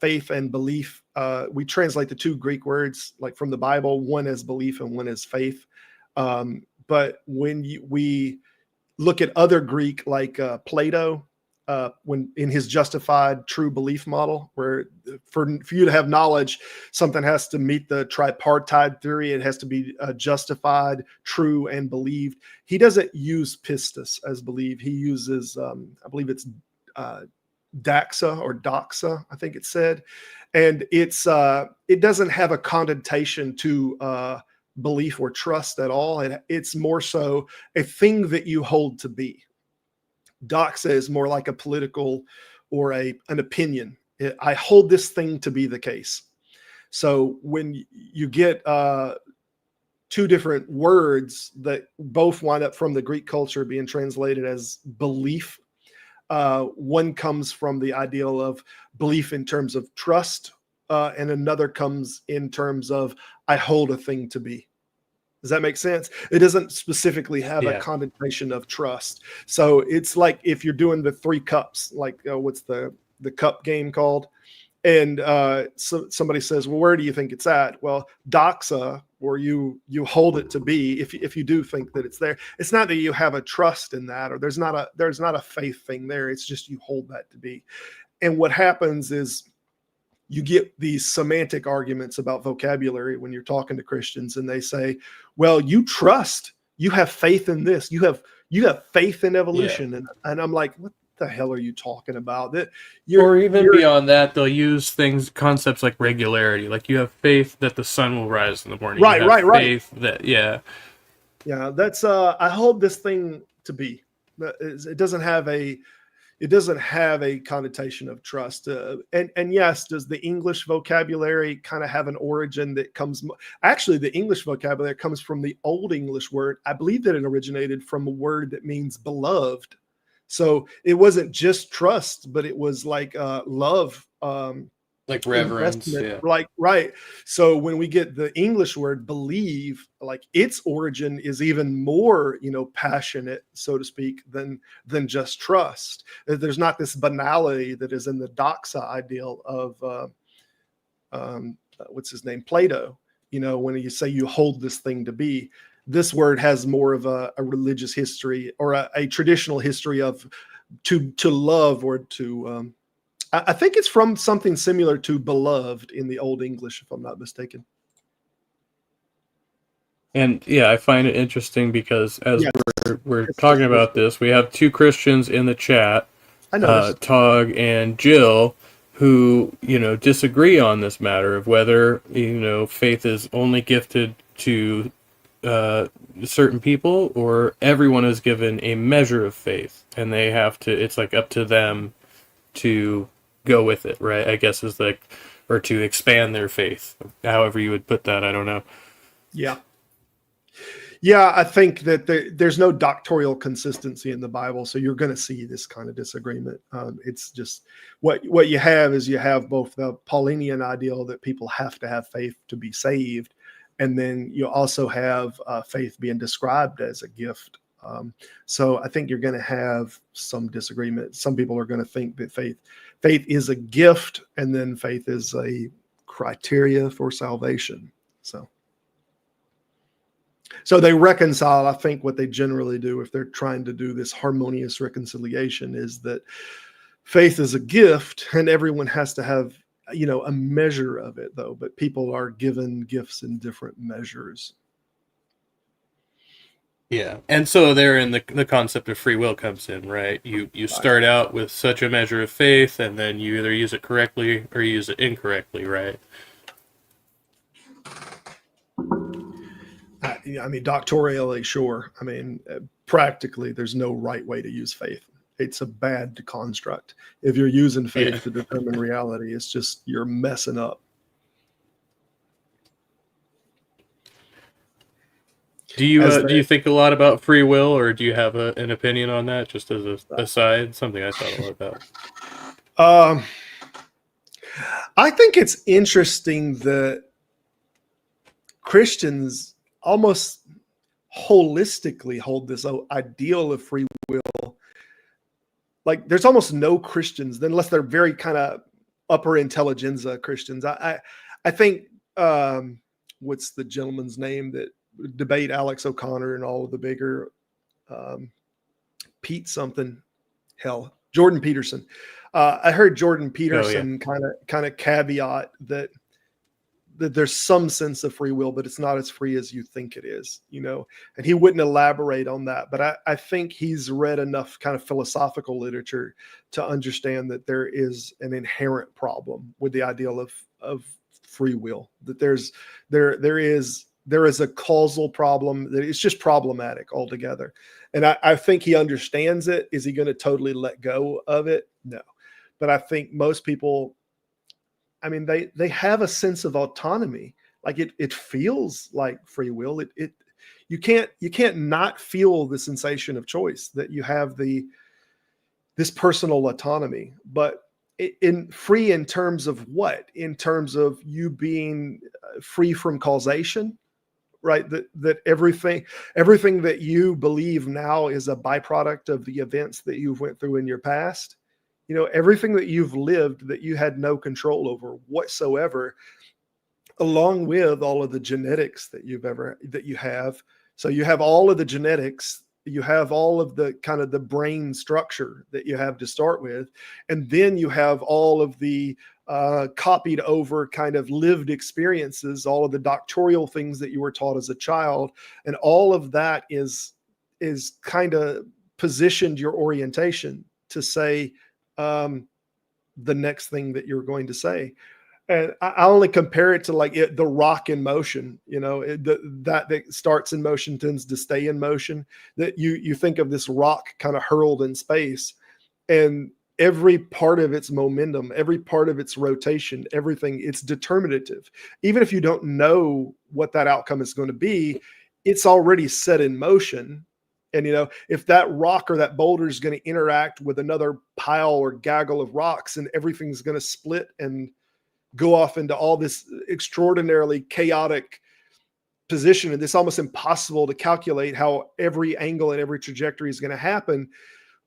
faith and belief. We translate the two Greek words like from the Bible, one as belief and one as faith. But when we look at other Greek like Plato, when in his justified true belief model, where for you to have knowledge, something has to meet the tripartite theory. It has to be justified, true, and believed. He doesn't use pistis as believe. He uses, I believe it's daxa or doxa, I think it said. And it doesn't have a connotation to belief or trust at all. It's more so a thing that you hold to be. Doxa is more like a political or an opinion. I hold this thing to be the case. So when you get two different words that both wind up from the Greek culture being translated as belief, one comes from the ideal of belief in terms of trust, and another comes in terms of I hold a thing to be. Does that make sense? It doesn't specifically have a connotation of trust. So it's like if you're doing the three cups, like what's the cup game called? And so somebody says, well, where do you think it's at? Well, doxa, or you hold it to be, if you do think that it's there. It's not that you have a trust in that, or there's not a faith thing there. It's just you hold that to be. And what happens is you get these semantic arguments about vocabulary when you're talking to Christians, and they say, well, you trust, you have faith in this, you have faith in evolution. Yeah. And I'm like, what the hell are you talking about? Or even beyond that, they'll use concepts like regularity. Like you have faith that the sun will rise in the morning. Right. Faith that, yeah. That's, I hold this thing to be. It doesn't have a connotation of trust. And yes, does the English vocabulary kind of have an origin that comes? Actually, the English vocabulary comes from the Old English word. I believe that it originated from a word that means beloved. So it wasn't just trust, but it was like love. Like reverence. Yeah. Like, right. So when we get the English word believe, like its origin is even more, passionate, so to speak, than just trust. There's not this banality that is in the doxa ideal of, what's his name? Plato, when you say you hold this thing to be. This word has more of a religious history or a traditional history of to love or to, I think it's from something similar to beloved in the Old English, if I'm not mistaken. And yeah, I find it interesting because as we're talking about this, we have two Christians in the chat, Tog and Jill, who, disagree on this matter of whether, faith is only gifted to certain people or everyone is given a measure of faith and they have to, it's like up to them to go with it, right? I guess is like, or to expand their faith, however you would put that. I don't know. Yeah, I think that there's no doctrinal consistency in the Bible, so you're going to see this kind of disagreement. It's just what you have is you have both the Paulinian ideal that people have to have faith to be saved, and then you also have faith being described as a gift. So I think you're going to have some disagreement. Some people are going to think that faith is a gift, and then faith is a criteria for salvation. So, So they reconcile. I think what they generally do, if they're trying to do this harmonious reconciliation, is that faith is a gift and everyone has to have, a measure of it, though. But people are given gifts in different measures. Yeah, and so there in the concept of free will comes in, right? You start out with such a measure of faith, and then you either use it correctly or you use it incorrectly, right? I mean, doctorially, sure. I mean, practically, there's no right way to use faith. It's a bad construct. If you're using faith to determine reality, it's just you're messing up. Do you think a lot about free will, or do you have an opinion on that? Just as a aside, something I thought a lot about. I think it's interesting that Christians almost holistically hold this ideal of free will. Like there's almost no Christians, unless they're very kind of upper intelligentsia Christians. I think what's the gentleman's name that debate Alex O'Connor and all of the bigger Jordan Peterson. I heard Jordan Peterson kind of caveat that there's some sense of free will, but it's not as free as you think it is, and he wouldn't elaborate on that. But I think he's read enough kind of philosophical literature to understand that there is an inherent problem with the ideal of free will, that there is a causal problem, that it's just problematic altogether. And I think he understands it. Is he going to totally let go of it? No. But I think most people, I mean, they have a sense of autonomy. Like it feels like free will. You can't not feel the sensation of choice, that you have this personal autonomy. But in terms of what? In terms of you being free from causation, right? That everything that you believe now is a byproduct of the events that you've went through in your past. Everything that you've lived that you had no control over whatsoever, along with all of the genetics that you have. So you have all of the genetics, you have all of the kind of the brain structure that you have to start with. And then you have all of the copied over kind of lived experiences, all of the doctoral things that you were taught as a child. And all of that is kind of positioned your orientation to say, the next thing that you're going to say. And I only compare it to like the rock in motion, that starts in motion tends to stay in motion. That you think of this rock kind of hurled in space, and every part of its momentum, every part of its rotation, everything, it's determinative. Even if you don't know what that outcome is going to be, it's already set in motion. And, if that rock or that boulder is going to interact with another pile or gaggle of rocks, and everything's going to split and go off into all this extraordinarily chaotic position, and it's almost impossible to calculate how every angle and every trajectory is going to happen,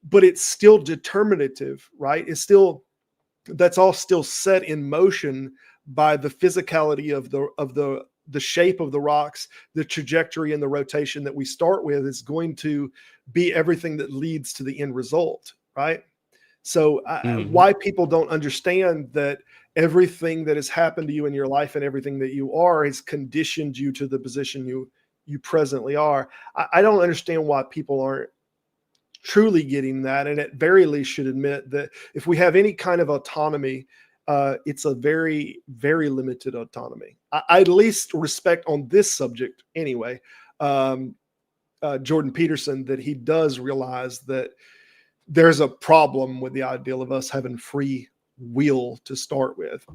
but it's still determinative, right? That's all still set in motion by the physicality of the shape of the rocks. The trajectory and the rotation that we start with is going to be everything that leads to the end result, right? So why people don't understand that everything that has happened to you in your life and everything that you are has conditioned you to the position you presently are. I don't understand why people aren't truly getting that, and at very least should admit that if we have any kind of autonomy, it's a very, very limited autonomy. I at least respect on this subject anyway, Jordan Peterson, that he does realize that there's a problem with the ideal of us having free will to start with.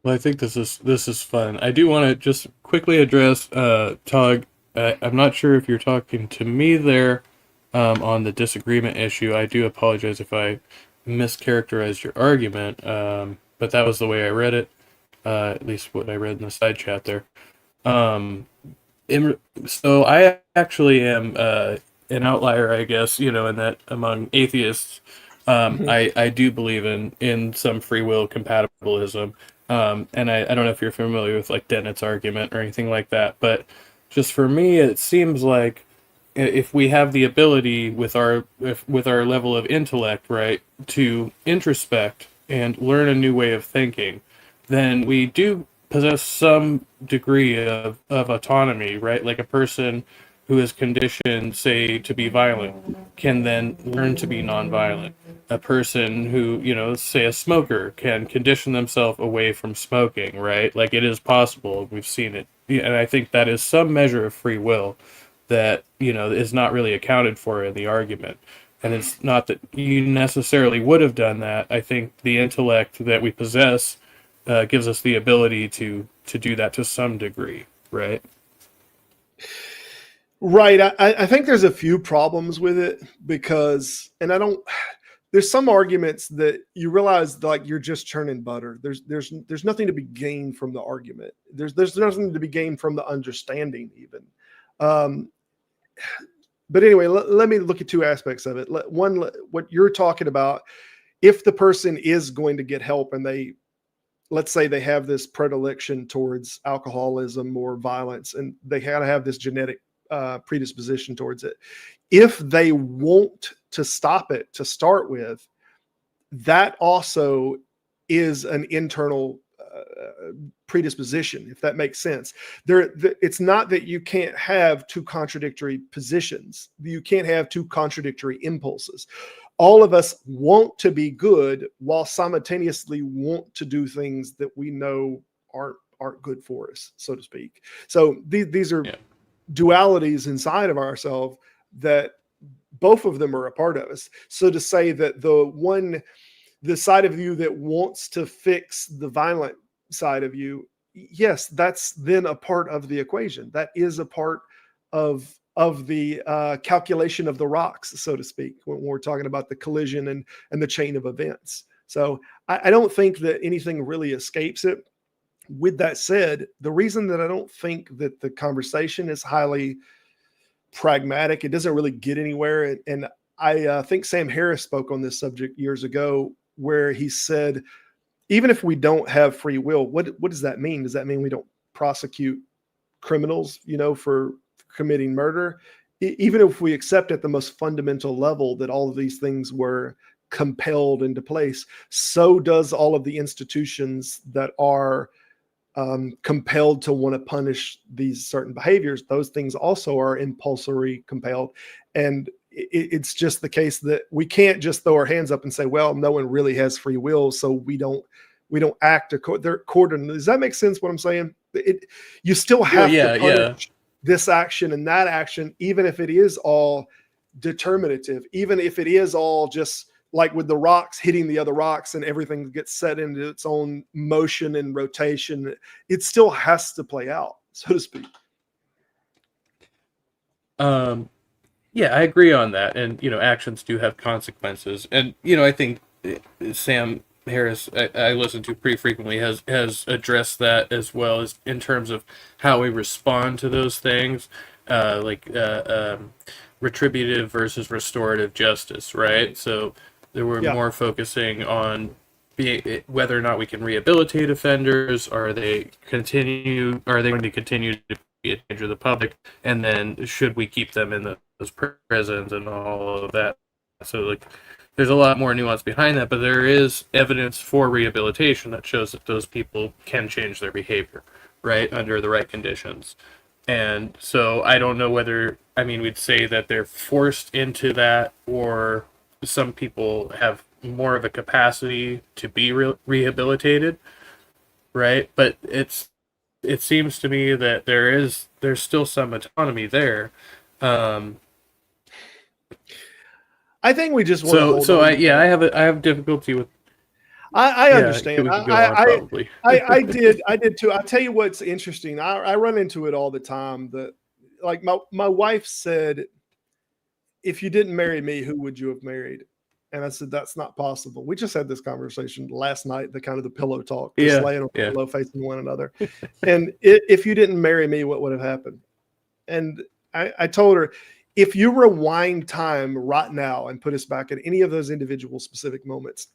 Well, I think this is fun. I do want to just quickly address Tog. I'm not sure if you're talking to me there on the disagreement issue. I do apologize if I mischaracterized your argument, but that was the way I read it, at least what I read in the side chat there. So I actually am an outlier, I guess, in that among atheists, I do believe in some free will compatibilism. And I don't know if you're familiar with like Dennett's argument or anything like that, but just for me, it seems like if we have the ability with with our level of intellect, right, to introspect and learn a new way of thinking, then we do possess some degree of autonomy, right? Like a person who is conditioned, say, to be violent can then learn to be nonviolent. A person who, say a smoker can condition themselves away from smoking, right? Like it is possible. We've seen it. And I think that is some measure of free will that, is not really accounted for in the argument. And it's not that you necessarily would have done that. I think the intellect that we possess gives us the ability to do that to some degree, right? Right. I think there's a few problems with it because, there's some arguments that you realize like you're just churning butter. There's nothing to be gained from the argument. There's nothing to be gained from the understanding even. But anyway, let me look at two aspects of it. One, what you're talking about, if the person is going to get help and let's say they have this predilection towards alcoholism or violence, and they gotta have this genetic predisposition towards it. If they want to stop it to start with, that also is an internal predisposition, if that makes sense. It's not that you can't have two contradictory positions. You can't have two contradictory impulses. All of us want to be good while simultaneously want to do things that we know aren't good for us, so to speak. So these are dualities inside of ourselves that both of them are a part of us. So to say that the side of you that wants to fix the violent side of you, yes, that's then a part of the equation. That is a part of the calculation of the rocks, so to speak, when we're talking about the collision and the chain of events. So I don't think that anything really escapes it. With that said, the reason that I don't think that the conversation is highly pragmatic, it doesn't really get anywhere. And I think Sam Harris spoke on this subject years ago, where he said, even if we don't have free will, what does that mean? Does that mean we don't prosecute criminals, for committing murder? Even if we accept at the most fundamental level that all of these things were compelled into place, so does all of the institutions that are compelled to want to punish these certain behaviors. Those things also are impulsory compelled. And it's just the case that we can't just throw our hands up and say, well, no one really has free will, so we don't act accordingly. Does that make sense what I'm saying? You still have to punish this action and that action, even if it is all determinative, even if it is all just like with the rocks hitting the other rocks and everything gets set into its own motion and rotation, it still has to play out, so to speak. Yeah, I agree on that. And, actions do have consequences. And, I think Sam Harris, I listen to pretty frequently, has addressed that as well, as in terms of how we respond to those things, retributive versus restorative justice, right? So there were more focusing on whether or not we can rehabilitate offenders. Are they going to continue to be a danger to the public? And then should we keep them in those prisons and all of that? So there's a lot more nuance behind that, but there is evidence for rehabilitation that shows that those people can change their behavior, right, under the right conditions. And so I don't know whether, we'd say that they're forced into that, or some people have more of a capacity to be rehabilitated, right? But it seems to me that there's still some autonomy there. I think we just want I have difficulty with. I understand. Probably. I did too. I'll tell you what's interesting. I run into it all the time. That like my wife said, if you didn't marry me, who would you have married? And I said, that's not possible. We just had this conversation last night, the kind of the pillow talk, just laying on the pillow facing one another. And if you didn't marry me, what would have happened? And I told her, if you rewind time right now and put us back at any of those individual specific moments,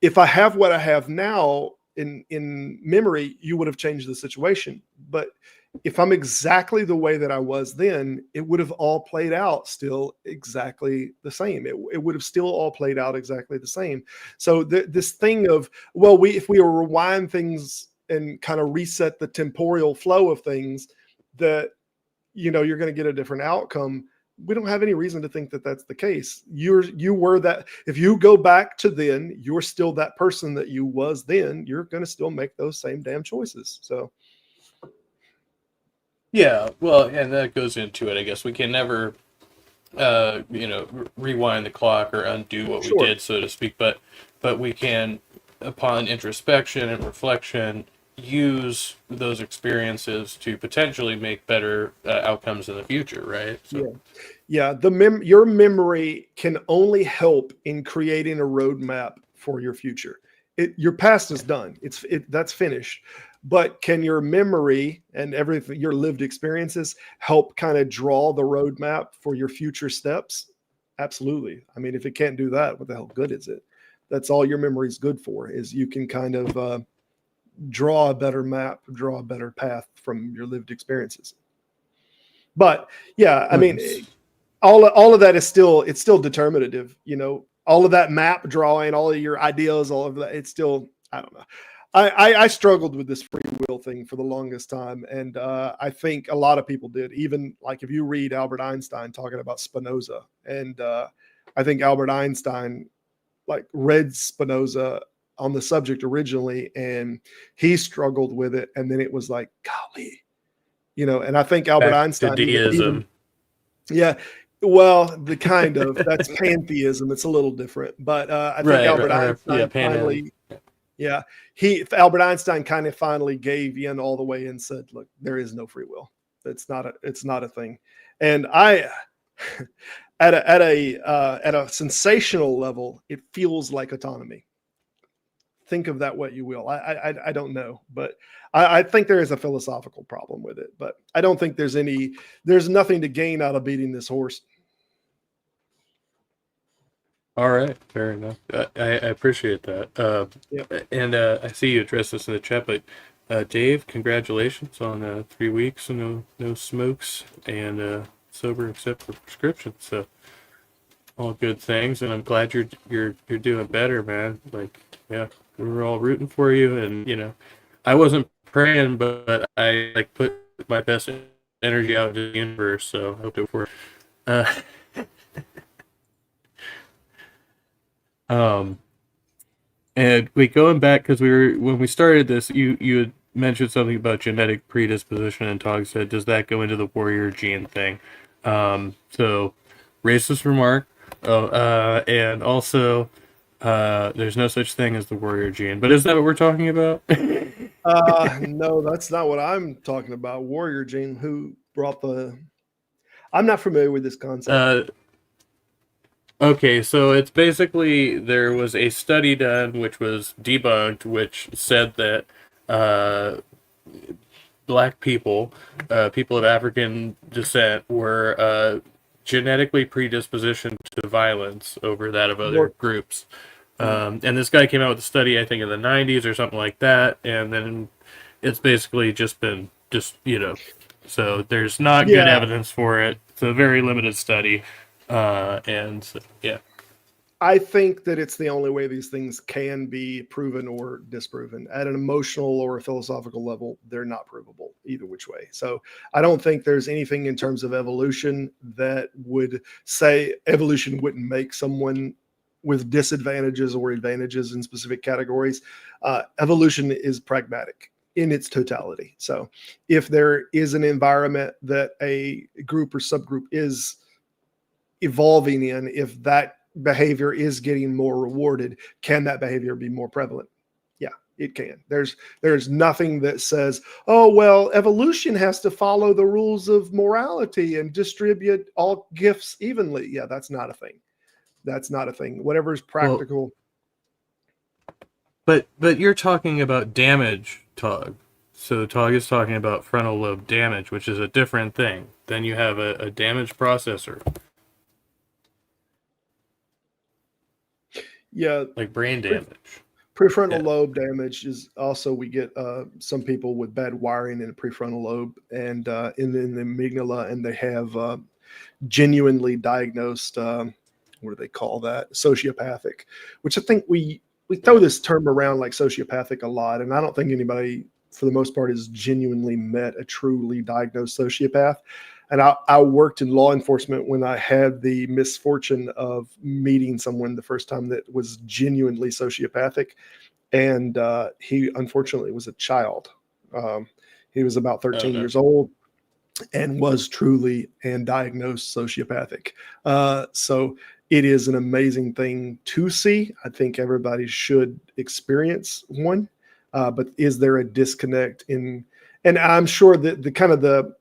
if I have what I have now in memory, you would have changed the situation. But if I'm exactly the way that I was then, it would have all played out still exactly the same. It would have still all played out exactly the same. So this thing of, well, if we rewind things and kind of reset the temporal flow of things, that, you know, you're going to get a different outcome. We don't have any reason to think that that's the case. You were that. If you go back to then, you're still that person that you was then. You're going to still make those same damn choices. So. Yeah, well, and that goes into it. I guess we can never, rewind the clock or undo what we Sure. did, so to speak. But we can, upon introspection and reflection, use those experiences to potentially make better outcomes in the future, right? So, Yeah. Your memory can only help in creating a roadmap for your future. Your past is done. That's finished. But can your memory and everything, your lived experiences, help kind of draw the roadmap for your future steps? Absolutely. I mean, if it can't do that, what the hell good is it? That's all your memory is good for, is you can kind of draw a better map, draw a better path from your lived experiences. But yeah, I mean, all of that is still determinative. You know, all of that map drawing, all of your ideas, all of that, it's still, I don't know. I struggled with this free will thing for the longest time. And I think a lot of people did, even like if you read Albert Einstein talking about Spinoza, and I think Albert Einstein like read Spinoza on the subject originally, and he struggled with it. And then it was like, golly, you know, and I think Albert Einstein, deism. Yeah. Well, the kind of, that's pantheism. It's a little different, but I think Albert Einstein finally, Albert Einstein kind of finally gave in all the way and said, look, there is no free will. It's not a thing. And I, at a sensational level, it feels like autonomy. Think of that what you will. I don't know, but I think there is a philosophical problem with it, but I don't think there's nothing to gain out of beating this horse. All right, fair enough. I appreciate that. Yep. And I see you addressed this in the chat, but Dave, congratulations on 3 weeks and no smokes and sober except for prescription. So all good things, and I'm glad you're doing better, man. Like, yeah, we were all rooting for you, and you know, I wasn't praying, but I like put my best energy out into the universe. So I hope it worked. And going back, because when we started this, you had mentioned something about genetic predisposition, and Tog said, does that go into the warrior gene thing? So racist remark. And also, there's no such thing as the warrior gene, but is that what we're talking about? No, that's not what I'm talking about. Warrior gene, who brought I'm not familiar with this concept. Okay, so it's basically, there was a study done which was debunked, which said that black people, people of African descent, were genetically predispositioned to violence over that of other groups. And this guy came out with a study, I think, in the 90s or something like that, and then it's basically just been, so there's not good evidence for it. It's a very limited study. I think that it's the only way these things can be proven or disproven. At an emotional or a philosophical level, they're not provable either which way. So I don't think there's anything in terms of evolution that would say evolution wouldn't make someone with disadvantages or advantages in specific categories. Evolution is pragmatic in its totality. So if there is an environment that a group or subgroup is evolving in, if that behavior is getting more rewarded, can that behavior be more prevalent? Yeah, it can. There's nothing that says, oh, well, evolution has to follow the rules of morality and distribute all gifts evenly. Yeah, that's not a thing. That's not a thing. Whatever is practical. But you're talking about damage, Tog. So Tog is talking about frontal lobe damage, which is a different thing. Then you have a damaged processor. Yeah. Like brain damage. Prefrontal Yeah. lobe damage is also, we get some people with bad wiring in the prefrontal lobe and in the amygdala, and they have genuinely diagnosed, what do they call that? Sociopathic, which I think we throw this term around like sociopathic a lot, and I don't think anybody, for the most part, has genuinely met a truly diagnosed sociopath. And I worked in law enforcement when I had the misfortune of meeting someone the first time that was genuinely sociopathic. And he unfortunately was a child. He was about 13 Okay. years old and was truly and diagnosed sociopathic. So it is an amazing thing to see. I think everybody should experience one. But is there a disconnect in, and I'm sure that the kind of the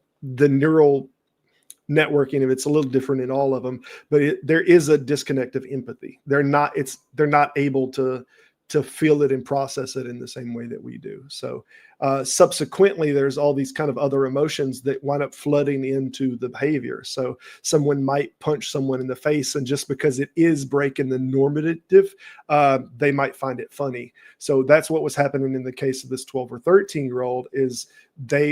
neural networking of it's a little different in all of them, but there is a disconnect of empathy. They're not able to feel it and process it in the same way that we do. So subsequently, there's all these kind of other emotions that wind up flooding into the behavior. So someone might punch someone in the face, and just because it is breaking the normative, they might find it funny. So that's what was happening in the case of this 12 or 13-year-old is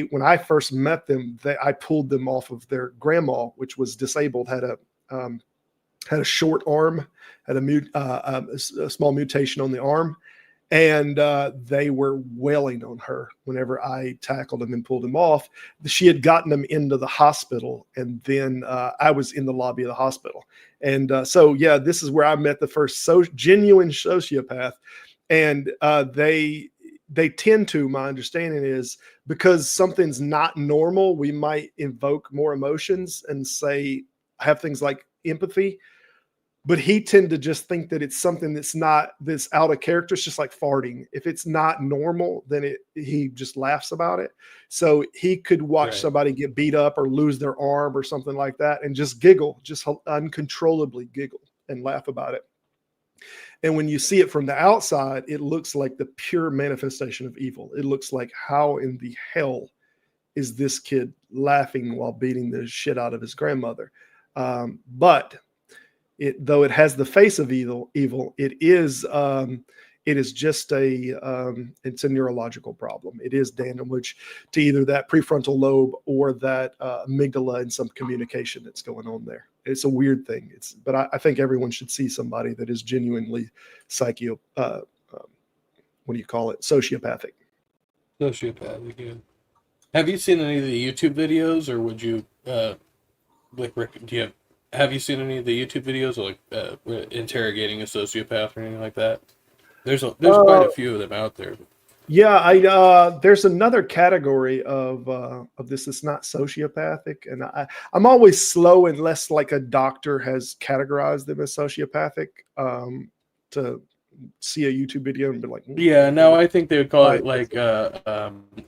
when I first met them, I pulled them off of their grandma, which was disabled, had a short arm, had a small mutation on the arm, and they were wailing on her whenever I tackled them and pulled them off. She had gotten them into the hospital, and then I was in the lobby of the hospital. And so, yeah, this is where I met the first genuine sociopath. And they tend to, my understanding is, because something's not normal, we might invoke more emotions and have things like empathy. But he tend to just think that it's something that's out of character. It's just like farting. If it's not normal, then he just laughs about it. So he could watch somebody get beat up or lose their arm or something like that and just giggle, just uncontrollably giggle and laugh about it. And when you see it from the outside, it looks like the pure manifestation of evil. It looks like, how in the hell is this kid laughing while beating the shit out of his grandmother? But though it has the face of evil, it is just it's a neurological problem. It is damage to either that prefrontal lobe or that amygdala, and some communication that's going on there. It's a weird thing. But I think everyone should see somebody that is genuinely what do you call it? Sociopathic. Sociopathic, yeah. Have you seen any of the YouTube videos, or would you have you seen any of the YouTube videos of interrogating a sociopath or anything like that? There's quite a few of them out there. Yeah, there's another category of this that's not sociopathic, and I'm always slow unless like a doctor has categorized them as sociopathic to see a YouTube video and be like, yeah, no, I think they would call it like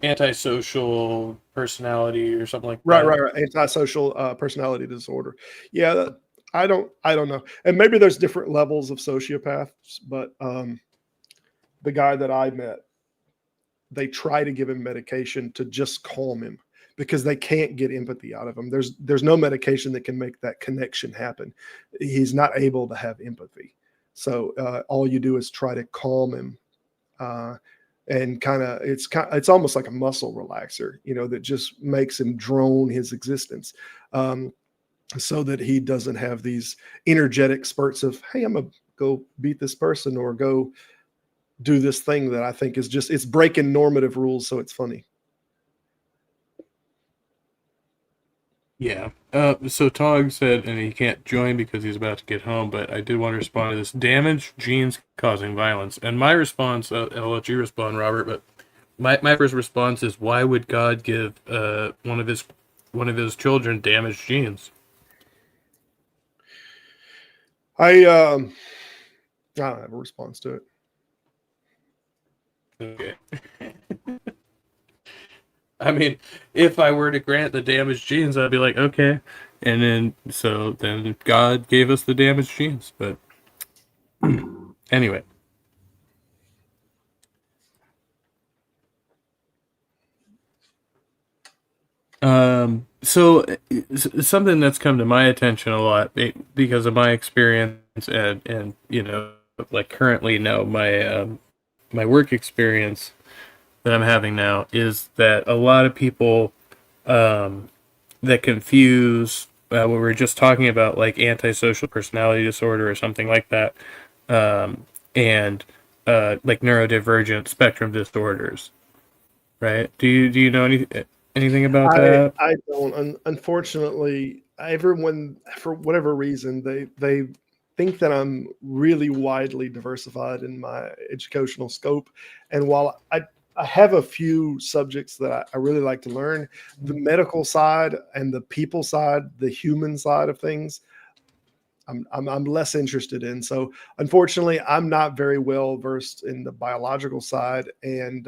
antisocial personality or something like that. Right. Antisocial personality disorder. Yeah, I don't know, and maybe there's different levels of sociopaths, but the guy that I met, they try to give him medication to just calm him because they can't get empathy out of him. There's no medication that can make that connection happen. He's not able to have empathy. So all you do is try to calm him, and it's almost like a muscle relaxer, that just makes him drone his existence, so that he doesn't have these energetic spurts of, hey, I'm gonna go beat this person or go do this thing that I think is it's breaking normative rules, so it's funny. Yeah. So Tog said, and he can't join because he's about to get home, but I did want to respond to this: damaged genes causing violence. And my response, I'll let you respond, Robert, but my first response is, why would God give one of his children damaged genes? I don't have a response to it. Okay. I mean, if I were to grant the damaged genes, I'd be like, okay. And then God gave us the damaged genes. But anyway. So something that's come to my attention a lot because of my experience and currently know my my work experience that I'm having now is that a lot of people that confuse what we were just talking about, like antisocial personality disorder or something like that, and like neurodivergent spectrum disorders, right? Do you know anything about that? I don't. Unfortunately, everyone, for whatever reason, they think that I'm really widely diversified in my educational scope. And while I have a few subjects that I really like to learn, the medical side and the people side, the human side of things, I'm less interested in. So unfortunately, I'm not very well versed in the biological side, and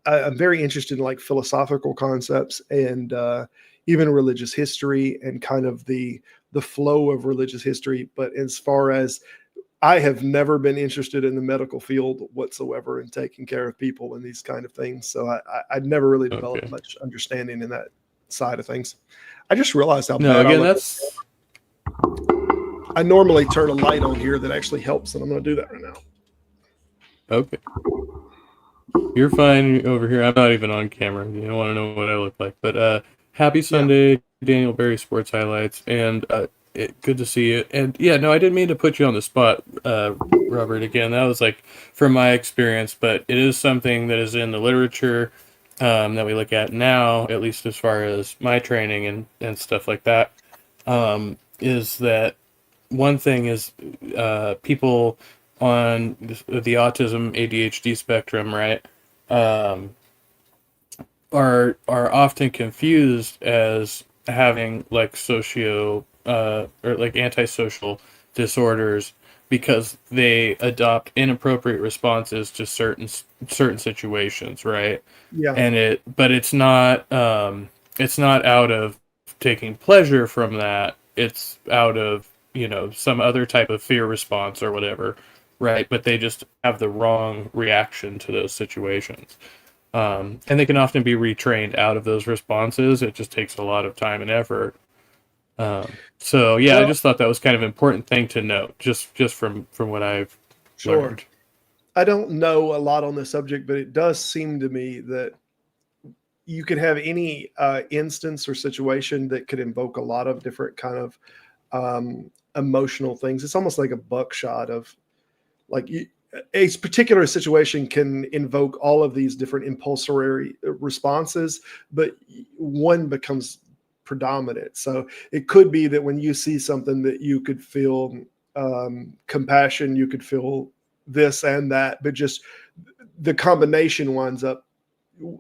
I'm very interested in like philosophical concepts and even religious history and kind of the flow of religious history. But as far as I have never been interested in the medical field whatsoever and taking care of people and these kind of things. So I'd never really developed Okay. much understanding in that side of things. I just realized how No, bad I again, look. that's I normally turn a light on here that actually helps, and I'm going to do that right now. okay. You're fine over here. I'm not even on camera. You don't want to know what I look like. But happy Sunday, Daniel Berry Sports Highlights, and good to see you. And yeah, no, I didn't mean to put you on the spot, Robert. Again, that was like from my experience, but it is something that is in the literature that we look at now, at least as far as my training and stuff like that. Is that one thing is people on the autism ADHD spectrum, right, are often confused as having like socio or like antisocial disorders because they adopt inappropriate responses to certain situations, right? Yeah. And but it's not out of taking pleasure from that. It's out of, some other type of fear response or whatever, right? But they just have the wrong reaction to those situations. And they can often be retrained out of those responses. It just takes a lot of time and effort. So yeah, I Well, just thought that was kind of an important thing to note, just from what I've sure. learned. I don't know a lot on the subject, but it does seem to me that you could have any instance or situation that could invoke a lot of different kind of emotional things. It's almost like a buckshot of like a particular situation can invoke all of these different impulsory responses, but one becomes predominant. So it could be that when you see something that you could feel compassion, you could feel this and that, but just the combination winds up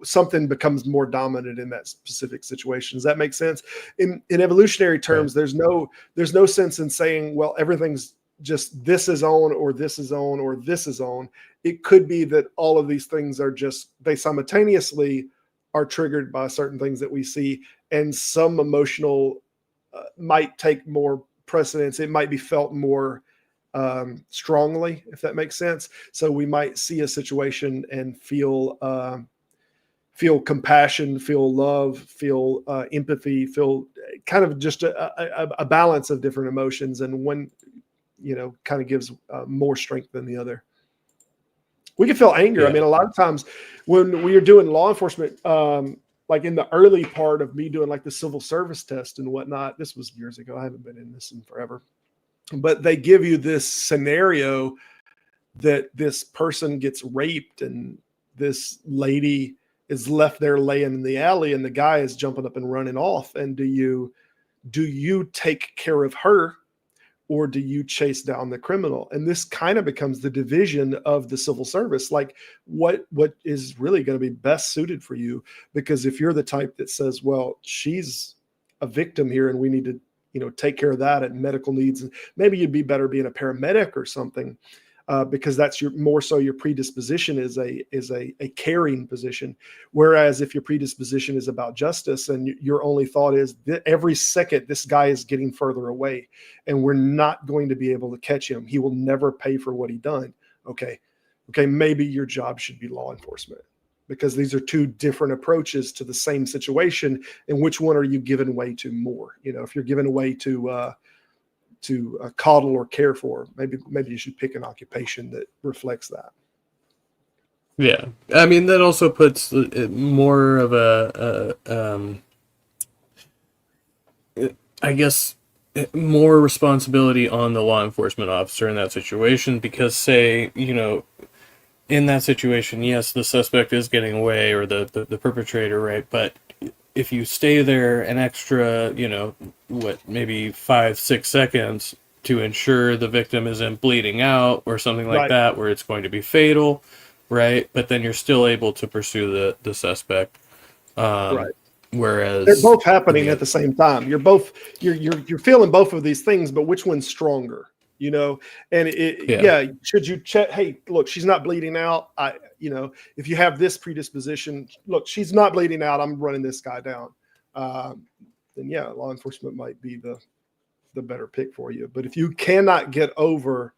something becomes more dominant in that specific situation. Does that make sense? In evolutionary terms, Right. there's no sense in saying, well, everything's just this is on or this is on or this is on. It could be that all of these things are just they simultaneously are triggered by certain things that we see, and some emotional might take more precedence. It might be felt more strongly, if that makes sense. So we might see a situation and feel compassion, feel love, feel empathy, feel kind of just a balance of different emotions, and one, kind of gives more strength than the other. We can feel anger. Yeah. I mean, a lot of times when we are doing law enforcement, like in the early part of me doing like the civil service test and whatnot, this was years ago. I haven't been in this in forever, but they give you this scenario that this person gets raped and this lady is left there laying in the alley and the guy is jumping up and running off. And do you take care of her or do you chase down the criminal? And this kind of becomes the division of the civil service. Like what is really going to be best suited for you? Because if you're the type that says, well, she's a victim here and we need to, take care of that and medical needs, and maybe you'd be better being a paramedic or something. Because that's more so your predisposition is a caring position. Whereas if your predisposition is about justice and your only thought is that every second this guy is getting further away and we're not going to be able to catch him. He will never pay for what he done. Okay. Maybe your job should be law enforcement, because these are two different approaches to the same situation. And which one are you giving way to more? If you're giving away to coddle or care for, maybe you should pick an occupation that reflects that. Yeah, I mean that also puts more of I guess, more responsibility on the law enforcement officer in that situation because, say, in that situation, yes, the suspect is getting away or the perpetrator, right? But if you stay there an extra, maybe 5, 6 seconds to ensure the victim isn't bleeding out or something like Right. that, where it's going to be fatal, right? But then you're still able to pursue the suspect. Right. They're Whereas, both happening yeah, at the same time. You're feeling both of these things, but which one's stronger? And yeah, should you check? Hey, look, she's not bleeding out. If you have this predisposition, look, she's not bleeding out. I'm running this guy down. Then yeah, law enforcement might be the better pick for you. But if you cannot get over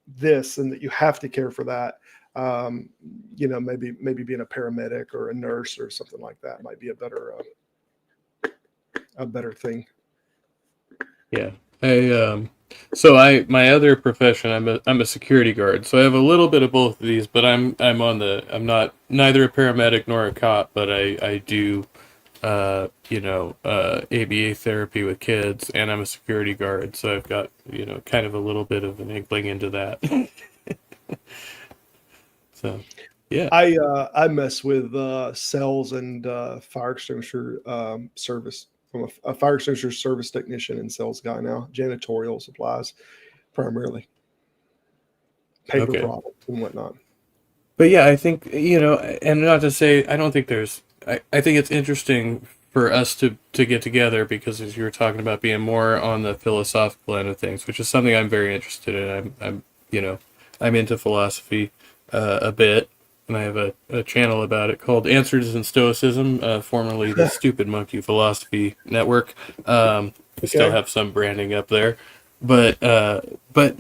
this and that you have to care for that, maybe being a paramedic or a nurse or something like that might be a better thing. yeah. My other profession, I'm a security guard, so I have a little bit of both of these, but I'm not neither a paramedic nor a cop, but I do ABA therapy with kids, and I'm a security guard, so I've got kind of a little bit of an inkling into that. So, yeah. I mess with cells and fire extinguisher service. I'm a fire extinguisher service technician and sales guy now. Janitorial supplies, primarily paper Okay. products and whatnot. But yeah, I think, and not to say, I don't think I think it's interesting for us to get together because as you were talking about being more on the philosophical end of things, which is something I'm very interested in. I'm into philosophy a bit, and I have a channel about it called Answers in Stoicism, formerly the Stupid Monkey Philosophy Network. We still have some branding up there. But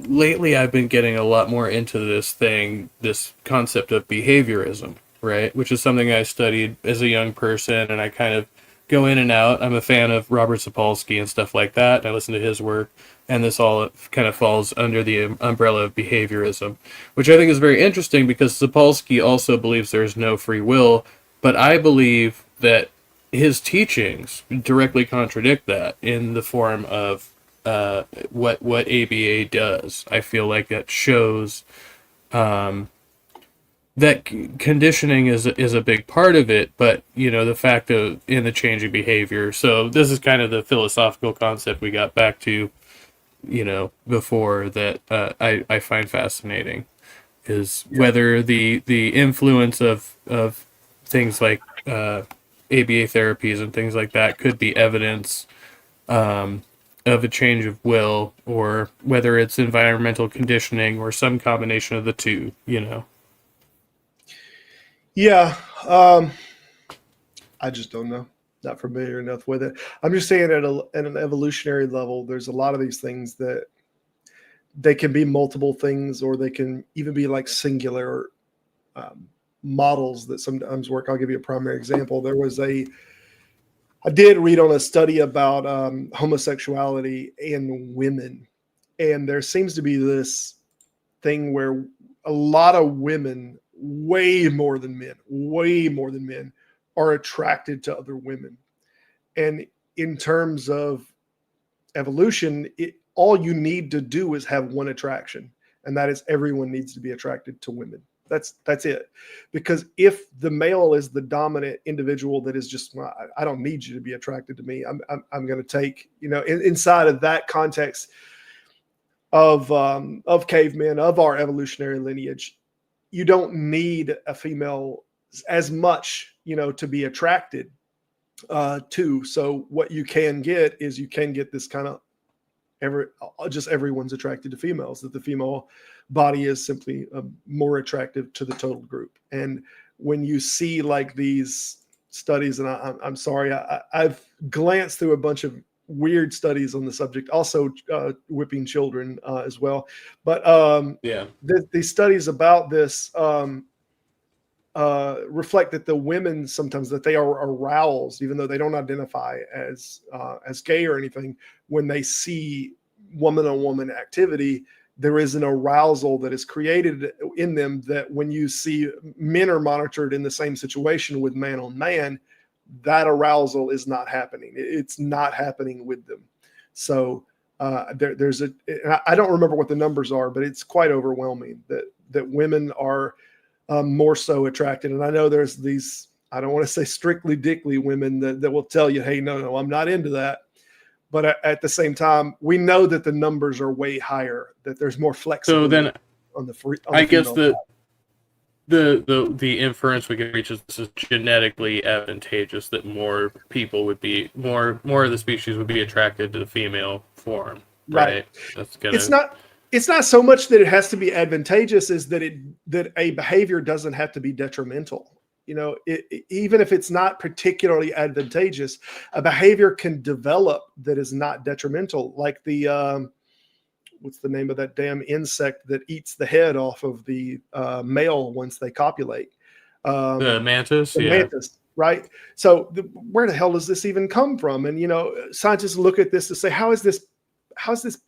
lately I've been getting a lot more into this concept of behaviorism, right? Which is something I studied as a young person, and I kind of go in and out. I'm a fan of Robert Sapolsky and stuff like that, and I listen to his work, and this all kind of falls under the umbrella of behaviorism, which I think is very interesting because Sapolsky also believes there's no free will, but I believe that his teachings directly contradict that in the form of what ABA does. I feel like that shows that conditioning is a big part of it, but the fact of in the changing behavior. So this is kind of the philosophical concept we got back to, before that I find fascinating is whether the influence of things like ABA therapies and things like that could be evidence of a change of will, or whether it's environmental conditioning or some combination of the two. Yeah, I just don't know. Not familiar enough with it. I'm just saying at an evolutionary level, there's a lot of these things that they can be multiple things, or they can even be like singular models that sometimes work. I'll give you a primary example. I did read on a study about homosexuality in women, and there seems to be this thing where a lot of women, way more than men, are attracted to other women. And in terms of evolution, all you need to do is have one attraction, and that is everyone needs to be attracted to women. That's it. Because if the male is the dominant individual that is just, well, I don't need you to be attracted to me. I'm going to take, inside of that context of cavemen, of our evolutionary lineage, you don't need a female as much, to be attracted to. So what you can get is this kind of everyone's attracted to females, that the female body is simply more attractive to the total group. And when you see like these studies, and I'm sorry, I've glanced through a bunch of weird studies on the subject, also whipping children as well. But the studies about this reflect that the women sometimes that they are aroused, even though they don't identify as gay or anything, when they see woman-on-woman activity, there is an arousal that is created in them that when you see men are monitored in the same situation with man on man, that arousal is not happening. It's not happening with them. So there's I don't remember what the numbers are, but it's quite overwhelming that women are more so attracted. And I know there's these, I don't want to say strictly dickly women that will tell you, hey, no, I'm not into that. But at the same time, we know that the numbers are way higher, that there's more flexibility. So then on the free. I guess the inference we can reach is this is genetically advantageous, that more people would be more of the species would be attracted to the female form, right? That's gonna... It's not so much that it has to be advantageous as that a behavior doesn't have to be detrimental. Even if it's not particularly advantageous, a behavior can develop that is not detrimental, like the what's the name of that damn insect that eats the head off of the male once they copulate? The mantis. The mantis, right? So where the hell does this even come from? And scientists look at this to say, how is this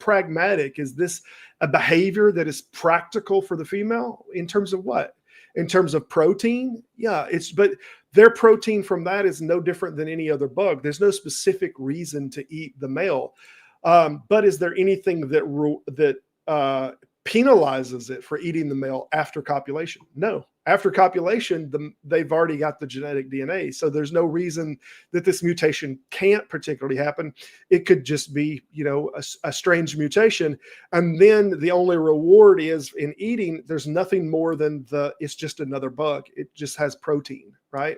pragmatic? Is this a behavior that is practical for the female in terms of what? In terms of protein? Yeah, but their protein from that is no different than any other bug. There's no specific reason to eat the male. But is there anything that penalizes it for eating the male after copulation? No. After copulation, they've already got the genetic DNA. So there's no reason that this mutation can't particularly happen. It could just be, a strange mutation. And then the only reward is in eating, there's nothing more than it's just another bug. It just has protein, right?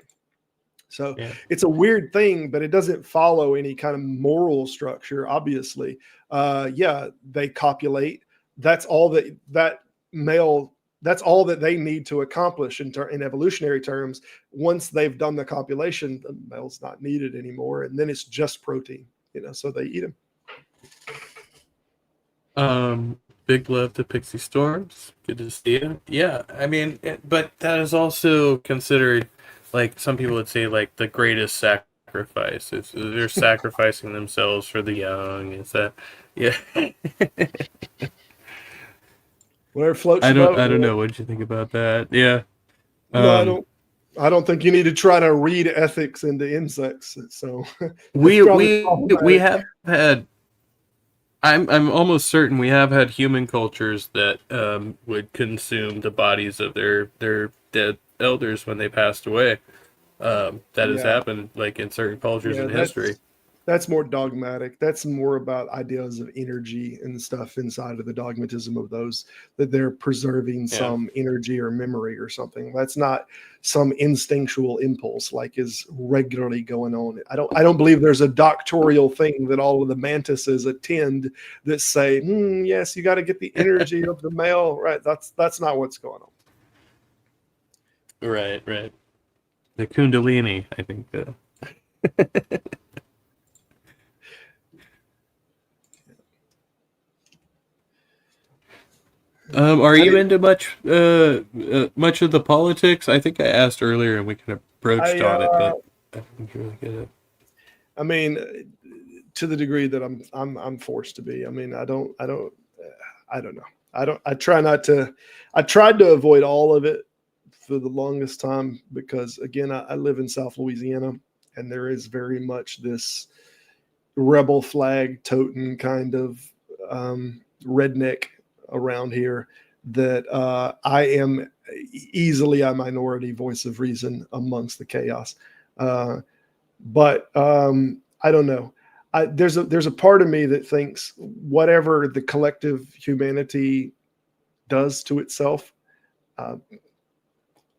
So It's a weird thing, but it doesn't follow any kind of moral structure, obviously. They copulate. That's all that's all that they need to accomplish in evolutionary terms. Once they've done the copulation, the male's not needed anymore. And then it's just protein, so they eat them. Big love to Pixie Storms. Good to see you. Yeah, I mean, but that is also considered, like, some people would say, like, the greatest sacrifice. They're sacrificing themselves for the young. Is that, yeah. Whatever floats. I don't know. What did you think about that? Yeah. No, I don't think you need to try to read ethics into insects. So we have had. I'm almost certain we have had human cultures that would consume the bodies of their dead elders when they passed away. That has happened, like, in certain cultures in history. That's more dogmatic. That's more about ideas of energy and stuff inside of the dogmatism of those, that they're preserving some energy or memory or something. That's not some instinctual impulse like is regularly going on. I don't believe there's a doctorial thing that all of the mantises attend that say, yes, you got to get the energy of the male. Right. That's not what's going on. Right. The Kundalini, I think. Are you into much of the politics? I think I asked earlier and we kind of broached on it, but I didn't really get it. I mean, to the degree that I'm forced to be. I mean, I don't know. I tried to avoid all of it for the longest time because, again, I live in South Louisiana and there is very much this rebel flag toting kind of redneck around here that I am easily a minority voice of reason amongst the chaos. But I don't know. There's a part of me that thinks whatever the collective humanity does to itself, I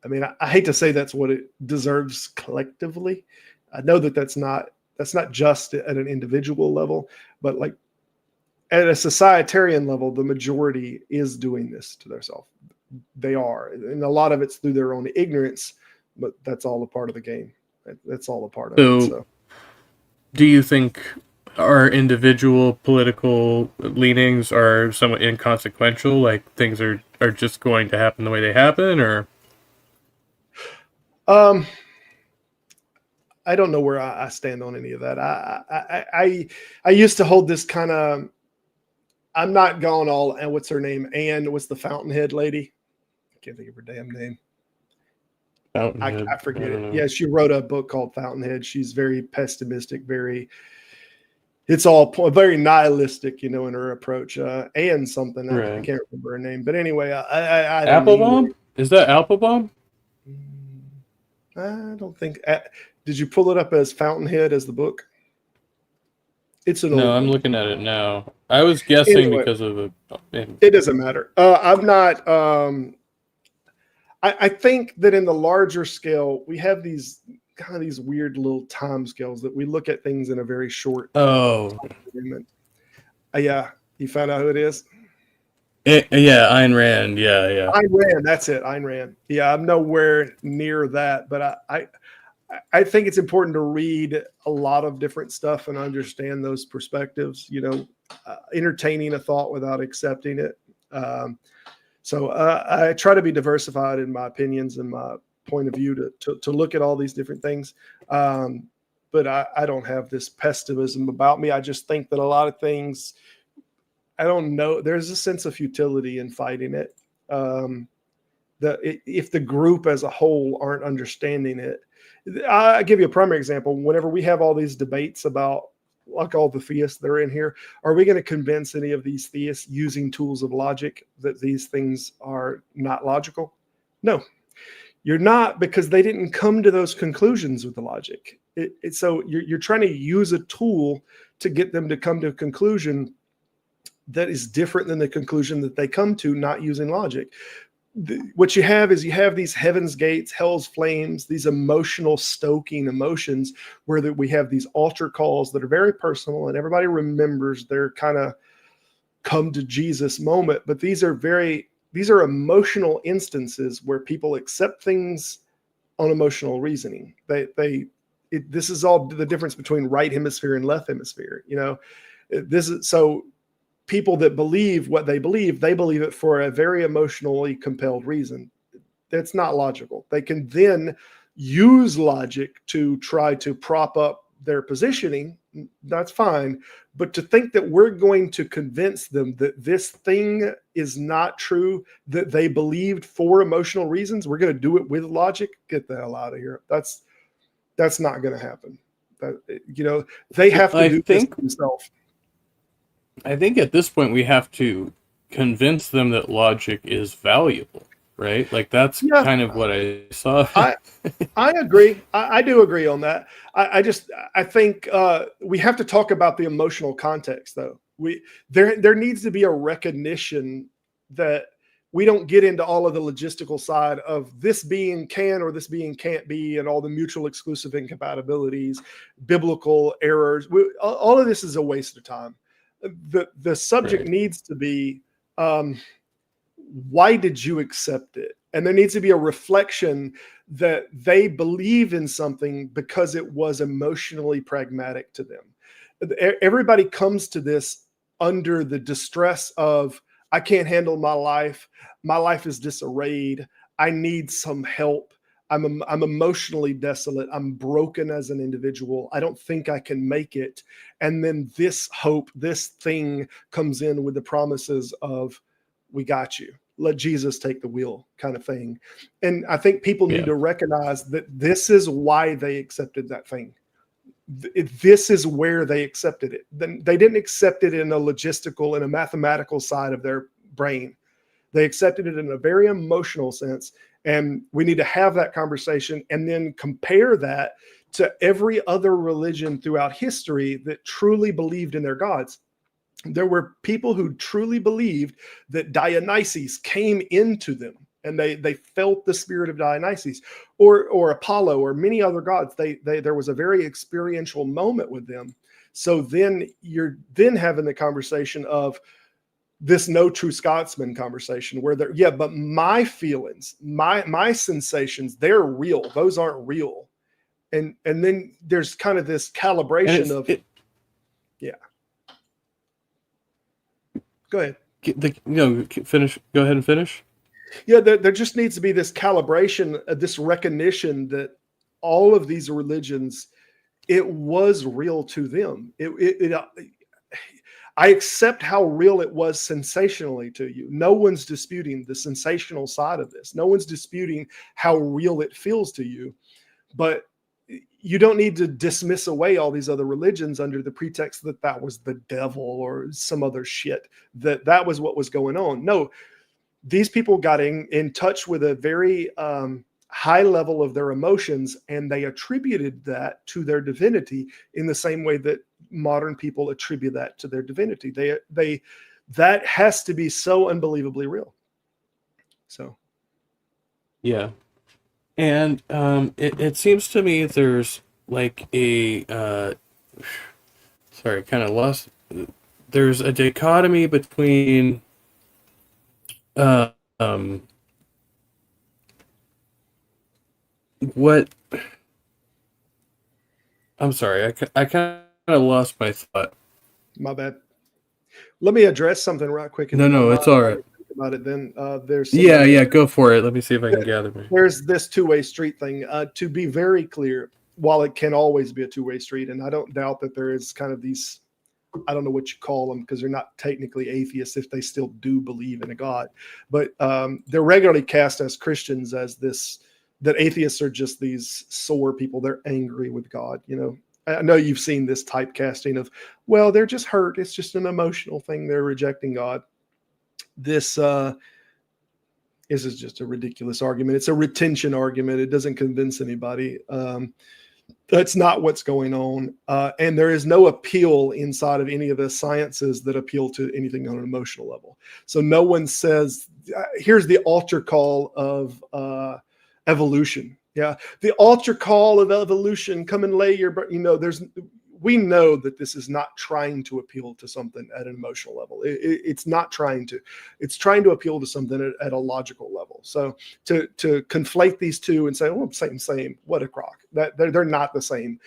mean, I hate to say that's what it deserves collectively. I know that that's not just at an individual level, but like at a societarian level, the majority is doing this to themselves. They are, and a lot of it's through their own ignorance, but that's all a part of the game. That's all a part of it. So, do you think our individual political leanings are somewhat inconsequential? Like things are just going to happen the way they happen, or? I don't know where I stand on any of that. I used to hold this kind of I'm not going all. And what's her name? Anne. What's the Fountainhead lady? I can't think of her damn name. Fountainhead. I forget don't it. know. Yeah, she wrote a book called Fountainhead. She's very pessimistic, it's all very nihilistic, in her approach. And something I Right. can't remember her name, but anyway, I don't Applebaum? Is that Applebaum? I don't think. Did you pull it up as Fountainhead as the book? It's an No, old I'm one. looking at it now. I was guessing Anyway. because of the. It doesn't matter. I'm not. I think that in the larger scale, we have these kind of these weird little time scales that we look at things in a very short Oh, agreement. Yeah, you found out who it is? yeah, Ayn Rand. Yeah. Ayn Rand. That's it. Ayn Rand. Yeah, I'm nowhere near that, but I think it's important to read a lot of different stuff and understand those perspectives. Entertaining a thought without accepting it. So I try to be diversified in my opinions and my point of view to look at all these different things. But I don't have this pessimism about me. I just think that a lot of things, I don't know. There's a sense of futility in fighting it. If the group as a whole aren't understanding it, I'll give you a primary example. Whenever we have all these debates about, like all the theists that are in here, are we going to convince any of these theists using tools of logic that these things are not logical? No, you're not, because they didn't come to those conclusions with the logic. So you're trying to use a tool to get them to come to a conclusion that is different than the conclusion that they come to, not using logic. What you have is these heaven's gates, hell's flames, these emotional stoking emotions where we have these altar calls that are very personal and everybody remembers their kind of come to Jesus moment. But these are emotional instances where people accept things on emotional reasoning. This is all the difference between right hemisphere and left hemisphere. So people that believe what they believe it for a very emotionally compelled reason. That's not logical. They can then use logic to try to prop up their positioning. That's fine. But to think that we're going to convince them that this thing is not true, that they believed for emotional reasons, we're going to do it with logic, get the hell out of here. That's not going to happen. They have to do this themselves. I think at this point we have to convince them that logic is valuable, right? Like that's kind of what I saw. I agree. I do agree on that. I think we have to talk about the emotional context, though. There needs to be a recognition that we don't get into all of the logistical side of this being can or this being can't be, and all the mutual exclusive incompatibilities, biblical errors. All of this is a waste of time. The subject needs to be, why did you accept it? And there needs to be a reflection that they believe in something because it was emotionally pragmatic to them. Everybody comes to this under the distress of, I can't handle my life. My life is disarrayed. I need some help. I'm emotionally desolate. I'm broken as an individual. I don't think I can make it. And then this hope, this thing comes in with the promises of, we got you. Let Jesus take the wheel, kind of thing. And I think people need to recognize that this is why they accepted that thing. This is where they accepted it. They didn't accept it in a logistical and a mathematical side of their brain. They accepted it in a very emotional sense. And we need to have that conversation and then compare that to every other religion throughout history that truly believed in their gods. There were people who truly believed that Dionysus came into them and they felt the spirit of Dionysus, or Apollo, or many other gods. There was a very experiential moment with them. So then you're then having the conversation of this no true Scotsman conversation where but my feelings, my sensations, they're real. Those aren't real. And then there's kind of this calibration of Go ahead. Finish. Go ahead and finish. Yeah, there just needs to be this calibration, this recognition that all of these religions, it was real to them. I accept how real it was sensationally to you. No one's disputing the sensational side of this. No one's disputing how real it feels to you. But you don't need to dismiss away all these other religions under the pretext that that was the devil or some other shit, that was what was going on. No, these people got in touch with a very high level of their emotions, and they attributed that to their divinity in the same way that modern people attribute that to their divinity. That has to be so unbelievably real. So, Yeah. And it seems to me there's like a sorry, kind of lost. There's a dichotomy between what I'm sorry, I kind of lost my thought. my bad. Let me address something right quick. No, it's all right. About it, then there's Yeah, go for it. Let me see if I can gather me. There's this two-way street thing. To be very clear, while it can always be a two-way street, and I don't doubt that there is kind of these, I don't know what you call them because they're not technically atheists if they still do believe in a God, but they're regularly cast as Christians as this, that atheists are just these sore people. They're angry with God. You know, I know you've seen this typecasting of, well, they're just hurt. It's just an emotional thing. They're rejecting God. This is just a ridiculous argument. It's a retention argument. It doesn't convince anybody. That's not what's going on. And there is no appeal inside of any of the sciences that appeal to anything on an emotional level. So no one says, here's the altar call of evolution. Yeah. The altar call of evolution, come and lay your, we know that this is not trying to appeal to something at an emotional level. It's not trying to. It's trying to appeal to something at a logical level. So to conflate these two and say, oh, same, what a crock. That they're not the same.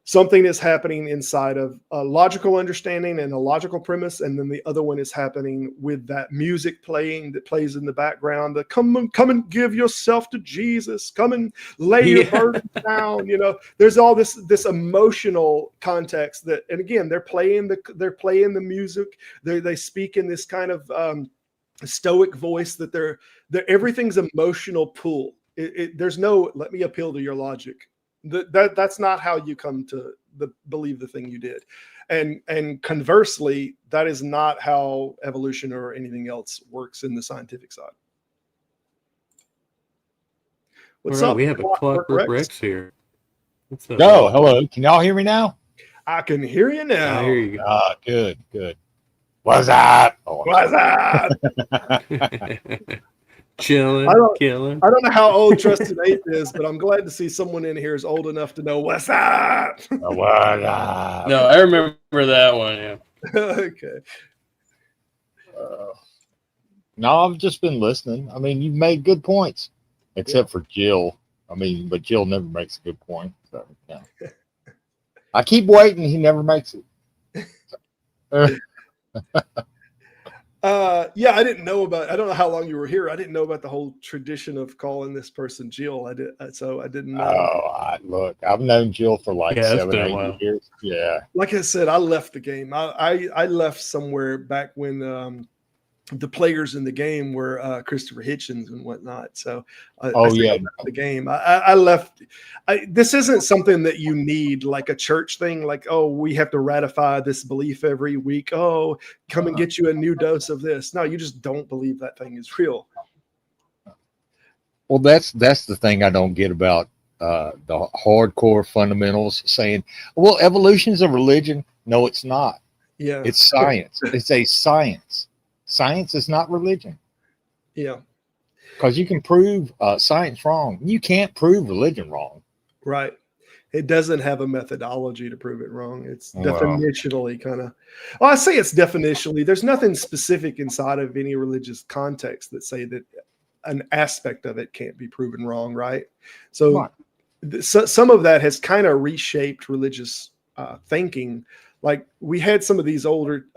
Something is happening inside of a logical understanding and a logical premise, and then the other one is happening with that music playing that plays in the background. The come and give yourself to Jesus. Come and lay your burden down. You know, there's all this emotional context that, and again, they're playing the music. They speak in this kind of stoic voice that they're everything's emotional pull. There's no let me appeal to your logic. That's not how you come to believe the thing you did, and conversely, that is not how evolution or anything else works in the scientific side. What's up? We have a Clockwork Rex here. What's up? Oh, hello. Can y'all hear me now? I can hear you now. I hear you. Good. What's up? What's up? Killing. I don't know how old Trusted Eighth is, but I'm glad to see someone in here is old enough to know what's up. What up? No, I remember that one. Yeah. Okay. No, I've just been listening. I mean, you've made good points, except for Jill. I mean, but Jill never makes a good point. So, yeah. I keep waiting. He never makes it. Yeah, I didn't know I don't know how long you were here. I didn't know about the whole tradition of calling this person Jill. I didn't know. Look, I've known Jill for like 7 or 8 years. Yeah. Like I said, I left the game. I left somewhere back when the players in the game were Christopher Hitchens and whatnot. So I left the game. I left. This isn't something that you need, like a church thing. Like, oh, we have to ratify this belief every week. Oh, come and get you a new dose of this. No, you just don't believe that thing is real. Well, that's the thing I don't get about the hardcore fundamentals saying, well, evolution's a religion. No, it's not. Yeah, it's science. It's a science. Science is not religion. Yeah. Because you can prove science wrong. You can't prove religion wrong. Right. It doesn't have a methodology to prove it wrong. It's definitionally kind of, well, I say it's definitionally. There's nothing specific inside of any religious context that say that an aspect of it can't be proven wrong, right? So, some of that has kind of reshaped religious thinking. Like we had some of these older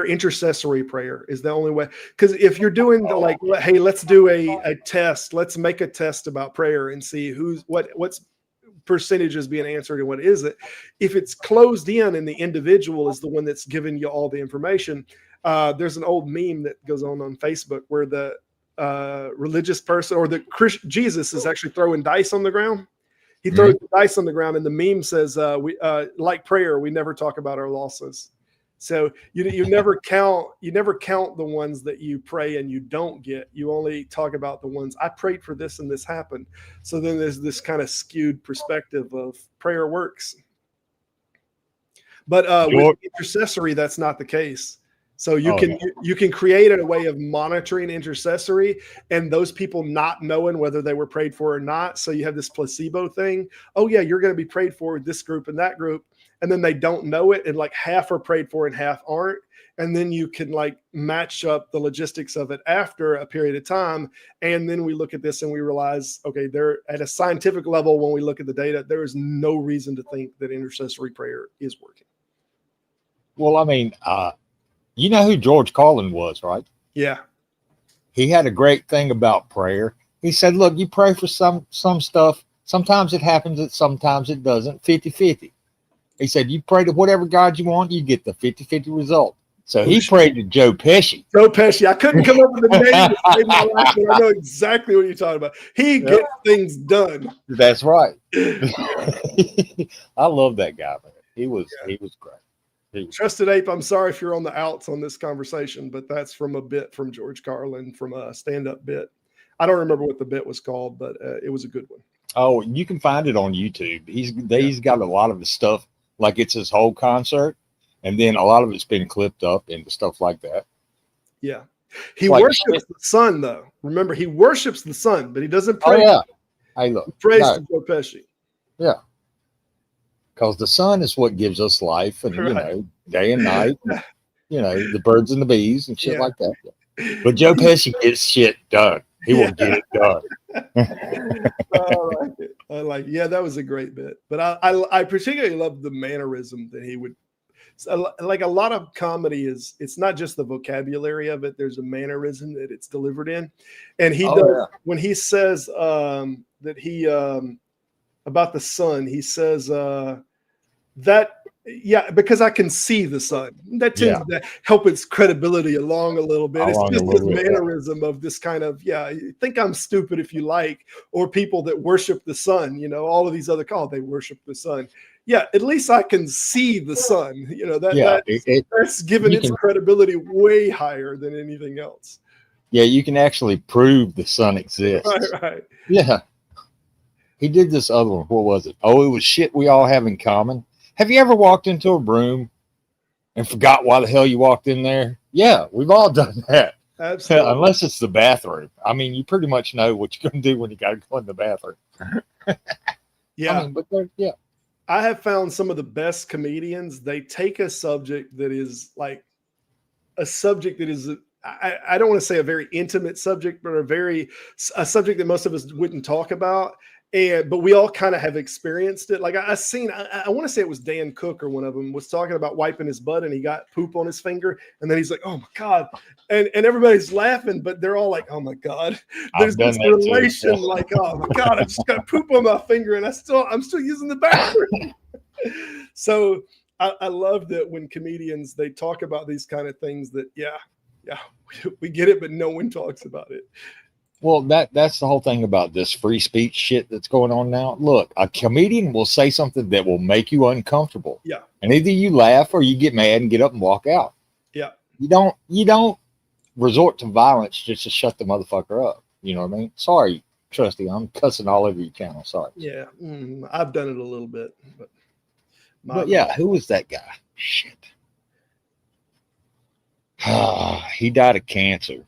intercessory prayer is the only way, because if you're doing the like, hey, let's do a test, let's make a test about prayer and see what's percentage is being answered and what isn't. If it's closed in and the individual is the one that's giving you all the information, there's an old meme that goes on Facebook where the religious person or Jesus is actually throwing dice on the ground. He throws the dice on the ground, and the meme says, "We like prayer. We never talk about our losses." So you never count the ones that you pray and you don't get. You only talk about the ones I prayed for this and this happened. So then there's this kind of skewed perspective of prayer works. But with intercessory, that's not the case. So you can create a way of monitoring intercessory and those people not knowing whether they were prayed for or not. So you have this placebo thing. Oh yeah, you're going to be prayed for with this group and that group. And then they don't know it. And like half are prayed for and half aren't. And then you can like match up the logistics of it after a period of time. And then we look at this and we realize, okay, they're at a scientific level. When we look at the data, there is no reason to think that intercessory prayer is working. Well, I mean, you know who George Carlin was, right? Yeah. He had a great thing about prayer. He said, look, you pray for some stuff. Sometimes it happens, and sometimes it doesn't. 50-50. He said, you pray to whatever God you want, you get the 50-50 result. So he prayed to Joe Pesci. Joe Pesci. I couldn't come up with a name to save my life, but I know exactly what you're talking about. He gets things done. That's right. I love that guy, man. He was great. Trusted Ape, I'm sorry if you're on the outs on this conversation, but that's from a bit from George Carlin, from a stand-up bit. I don't remember what the bit was called, but it was a good one. Oh, you can find it on YouTube. He's got a lot of his stuff, like it's his whole concert, and then a lot of it's been clipped up into stuff like that. Yeah. He worships the sun, though. Remember, he worships the sun, but he doesn't pray. Oh, yeah. Hey, look. He prays to Joe Pesci. Yeah. Because the sun is what gives us life, and you know, day and night, and, you know, the birds and the bees and shit like that. But Joe Pesci gets shit done. He will get it done. I like it. Yeah, that was a great bit. But I particularly love the mannerism that he would. Like a lot of comedy it's not just the vocabulary of it. There's a mannerism that it's delivered in, and he does when he says that he about the sun. He says because I can see the sun. That tends to help its credibility along a little bit. It's just this mannerism of this kind of, you think I'm stupid if you like, or people that worship the sun, you know, all of these other they worship the sun. Yeah, at least I can see the sun. You know, that's given its credibility way higher than anything else. Yeah, you can actually prove the sun exists. Right. Yeah. He did this other one. What was it? Oh, it was shit we all have in common. Have you ever walked into a room and forgot why the hell you walked in there? Yeah, we've all done that. Absolutely. Unless it's the bathroom. I mean, you pretty much know what you're going to do when you got to go in the bathroom. Yeah. I mean, I have found some of the best comedians, they take a subject that is like a subject that is, I don't want to say a very intimate subject, but a subject that most of us wouldn't talk about. But we all kind of have experienced it. Like I want to say it was Dan Cook or one of them was talking about wiping his butt and he got poop on his finger. And then he's like, oh my God. And everybody's laughing, but they're all like, oh my God. There's this relation like, oh my God, I just got poop on my finger and I'm still using the bathroom. So I love that when comedians, they talk about these kind of things that, we get it, but no one talks about it. Well, that's the whole thing about this free speech shit that's going on now. Look, a comedian will say something that will make you uncomfortable. Yeah. And either you laugh or you get mad and get up and walk out. Yeah. You don't resort to violence just to shut the motherfucker up. You know what I mean? Sorry, Trusty. I'm cussing all over your channel. Sorry. Yeah. I've done it a little bit. But yeah, who was that guy? Shit. He died of cancer.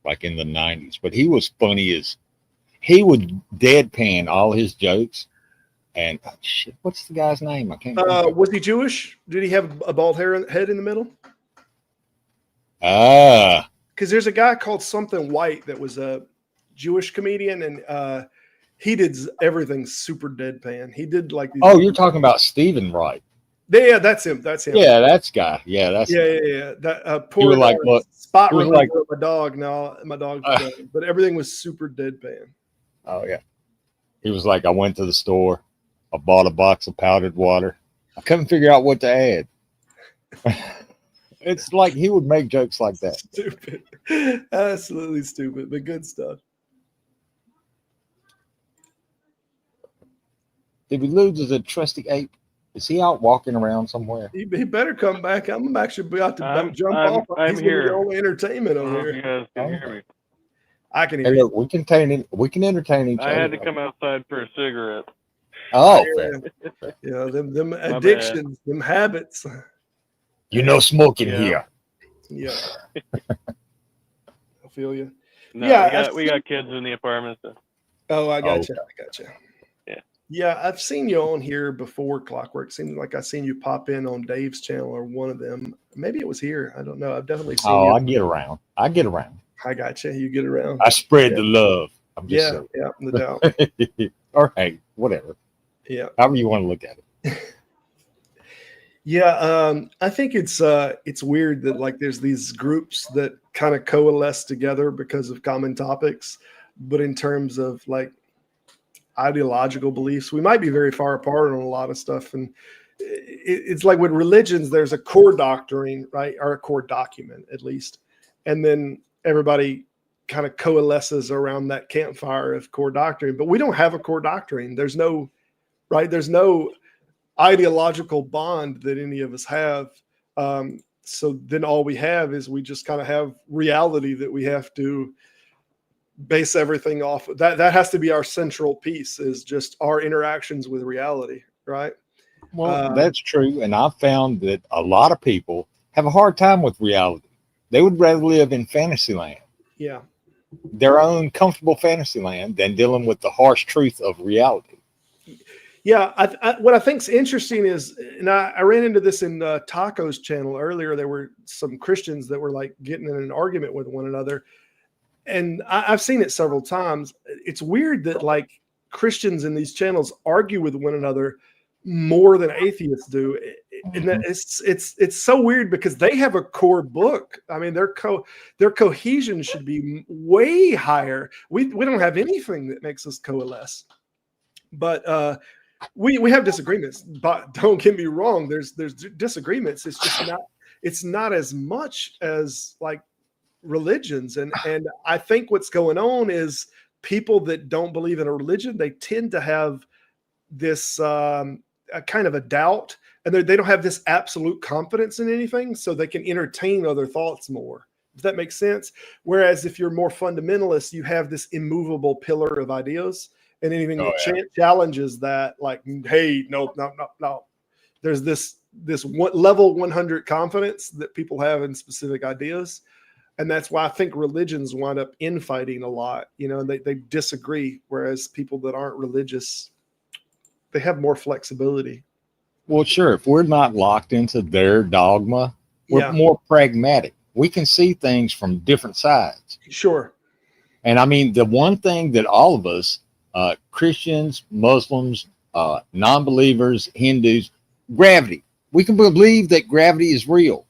Like in the 90s, but he was funny as he would deadpan all his jokes. And shit, what's the guy's name? I can't remember. Was he Jewish? Did he have a bald head in the middle? Because there's a guy called something White that was a Jewish comedian, and he did everything super deadpan. He did like these. Oh, you're talking about Stephen Wright. Yeah, that's him. Yeah, that's guy. Yeah, that's that poor like spot like my dog. No, my dog. But everything was super deadpan. Oh yeah, he was like, I went to the store. I bought a box of powdered water. I couldn't figure out what to add. It's like he would make jokes like that. Stupid. Absolutely stupid, but good stuff. Did we lose a trusty ape? Is he out walking around somewhere? He better come back. I'm actually about to I'm- jump I'm- off. I'm He's gonna be here. the only entertainment on You here. guys can hear me. I can Hey, hear you. look, we can entertain each I other. had to come outside for a cigarette. Oh, fair. Yeah, them bad. addictions, them habits. You know, smoking Yeah. here. Yeah. I feel you. No, Yeah, we got kids in the apartment. So. Oh, I got Okay. you. I got you. Yeah. Yeah, I've seen you on here before, Clockwork. Seems like I've seen you pop in on Dave's channel or one of them. Maybe it was here. I don't know. I've definitely seen Oh, you. I get around. I got you. You get around. I spread Yeah. the love. I'm just Yeah, yeah, no doubt. saying. Or hey, whatever. Yeah. However you want to look at it. Yeah, I think it's weird that like there's these groups that kind of coalesce together because of common topics, but in terms of like ideological beliefs, we might be very far apart on a lot of stuff. And it's like with religions, there's a core doctrine, right, or a core document at least, and then everybody kind of coalesces around that campfire of core doctrine. But we don't have a core doctrine. There's no ideological bond that any of us have. So then all we have is we just kind of have reality that we have to base everything off of. That has to be our central piece, is just our interactions with reality, right? Well, that's true. And I've found that a lot of people have a hard time with reality. They would rather live in fantasy land, Yeah. their own comfortable fantasy land, than dealing with the harsh truth of reality. Yeah, what I think's interesting is, and I ran into this in Taco's channel earlier. There were some Christians that were like getting in an argument with one another, and I've seen it several times. It's weird that like Christians in these channels argue with one another more than atheists do, and that it's so weird because they have a core book. I mean, their cohesion should be way higher. We don't have anything that makes us coalesce, but we have disagreements. But don't get me wrong, there's disagreements. It's just not as much as like religions, and I think what's going on is people that don't believe in a religion, they tend to have this a kind of a doubt, and they don't have this absolute confidence in anything, so they can entertain other thoughts more, if that makes sense. Whereas if you're more fundamentalist, you have this immovable pillar of ideas, and anything that challenges that, like, hey, no, there's this level 100 confidence that people have in specific ideas. And that's why I think religions wind up infighting a lot, and they disagree, whereas people that aren't religious, they have more flexibility. Well, sure. If we're not locked into their dogma, we're more pragmatic. We can see things from different sides. Sure. And I mean, the one thing that all of us, Christians, Muslims, non-believers, Hindus, gravity. We can believe that gravity is real.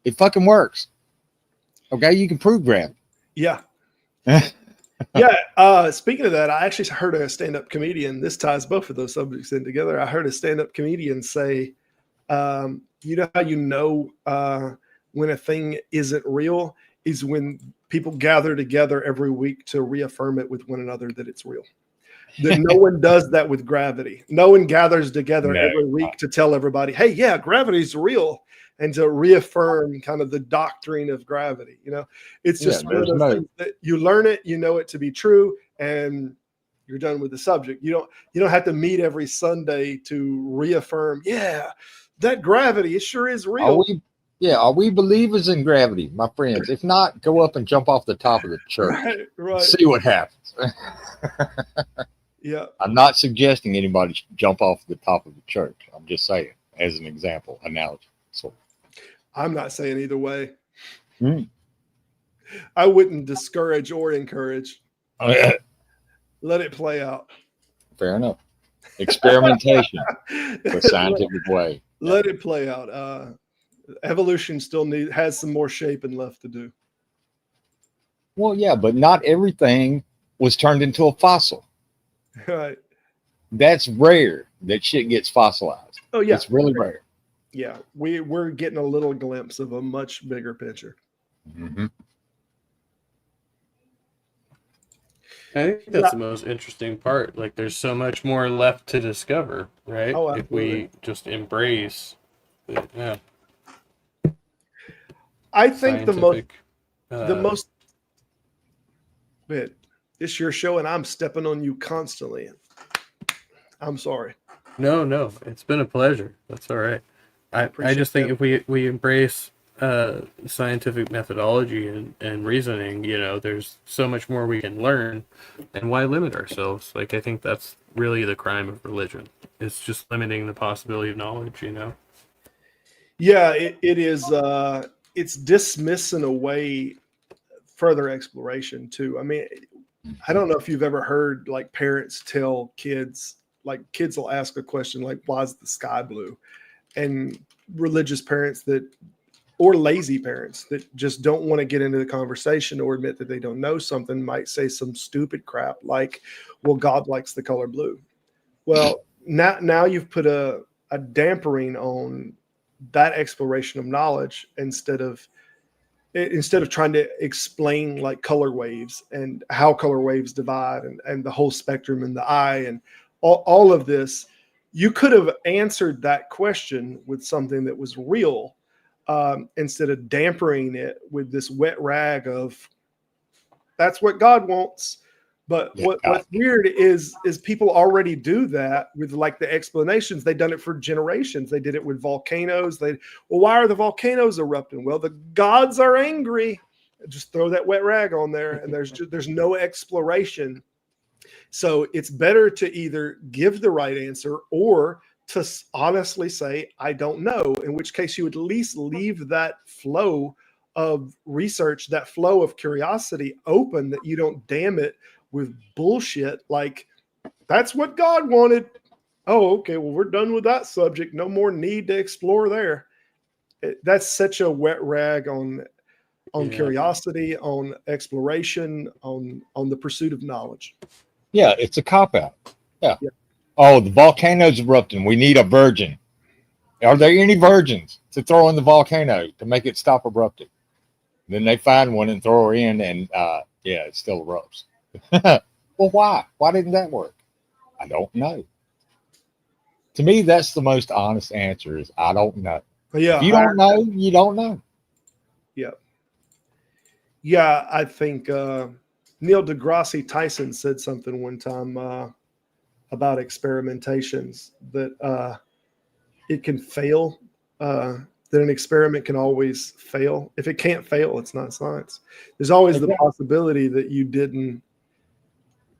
It fucking works. Okay, you can prove gravity. Yeah. Yeah. Speaking of that, I actually heard a stand-up comedian. This ties both of those subjects in together. I heard a stand-up comedian say, you know how you know when a thing isn't real is when people gather together every week to reaffirm it with one another that it's real. That no one does that with gravity. No one gathers together every week to tell everybody, hey, yeah, gravity's real, and to reaffirm kind of the doctrine of gravity. It's just one of those things that you learn it, you know it to be true, and you're done with the subject. You don't have to meet every Sunday to reaffirm, yeah, that gravity, it sure is real. Are we believers in gravity, my friends? If not, go up and jump off the top of the church. Right. See what happens. Yeah. I'm not suggesting anybody should jump off the top of the church. I'm just saying, as an example, analogy. So I'm not saying either way. Hmm. I wouldn't discourage or encourage. Let it play out. Fair enough. Experimentation, the scientific way. Let it play out. Evolution still has some more shaping left to do. Well, yeah, but not everything was turned into a fossil. Right. That's rare. that shit gets fossilized. Oh yeah, It's really rare. yeah. We're getting a little glimpse of a much bigger picture. Mm-hmm. I think that's the most interesting part. Like, there's so much more left to discover, right? Oh, If we just embrace, yeah, I think the scientific, most bit. It's your show, and I'm stepping on you constantly. I'm sorry. No, it's been a pleasure. That's all right. I Appreciate just think that. if we embrace scientific methodology and reasoning, there's so much more we can learn, and why limit ourselves? Like, I think that's really the crime of religion. It's just limiting the possibility of knowledge. Yeah, it is. It's dismissing away further exploration too. I mean, I don't know if you've ever heard like parents tell kids, like kids will ask a question like, "Why is the sky blue?" And religious parents or lazy parents that just don't want to get into the conversation or admit that they don't know something might say some stupid crap like, "Well, God likes the color blue." Well, now you've put a dampering on that exploration of knowledge instead of trying to explain like color waves and how color waves divide and the whole spectrum in the eye and all of this. You could have answered that question with something that was real, instead of dampering it with this wet rag of that's what God wants. But Yeah, what's weird is people already do that with like the explanations. They've done it for generations. They did it with volcanoes. Well, why are the volcanoes erupting? Well, the gods are angry. Just throw that wet rag on there, and there's no exploration. So it's better to either give the right answer or to honestly say, I don't know, in which case you would at least leave that flow of research, that flow of curiosity open, that you don't dam it with bullshit like that's what God wanted. Oh, okay, well, we're done with that subject. No more need to explore there. That's such a wet rag on curiosity, on exploration, on the pursuit of knowledge. Yeah, it's a cop out. Yeah. Yeah. Oh, the volcano's erupting. We need a virgin. Are there any virgins to throw in the volcano to make it stop erupting? Then they find one and throw her in, and yeah, it still erupts. Well, why? Why didn't that work? I don't know. To me, that's the most honest answer is I don't know. Yeah, If you don't know, you don't know. Yeah, I think Neil deGrasse Tyson said something one time about experimentations, that it can fail, that an experiment can always fail. If it can't fail, it's not science. There's always the possibility that you didn't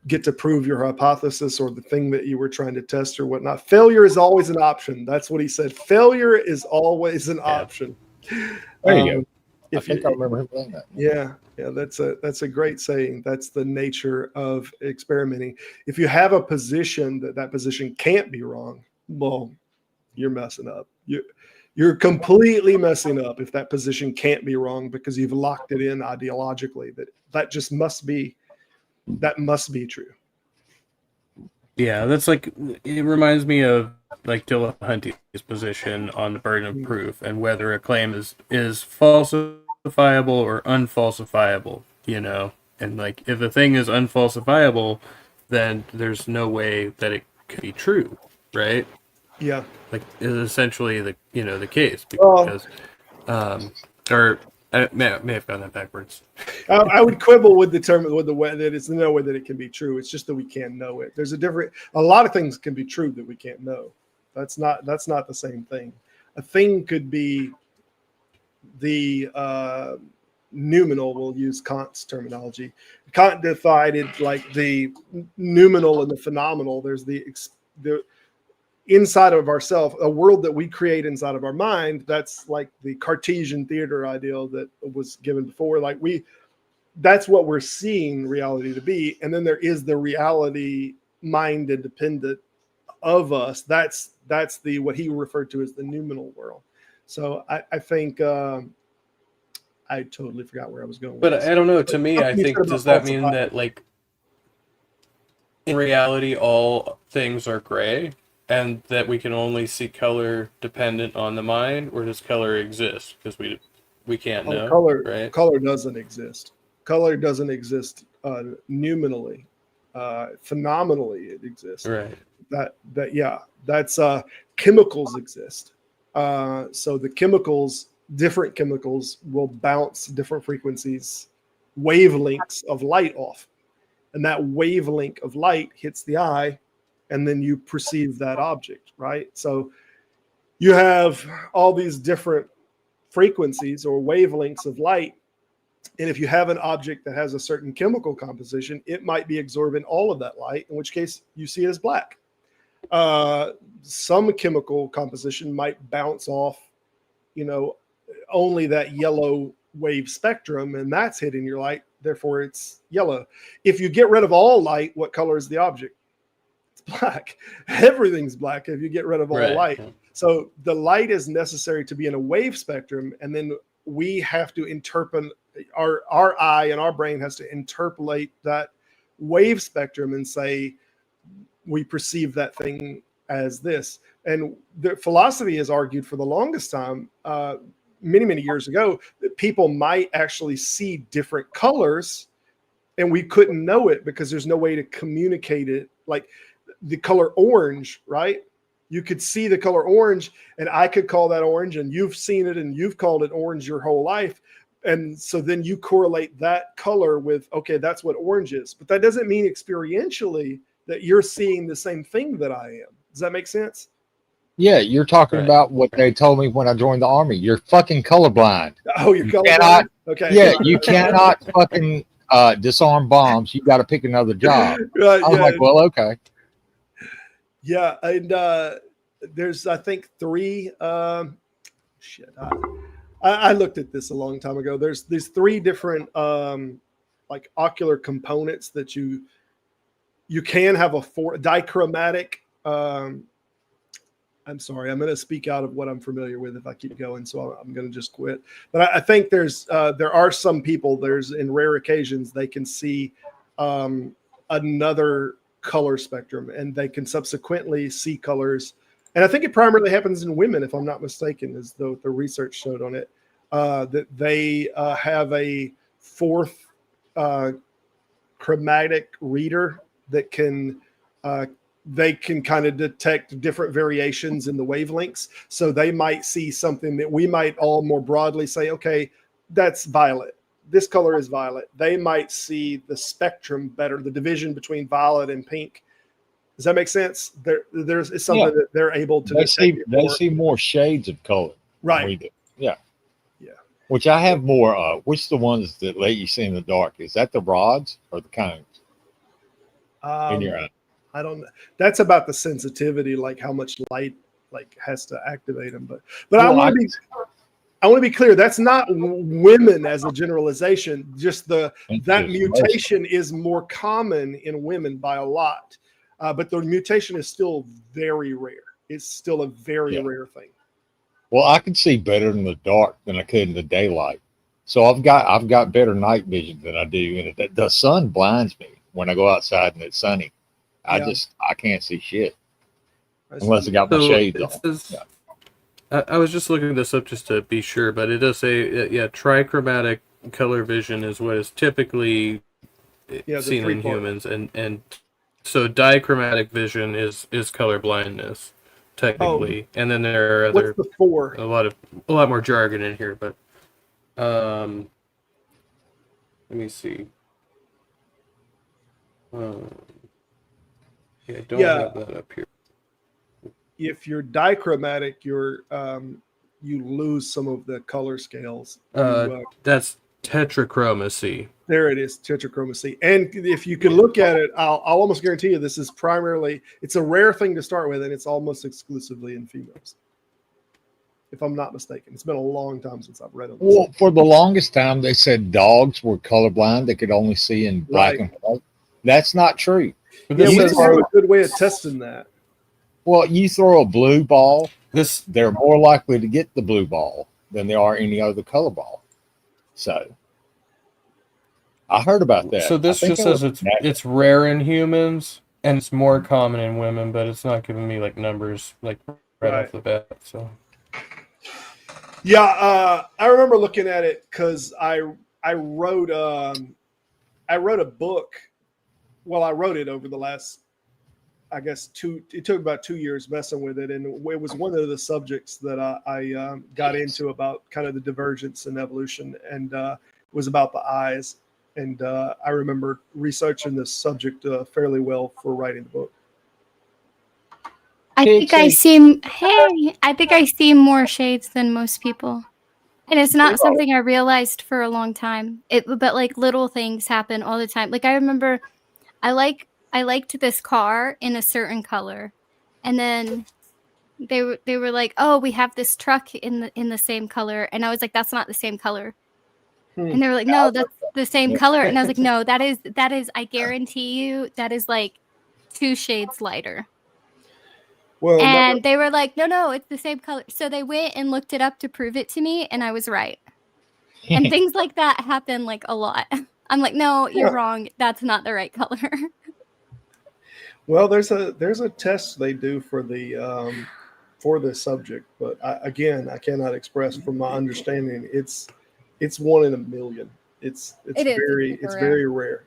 get to prove your hypothesis or the thing that you were trying to test or whatnot. Failure is always an option. That's what he said. Failure is always an option. There you go. If I think I remember him saying that. Yeah, that's a great saying. That's the nature of experimenting. If you have a position that position can't be wrong, well, you're messing up. You're completely messing up if that position can't be wrong because you've locked it in ideologically. That just must be true. Yeah, that's like, it reminds me of like Dillahunty's position on the burden of proof and whether a claim is falsifiable or unfalsifiable, and like if a thing is unfalsifiable, then there's no way that it could be true, right? Yeah. Like is essentially the case because or I may have gotten that backwards. I would quibble with the term with the way that it's no way that it can be true. It's just that we can't know it. There's a lot of things can be true that we can't know. That's not the same thing. A thing could be the noumenal. We'll use Kant's terminology. Kant divided like the noumenal and the phenomenal. There's the inside of ourselves, a world that we create inside of our mind. That's like the Cartesian theater ideal that was given before. Like that's what we're seeing reality to be. And then there is the reality mind independent of us. That's what he referred to as the noumenal world. So I think I totally forgot where I was going. But I don't know. To me, I think, does that mean that like in reality all things are gray? and that we can only see color dependent on the mind, or does color exist? Because we can't know, right? Color doesn't exist. Color doesn't exist numinally. Phenomenally, it exists. Right. That's chemicals exist. So the chemicals, different chemicals, will bounce different frequencies, wavelengths of light off, and that wavelength of light hits the eye, and then you perceive that object, right? So you have all these different frequencies or wavelengths of light. And if you have an object that has a certain chemical composition, it might be absorbing all of that light, in which case you see it as black. Some chemical composition might bounce off, only that yellow wave spectrum, and that's hitting your light. Therefore, it's yellow. If you get rid of all light, what color is the object? It's black. Everything's black if you get rid of all light. So the light is necessary to be in a wave spectrum, and then we have to interpret, our eye and our brain has to interpolate that wave spectrum and say, we perceive that thing as this. And the philosophy has argued for the longest time, many, many years ago, that people might actually see different colors and we couldn't know it because there's no way to communicate it. Like the color orange, right? You could see the color orange and I could call that orange, and you've seen it and you've called it orange your whole life. And so then you correlate that color with, okay, that's what orange is. But that doesn't mean experientially that you're seeing the same thing that I am. Does that make sense? Yeah, you're talking about what they told me when I joined the army. You're fucking colorblind. Oh, you're colorblind? Okay. Yeah, you cannot fucking disarm bombs. You got to pick another job. I was like, well, okay. Yeah, and there's, I think, 3. I looked at this a long time ago. There's these 3 different like ocular components that you can have a dichromatic. I'm sorry, I'm going to speak out of what I'm familiar with if I keep going, so I'm going to just quit. But I think there are some people, in rare occasions, they can see another color spectrum, and they can subsequently see colors. And I think it primarily happens in women, if I'm not mistaken, as though the research showed on it, that they have a 4th chromatic reader that can they can kind of detect different variations in the wavelengths. So they might see something that we might all more broadly say, okay, that's violet. This color is violet. They might see the spectrum better, the division between violet and pink. Does that make sense? There's something that they're able to they see more shades of color. Right. Yeah. Which I have more. Which the ones that let you see in the dark? Is that the rods or the cones in your eye? I don't know. That's about the sensitivity, like how much light has to activate them. But well, I want to be clear. That's not women as a generalization. Just that mutation is more common in women by a lot. But the mutation is still very rare. It's still a very rare thing. Well, I can see better in the dark than I could in the daylight. So I've got better night vision than I do. And the sun blinds me when I go outside and it's sunny. I can't see shit unless I got my shades on. I was just looking this up just to be sure, but it does say, trichromatic color vision is what is typically seen in humans, and so dichromatic vision is color blindness, technically. And then there are other a lot more jargon in here, but let me see. I don't have that up here. If you're dichromatic, you lose some of the color scales. That's tetrachromacy. There it is, tetrachromacy. And if you can look at it, I'll almost guarantee you this is primarily, it's a rare thing to start with, and it's almost exclusively in females, if I'm not mistaken. It's been a long time since I've read it. Well, for the longest time, they said dogs were colorblind. They could only see in black and white. That's not true. We have a good way of testing that. Well, you throw a blue ball, they're more likely to get the blue ball than they are any other color ball. So I heard about that. So this just says it's rare in humans, and it's more common in women, but it's not giving me like numbers like right Right. off the bat. So Yeah, I remember looking at it because I wrote I wrote a book. Well, I wrote it over the last, I guess, it took about 2 years messing with it, and it was one of the subjects that I got into about kind of the divergence in evolution, and was about the eyes. And I remember researching this subject fairly well for writing the book. I think I see more shades than most people. And it's not something I realized for a long time. But like little things happen all the time. Like I remember I liked this car in a certain color. And then they were like, "Oh, we have this truck in the same color." And I was like, "That's not the same color." And they were like, "No, that's the same color." And I was like, "No, that is I guarantee you that is like 2 shades lighter." Well, And they were like, no, it's the same color. So they went and looked it up to prove it to me, and I was right. And things like that happen like a lot. I'm like, no, you're wrong. That's not the right color. well, there's a test they do for the subject, but I cannot express from my understanding. It's 1 in a million. It's very rare.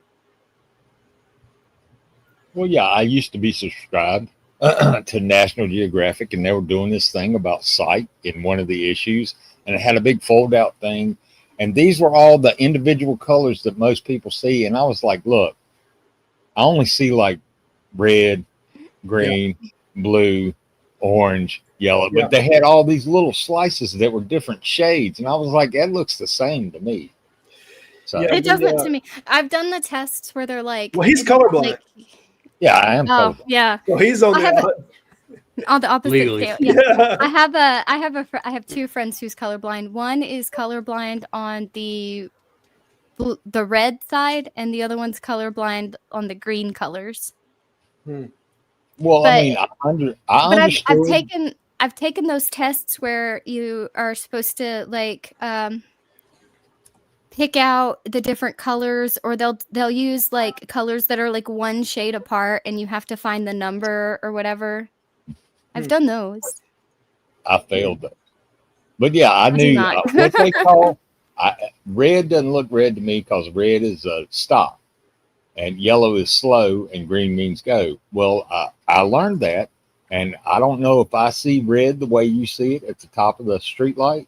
Well, yeah, I used to be subscribed to National Geographic, and they were doing this thing about sight in one of the issues, and it had a big fold out thing. And these were all the individual colors that most people see. And I was like, look, I only see like red, green, blue, orange, yellow, but they had all these little slices that were different shades. And I was like, that looks the same to me. So It doesn't to me. I've done the tests where they're like, well, he's colorblind. like, yeah, I am. oh, yeah. So he's on On the opposite Legally. scale. Yeah. yeah. I have 2 friends who's colorblind. One is colorblind on the red side, and the other one's colorblind on the green colors. Well, But- I mean, I But understood. I've taken those tests where you are supposed to like pick out the different colors, or they'll use like colors that are like 1 shade apart, and you have to find the number or whatever. I've done those. I failed though. But yeah, I do knew not. what they call red doesn't look red to me because red is stop, and yellow is slow, and green means go. Well, I learned that, and I don't know if I see red the way you see it at the top of the street light,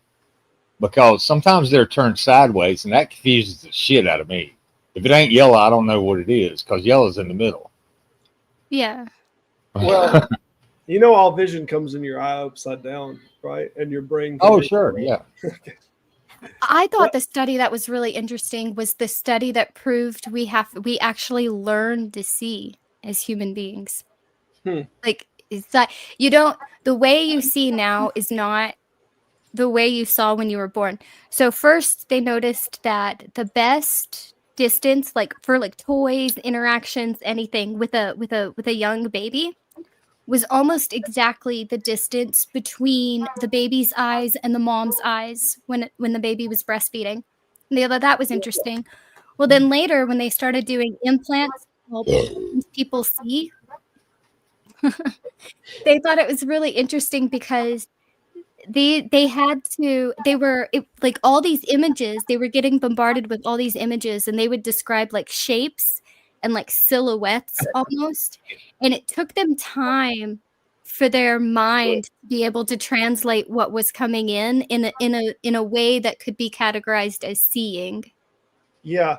because sometimes they're turned sideways, and that confuses the shit out of me. If it ain't yellow, I don't know what it is, because yellow's in the middle. Yeah. Well, all vision comes in your eye upside down, right? And your brain. Oh, sure, yeah. I thought the study that was really interesting was the study that proved we actually learn to see as human beings. Like it's that the way you see now is not the way you saw when you were born. So first they noticed that the best distance, like for like toys, interactions, anything with a young baby, was almost exactly the distance between the baby's eyes and the mom's eyes when the baby was breastfeeding. And they thought that was interesting. Well, then later when they started doing implants to help people see, they thought it was really interesting because like all these images, they were getting bombarded with all these images, and they would describe like shapes and like silhouettes almost, and it took them time for their mind to be able to translate what was coming in a way that could be categorized as seeing. Yeah.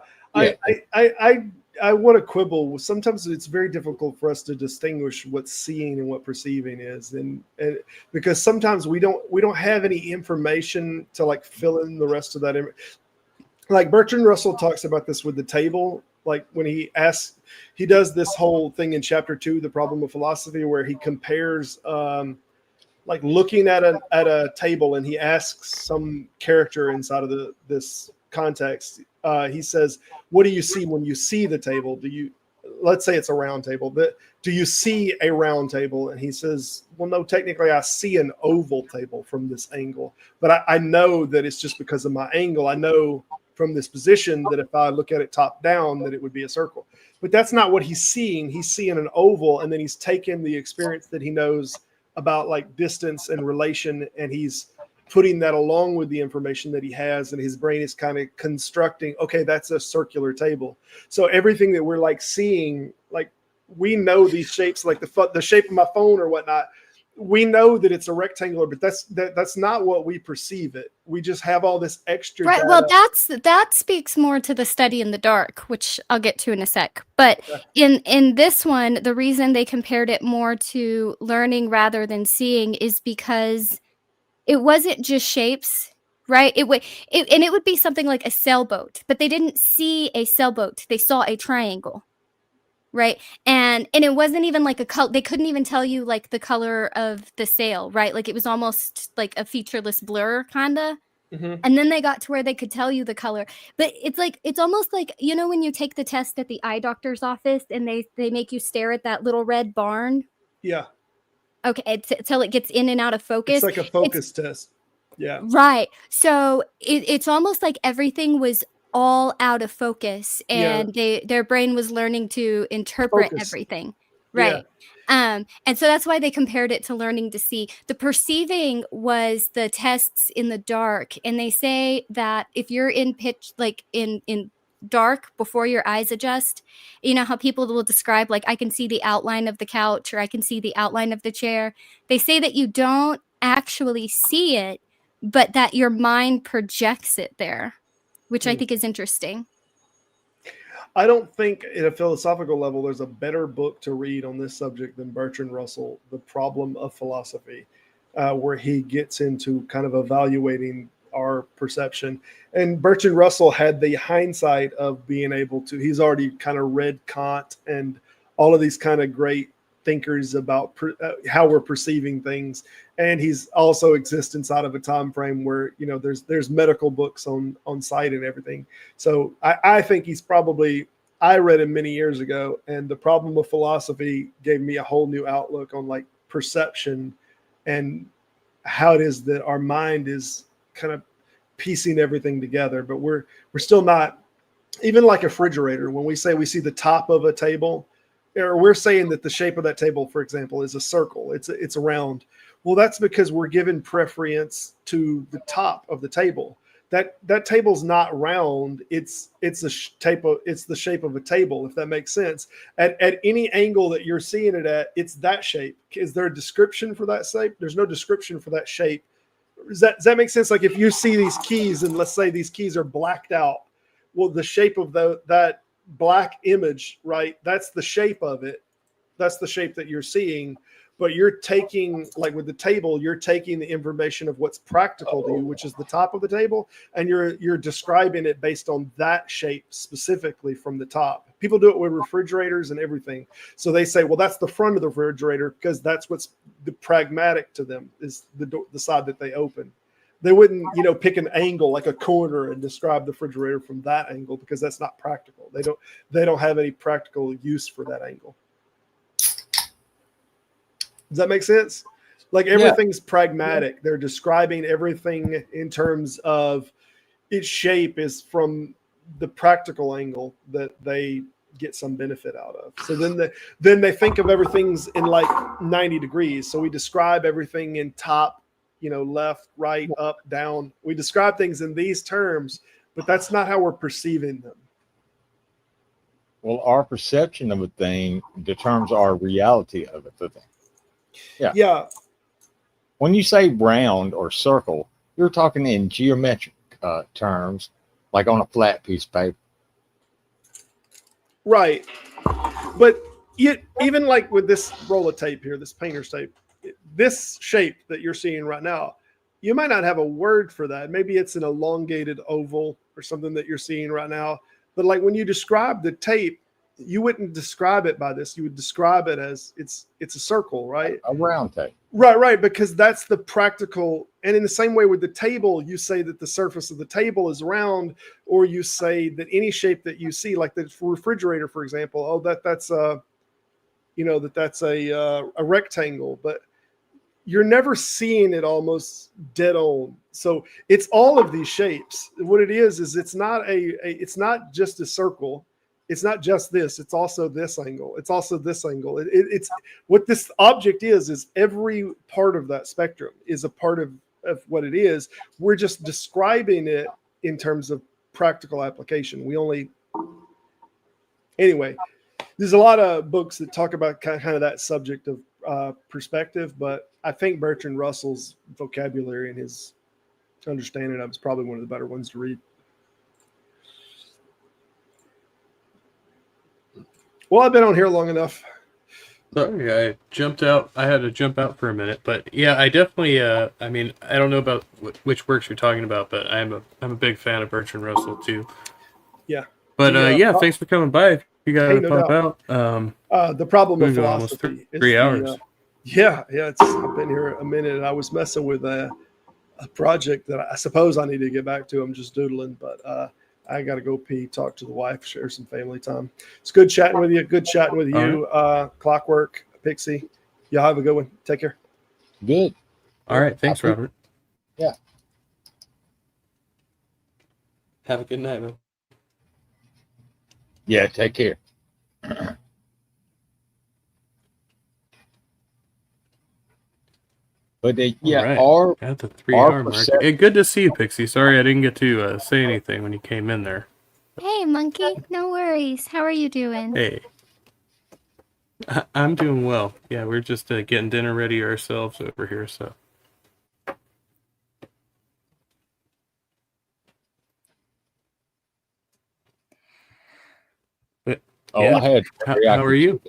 I want to quibble. Sometimes it's very difficult for us to distinguish what seeing and what perceiving is, and because sometimes we don't have any information to like fill in the rest of that. Like Bertrand Russell talks about this with the table. Like when he does this whole thing in chapter 2, The Problem of Philosophy, where he compares like looking at a table, and he asks some character inside of this context. He says, what do you see when you see the table? Let's say it's a round table, but do you see a round table? And he says, well, no, technically I see an oval table from this angle, but I know that it's just because of my angle. I know from this position that if I look at it top down, that it would be a circle. But that's not what he's seeing. He's seeing an oval, and then he's taken the experience that he knows about like distance and relation, and he's putting that along with the information that he has, and his brain is kind of constructing, okay, that's a circular table. So everything that we're like seeing, like we know these shapes, like the shape of my phone or whatnot, we know that it's a rectangular, but that's not what we perceive it. We just have all this extra Right. data. Well, that speaks more to the study in the dark, which I'll get to in a sec. But in this one, the reason they compared it more to learning rather than seeing is because it wasn't just shapes, right? It would be something like a sailboat, but they didn't see a sailboat. They saw a triangle, right? And it wasn't even like a color. They couldn't even tell you like the color of the sail, right? Like it was almost like a featureless blur, kinda. Mhm. And then they got to where they could tell you the color. But it's almost like, you know, when you take the test at the eye doctor's office and they make you stare at that little red barn. Yeah, Okay, until it gets in and out of focus. it's like a focus test. Yeah, Right. So it's almost like everything was all out of focus, Yeah. and their brain was learning to interpret Focus. everything. Yeah. Right. And so that's why they compared it to learning to see. The perceiving was the tests in the dark, and they say that if you're in pitch, like in dark before your eyes adjust, you know how people will describe like I can see the outline of the couch or I can see the outline of the chair. They say that you don't actually see it, but that your mind projects it there, which I think is interesting. I don't think at a philosophical level there's a better book to read on this subject than Bertrand Russell, The Problem of Philosophy, where he gets into kind of evaluating our perception. And Bertrand Russell had the hindsight of being able to, he's already kind of read Kant and all of these kind of great thinkers about how we're perceiving things. And he's also exists inside of a time frame where, you know, there's medical books on site and everything. So I think he's probably, I read him many years ago, and The Problem of Philosophy gave me a whole new outlook on like perception and how it is that our mind is kind of piecing everything together. But we're still not, even like a refrigerator, when we say we see the top of a table, or we're saying that the shape of that table, for example, is a circle, it's a round. Well, that's because we're given preference to the top of the table. That table's not round. It's the shape of a table, if that makes sense. At any angle that you're seeing it at, it's that shape. Is there a description for that shape? There's no description for that shape. Does that make sense? Like if you see these keys, and let's say these keys are blacked out, well, the shape of that black image, right? That's the shape of it. That's the shape that you're seeing. But you're taking, like with the table, you're taking the information of what's practical to you, which is the top of the table, and you're describing it based on that shape specifically from the top. People do it with refrigerators and everything. So they say, well, that's the front of the refrigerator because that's what's the pragmatic to them, is the side that they open. They wouldn't, you know, pick an angle like a corner and describe the refrigerator from that angle because that's not practical. They don't have any practical use for that angle. Does that make sense? Like everything's pragmatic. They're describing everything in terms of its shape is from the practical angle that they get some benefit out of. So then they think of everything's in like 90 degrees. So we describe everything in top, you know, left, right, up, down. We describe things in these terms, but that's not how we're perceiving them. Well, our perception of a thing determines our reality of the thing. Yeah. When you say round or circle, you're talking in geometric terms, like on a flat piece of paper. Right. But even like with this roll of tape here, this painter's tape, this shape that you're seeing right now, you might not have a word for that. Maybe it's an elongated oval or something that you're seeing right now. But like when you describe the tape, you wouldn't describe it by this. You would describe it as it's a circle, right? A round tape. Right, because that's the practical. And in the same way with the table, you say that the surface of the table is round, or you say that any shape that you see, like the refrigerator, for example, oh, that's a rectangle. But you're never seeing it almost dead on. So it's all of these shapes. What it is it's not it's not just a circle. It's not just this. It's also this angle. It's also this angle. It's what this object is every part of that spectrum is a part of what it is. We're just describing it in terms of practical application. Anyway, there's a lot of books that talk about kind of that subject of perspective, but I think Bertrand Russell's vocabulary and his understanding of it is probably one of the better ones to read. Well, I've been on here long enough. Sorry, I jumped out. I had to jump out for a minute, but yeah, I definitely. I mean, I don't know about which works you're talking about, but I'm a big fan of Bertrand Russell too. Yeah. But yeah, thanks for coming by. If you got to no pop doubt. out. The problem of We've gone almost philosophy is 3 hours. I've been here a minute, and I was messing with a project that I suppose I need to get back to. I'm just doodling, but I got to go pee, talk to the wife, share some family time. It's good chatting with you. Good chatting with you, Clockwork, Pixie. Y'all have a good one. Take care. Good. All right, thanks, Robert. Yeah. Have a good night, man. Yeah, take care. But yeah, right. our At the 3-hour mark. percep- Hey, good to see you, Pixie. Sorry I didn't get to say anything when you came in there. Hey, monkey. No worries. How are you doing? Hey. I'm doing well. Yeah, we're just getting dinner ready ourselves over here, so. But, oh, yeah. I had How are you?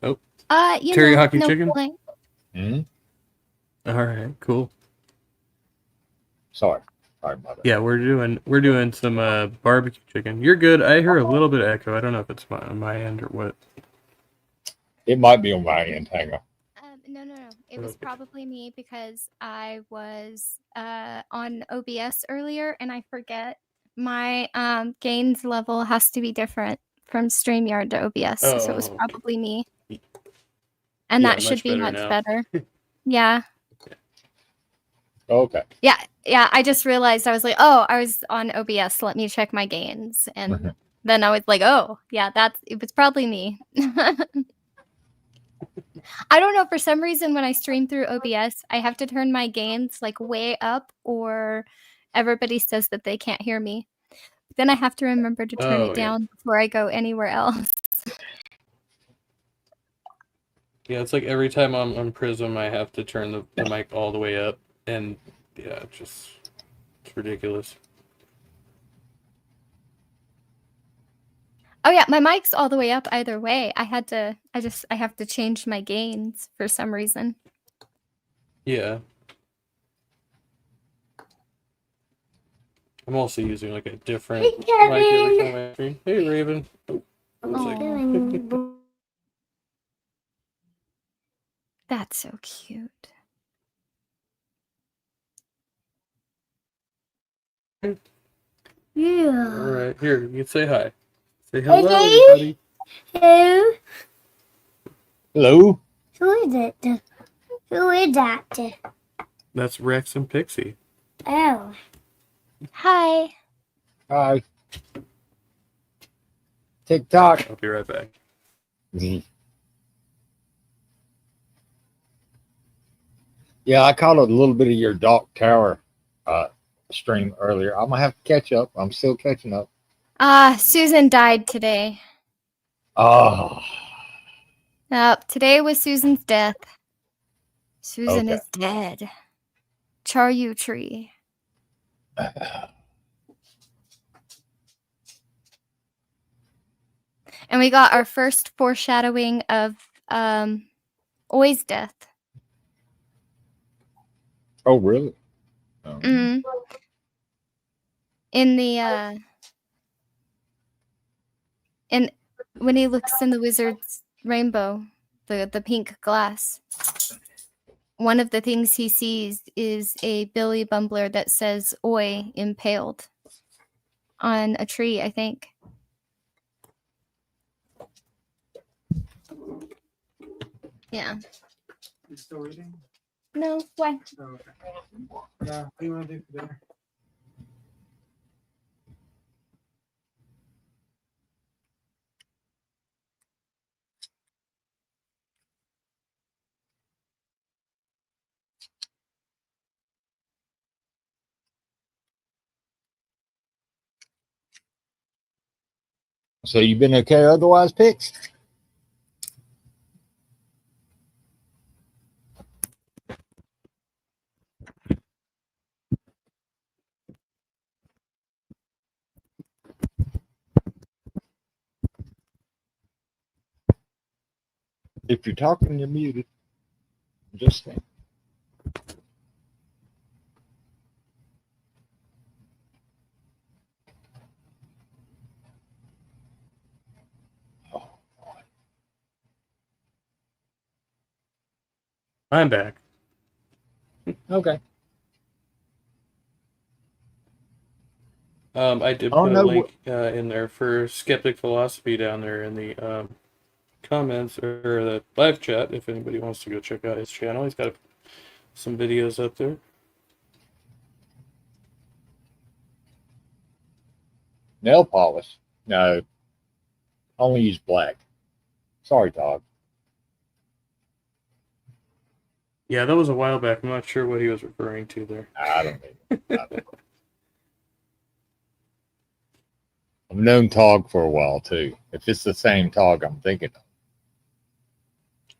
You Teriyaki know, no chicken? complaint. Hmm? All right, cool. Sorry about that. Yeah, we're doing some barbecue chicken. You're good. I hear a little bit of echo. I don't know if it's on my end or what. It might be on my end. Hang on. No. It was Okay. probably me because I was on OBS earlier, and I forget my gains level has to be different from StreamYard to OBS, so it was Oh, okay. probably me. And Yeah, that should much be better much now. better. Yeah. Okay. Yeah. I just realized I was like, oh, I was on OBS. Let me check my gains, and then I was like, oh, yeah, it was probably me. I don't know. For some reason, when I stream through OBS, I have to turn my gains like way up, or everybody says that they can't hear me. Then I have to remember to turn Oh, it yeah. down before I go anywhere else. Yeah, it's like every time I'm on Prism, I have to turn the mic all the way up, and yeah, it's ridiculous. Oh yeah, my mic's all the way up either way. I have to change my gains for some reason. Yeah. I'm also using like a different mic every time I stream. Hey, Raven. Oh, one second. That's so cute. All right, here, you can say hi. Say hello, everybody. Hello. Hello. Who is it? Who is that? That's Rex and Pixie. Oh. Hi. Hi. TikTok. I'll be right back. Yeah, I caught a little bit of your Dark Tower stream earlier. I'm gonna have to catch up. I'm still catching up. Susan died today. Oh, Today was Susan's death. Susan Okay. is dead. Charyu tree. And we got our first foreshadowing of Oi's death. oh really? Oh. Mm. In the when he looks in the wizard's rainbow, the pink glass, one of the things he sees is a Billy Bumbler that says "Oi" impaled on a tree, I think. Yeah. You still reading? No, why? Oh, okay. What do you want to do for dinner? So you been okay otherwise, Pix? If you're talking, you're muted. Just saying. I'm back. Okay. I did Oh, put a no, link in there for Skeptic Philosophy down there in the comments or the live chat if anybody wants to go check out his channel. He's got some videos up there. Nail polish? No. Only use black. Sorry, Todd. Yeah, that was a while back. I'm not sure what he was referring to there. I don't know. I've known Tog for a while too. If it's the same Tog I'm thinking of.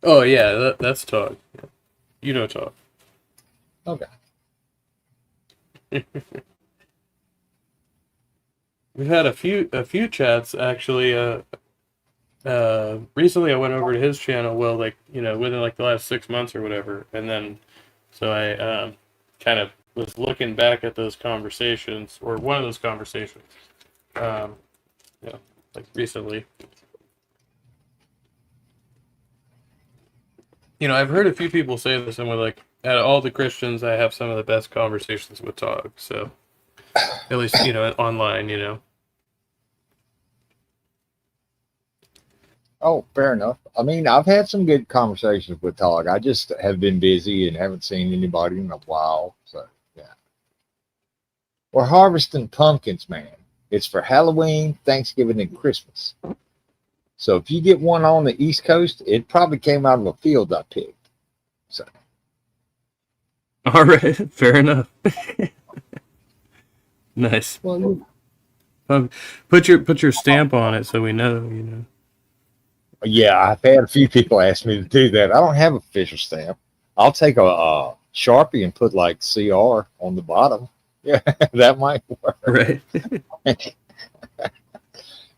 Oh yeah, that's Todd. Yeah. You know Todd. Okay. We've had a few chats actually. Recently I went over to his channel. Well, like within like the last 6 months or whatever, and then so I kind of was looking back at those conversations or one of those conversations. Like recently. I've heard a few people say this, and we're like, out of all the Christians, I have some of the best conversations with Tog. So, at least online. Oh, fair enough. I mean, I've had some good conversations with Tog. I just have been busy and haven't seen anybody in a while. So, yeah. We're harvesting pumpkins, man. It's for Halloween, Thanksgiving, and Christmas. So if you get one on the East Coast, it probably came out of a field I picked. So. All right, fair enough. Nice. Well, put your stamp on it so we know. Yeah, I've had a few people ask me to do that. I don't have an official stamp. I'll take a Sharpie and put like CR on the bottom. Yeah, that might work. Right.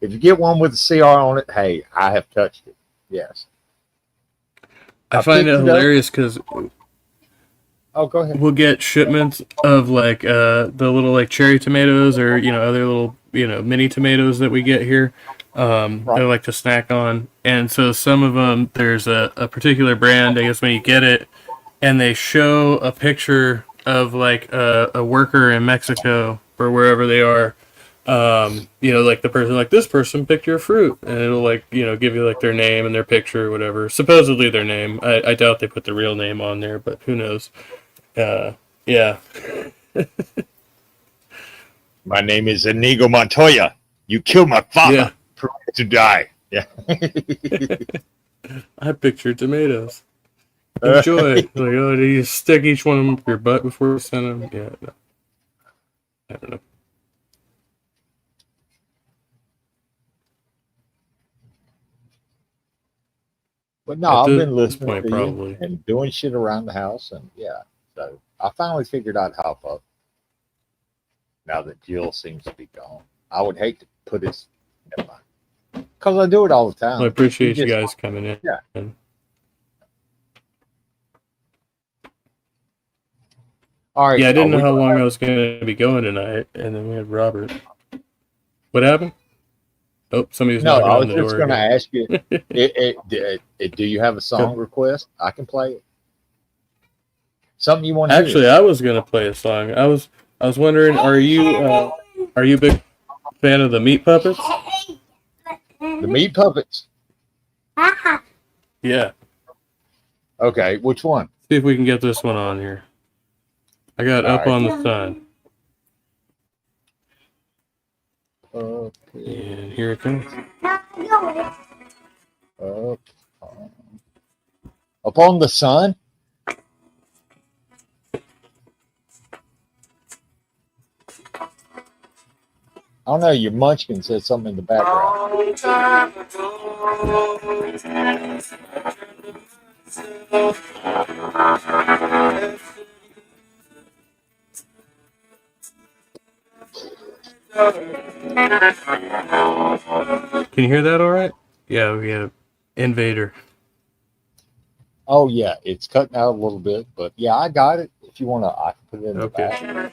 If you get one with a CR on it, hey, I have touched it. Yes. I find it hilarious because oh, go ahead. We'll get shipments of like the little like cherry tomatoes or other little mini tomatoes that we get here. They like to snack on, and so some of them there's a particular brand. I guess when you get it, and they show a picture of like a worker in Mexico or wherever they are. Like the person, like this person picked your fruit, and it'll like give you like their name and their picture or whatever. Supposedly their name. I doubt they put the real name on there, but who knows? Yeah. My name is Inigo Montoya. You killed my father. Yeah. To die. Yeah. I pictured tomatoes. Enjoy. Like, oh, do you stick each one of them up your butt before you send them? Yeah. No. I don't know. But no, At I've this been listening point, to probably. you and doing shit around the house, and yeah. So I finally figured out how to. Now that Jill seems to be gone, I would hate to put it. Never mind. Because I do it all the time. Well, I appreciate you guys coming in. Yeah. All right. Yeah, I didn't know how long I was going to be going tonight, and then we had Robert. What happened? Oh, somebody's knocking on the door. I was just going to ask you, do you have a song request? I can play it. Something you want to Actually, I was going to play a song. I was wondering, are you a big fan of the Meat Puppets? The Meat Puppets? Yeah. Okay, which one? See if we can get this one on here. I got All Up right. on the Sun. Okay. And here it comes. Upon the Sun? I don't know, your munchkin said something in the background. Can you hear that all right? Yeah, we had Invader. Oh yeah, it's cutting out a little bit, but yeah, I got it. If you want to, I can put it in the Okay. back.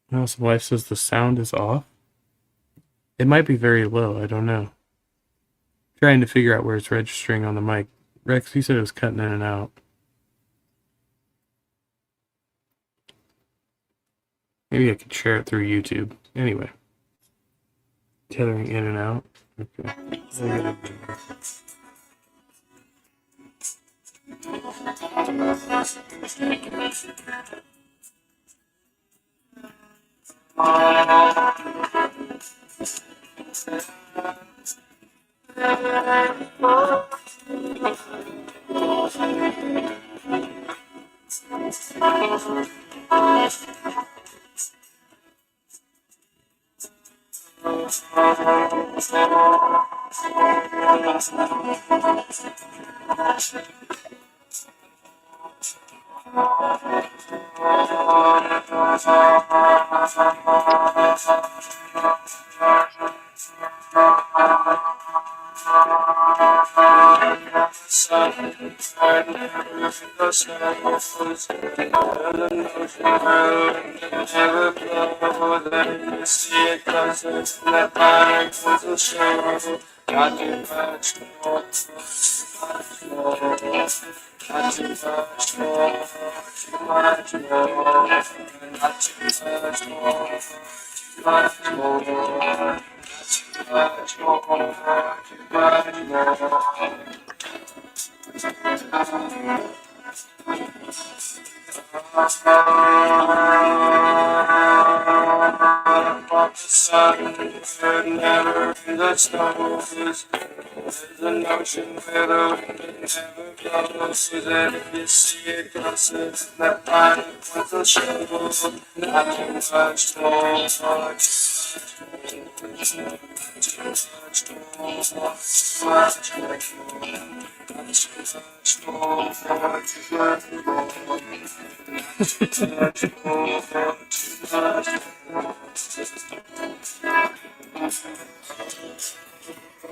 Now, some wife says the sound is off. It might be very low. I don't know. Trying to figure out where it's registering on the mic. Rex, he said it was cutting in and out. Maybe I could share it through YouTube. Anyway. Tethering in and out. Okay.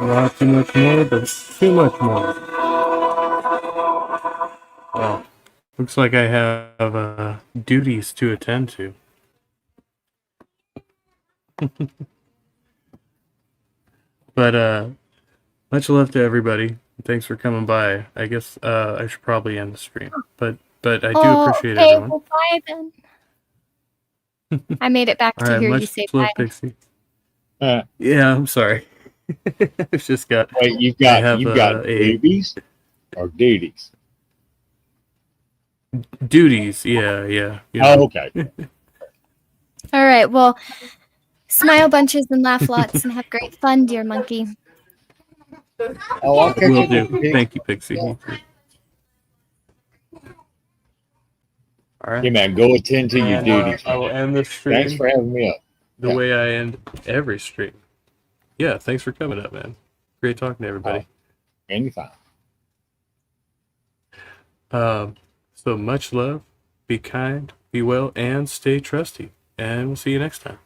Not too much more, but too much more. Well, looks like I have duties to attend to. But much love to everybody. Thanks for coming by. I guess I should probably end the stream, but I do appreciate okay, everyone. well, bye then. I made it back All to right, hear you much say love, bye. Pixie. Yeah, I'm sorry. It's just got Wait, you've I got have, a duties or duties? duties. Yeah, yeah. You Oh, know. okay. All right. Well, smile bunches and laugh lots and have great fun, dear monkey. Oh, I'll catch Will you. do. Thank you, Pixie. Yeah. All right. Yeah, man, go attend to your And, duties. I will end this stream Thanks for having me up. the Yeah. way I end every stream. Yeah, thanks for coming up, man. Great talking to everybody. Anytime. So much love, be kind, be well, and stay trusty. And we'll see you next time.